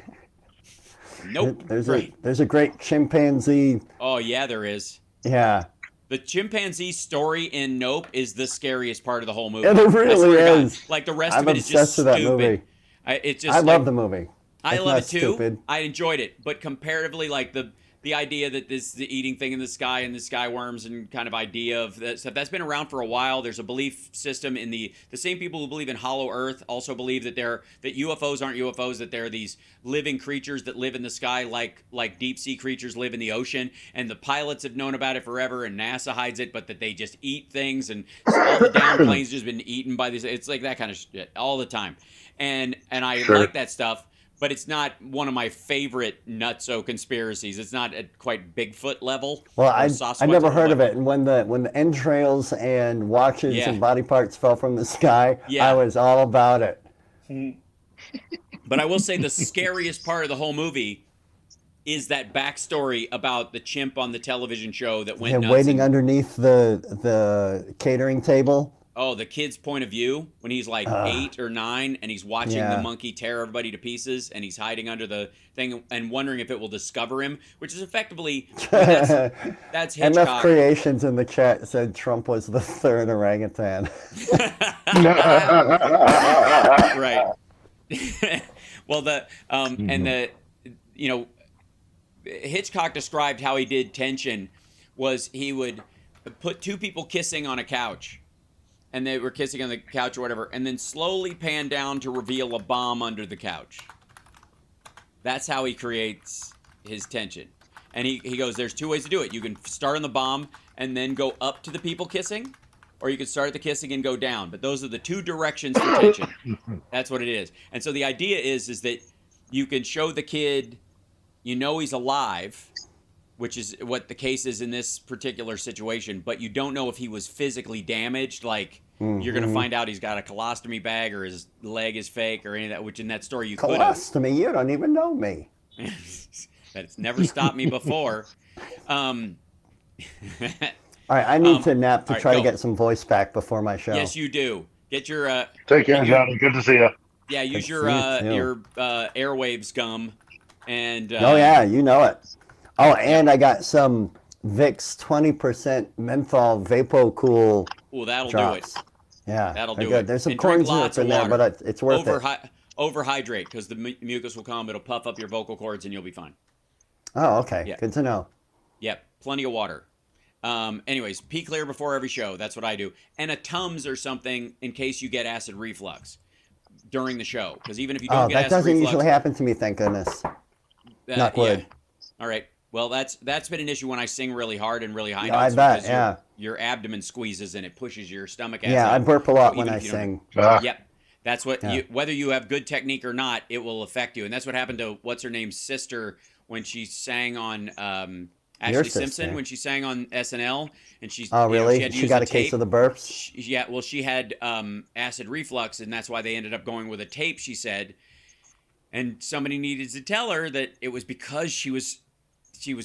Nope. There's a great chimpanzee. Oh yeah, there is. Yeah. The chimpanzee story in Nope is the scariest part of the whole movie. It really is. Like the rest I'm of it is just obsessed with that stupid. movie. I love the movie. I It's love not it too. stupid. I enjoyed it, but comparatively, like the idea that the eating thing in the sky and the sky worms and kind of idea of that stuff that's been around for a while. There's a belief system in the same people who believe in hollow earth also believe that that UFOs aren't UFOs, that they're these living creatures that live in the sky like deep sea creatures live in the ocean, and the pilots have known about it forever and NASA hides it, but that they just eat things and all the down planes just been eaten by these. It's like that kind of shit all the time, and I like that stuff. but it's not one of my favorite nutso conspiracies. It's not at quite Bigfoot level. Well, I never heard of it. And when the entrails and watches and body parts fell from the sky, I was all about it. But I will say the scariest part of the whole movie is that backstory about the chimp on the television show that went nuts waiting underneath the catering table. Oh, the kid's point of view when he's like 8 or 9 and he's watching the monkey tear everybody to pieces and he's hiding under the thing and wondering if it will discover him, which is effectively that's Hitchcock. MF Creations in the chat said Trump was the third orangutan. Right. Well, and the Hitchcock described how he did tension was he would put two people kissing on a couch. And they were kissing on the couch or whatever, and then slowly pan down to reveal a bomb under the couch. That's how he creates his tension. And he goes, there's two ways to do it. You can start on the bomb and then go up to the people kissing, or you can start at the kissing and go down. But those are the two directions for tension. That's what it is. And so the idea is that you can show the kid, he's alive, which is what the case is in this particular situation, but you don't know if he was physically damaged. Like, you're going to find out he's got a colostomy bag or his leg is fake or any of that, which in that story you could have. Colostomy? You don't even know me. That's never stopped me before. All right, I need to nap to try to get some voice back before my show. Yes, you do. Get your... Take care, Johnny. Good to see you. Yeah, use your airwaves gum. And oh, yeah, you know it. Oh, and I got some Vicks 20% menthol Vapo-Cool that'll drops. do it. Yeah, that'll do good. it. There's some corn syrup in there, but it's worth it. Overhydrate, because the mucus will come. It'll puff up your vocal cords, and you'll be fine. Oh, okay. Yeah. Good to know. Yep, plenty of water. Anyways, pee clear before every show. That's what I do. And a Tums or something in case you get acid reflux during the show. Because even if you don't get acid reflux... that doesn't usually happen to me, thank goodness. Knock wood. Yeah. All right. Well, that's been an issue when I sing really hard and really high notes. I bet, yeah. Your abdomen squeezes and it pushes your stomach acid. Yeah, I burp a lot when I sing. Yep. That's what whether you have good technique or not, it will affect you. And that's what happened to what's-her-name's sister when she sang on Ashley Simpson, when she sang on SNL. And she's, oh, really? She got a case of the burps? She had acid reflux, and that's why they ended up going with a tape, she said. And somebody needed to tell her that it was because she was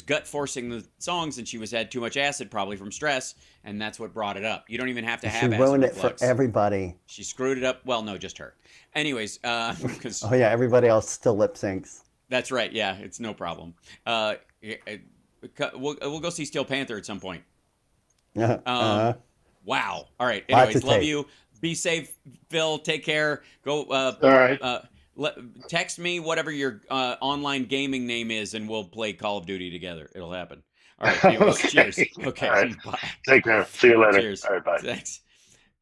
gut forcing the songs and she had too much acid probably from stress, and that's what brought it up. You don't even have to have acid ruined reflux. It for everybody. She screwed it up. Well, no, just her. Anyways, because oh yeah, everybody else still lip syncs. That's right. Yeah, it's no problem. We'll go see Steel Panther at some point. Wow. All right. Anyways, love you. Be safe, Phil. Take care. Go. All right. Text me whatever your online gaming name is, and we'll play Call of Duty together. It'll happen. All right. Anyways, cheers. Okay. All right. Bye. Take care. See you later. Cheers. All right. Bye. Thanks.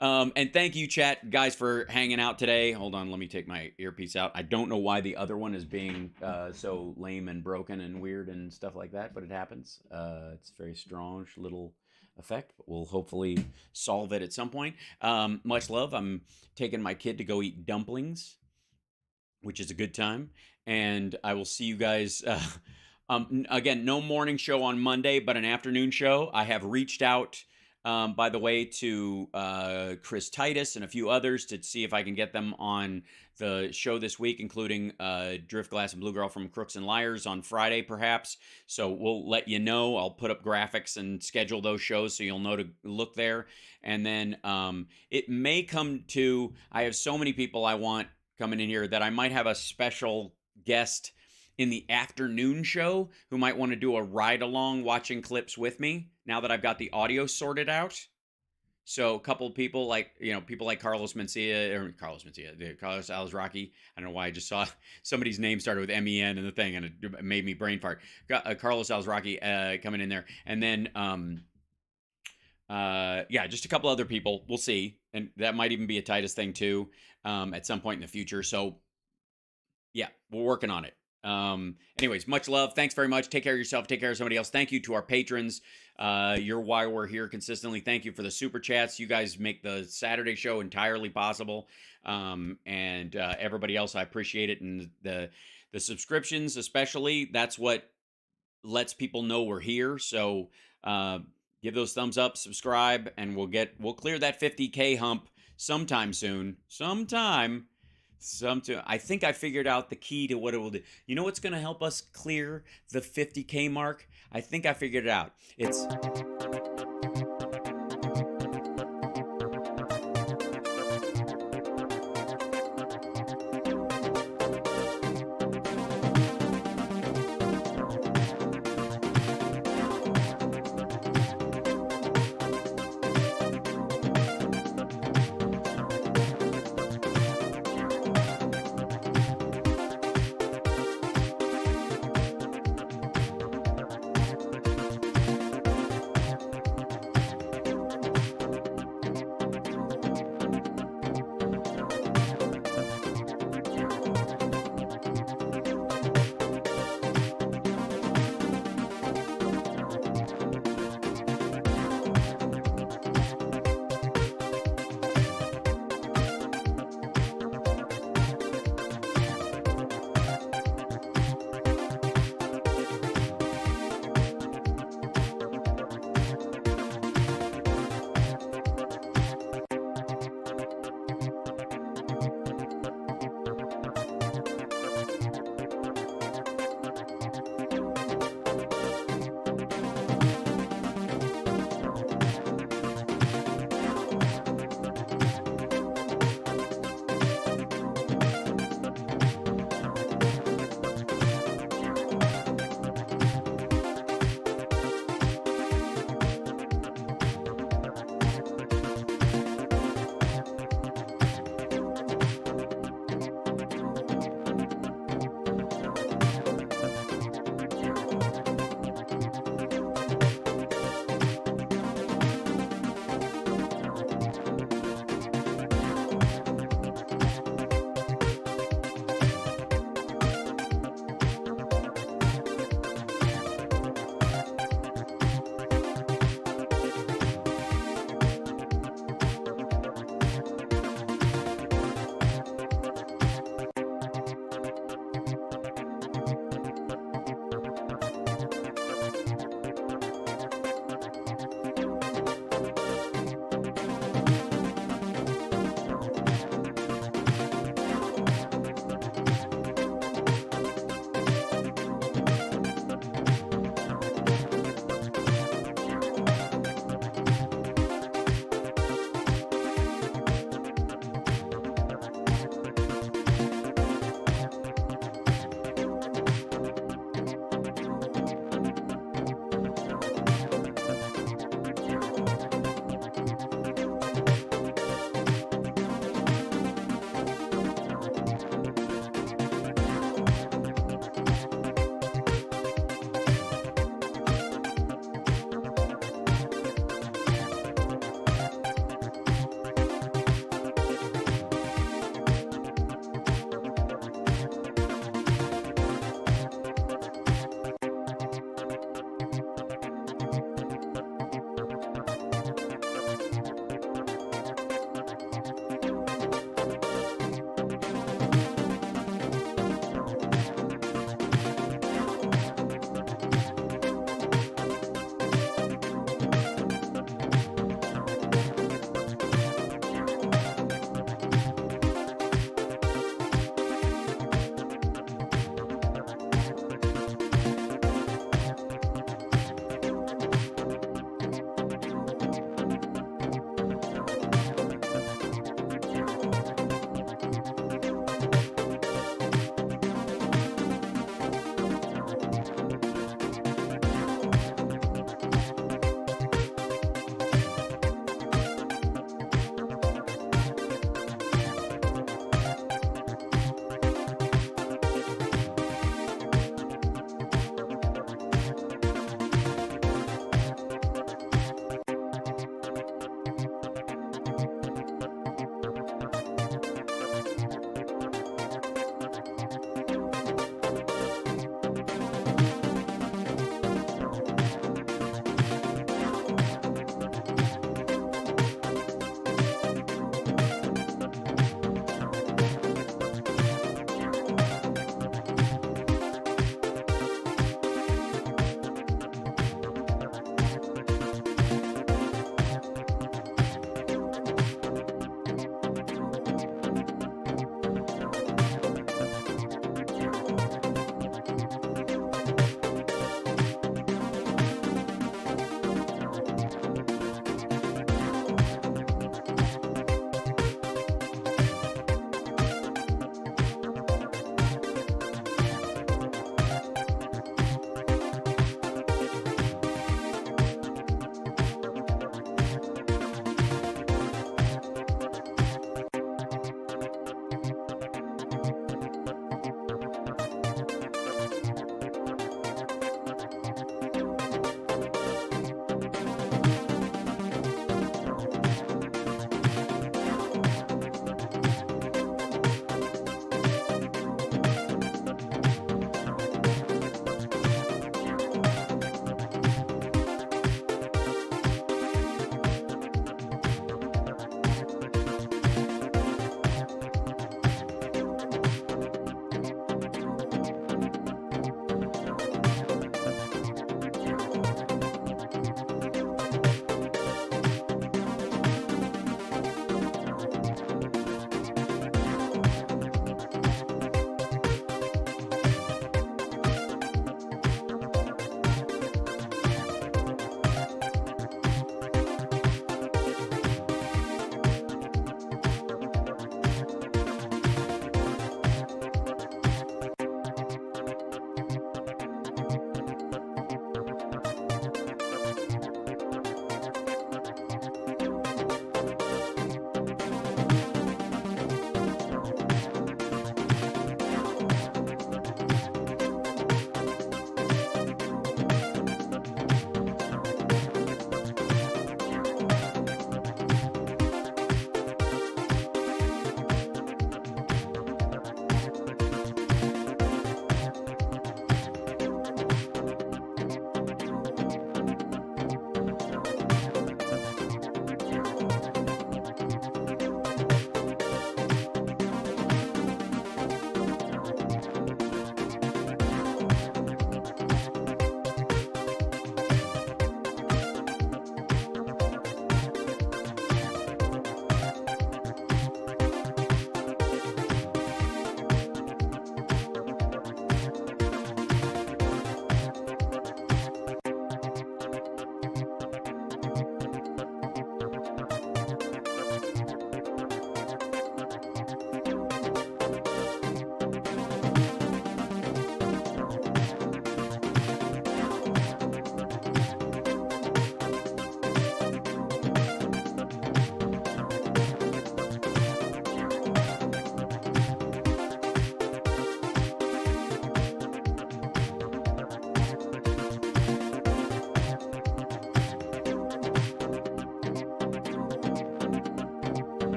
And thank you, chat guys, for hanging out today. Hold on. Let me take my earpiece out. I don't know why the other one is being so lame and broken and weird and stuff like that, but it happens. It's a very strange little effect, but we'll hopefully solve it at some point. Much love. I'm taking my kid to go eat dumplings, which is a good time. And I will see you guys. Again, no morning show on Monday, but an afternoon show. I have reached out, by the way, to Chris Titus and a few others to see if I can get them on the show this week, including Driftglass and Blue Girl from Crooks and Liars on Friday, perhaps. So we'll let you know. I'll put up graphics and schedule those shows so you'll know to look there. And then it may come to, I have so many people I want coming in here that I might have a special guest in the afternoon show who might want to do a ride along watching clips with me now that I've got the audio sorted out. So a couple of people people like Carlos Alazraqui. I don't know why I just saw somebody's name started with MEN in the thing and it made me brain fart. Got Carlos Alazraqui coming in there. And then just a couple other people. We'll see. And that might even be a Titus thing too, at some point in the future. So yeah, we're working on it. Anyways, much love. Thanks very much. Take care of yourself. Take care of somebody else. Thank you to our patrons. You're why we're here consistently. Thank you for the super chats. You guys make the Saturday show entirely possible. And everybody else, I appreciate it. And the The subscriptions, especially, that's what lets people know we're here. So give those thumbs up, subscribe, and we'll clear that 50K hump sometime soon. I think I figured out the key to what it will do. You know what's going to help us clear the 50K mark? I think I figured it out. It's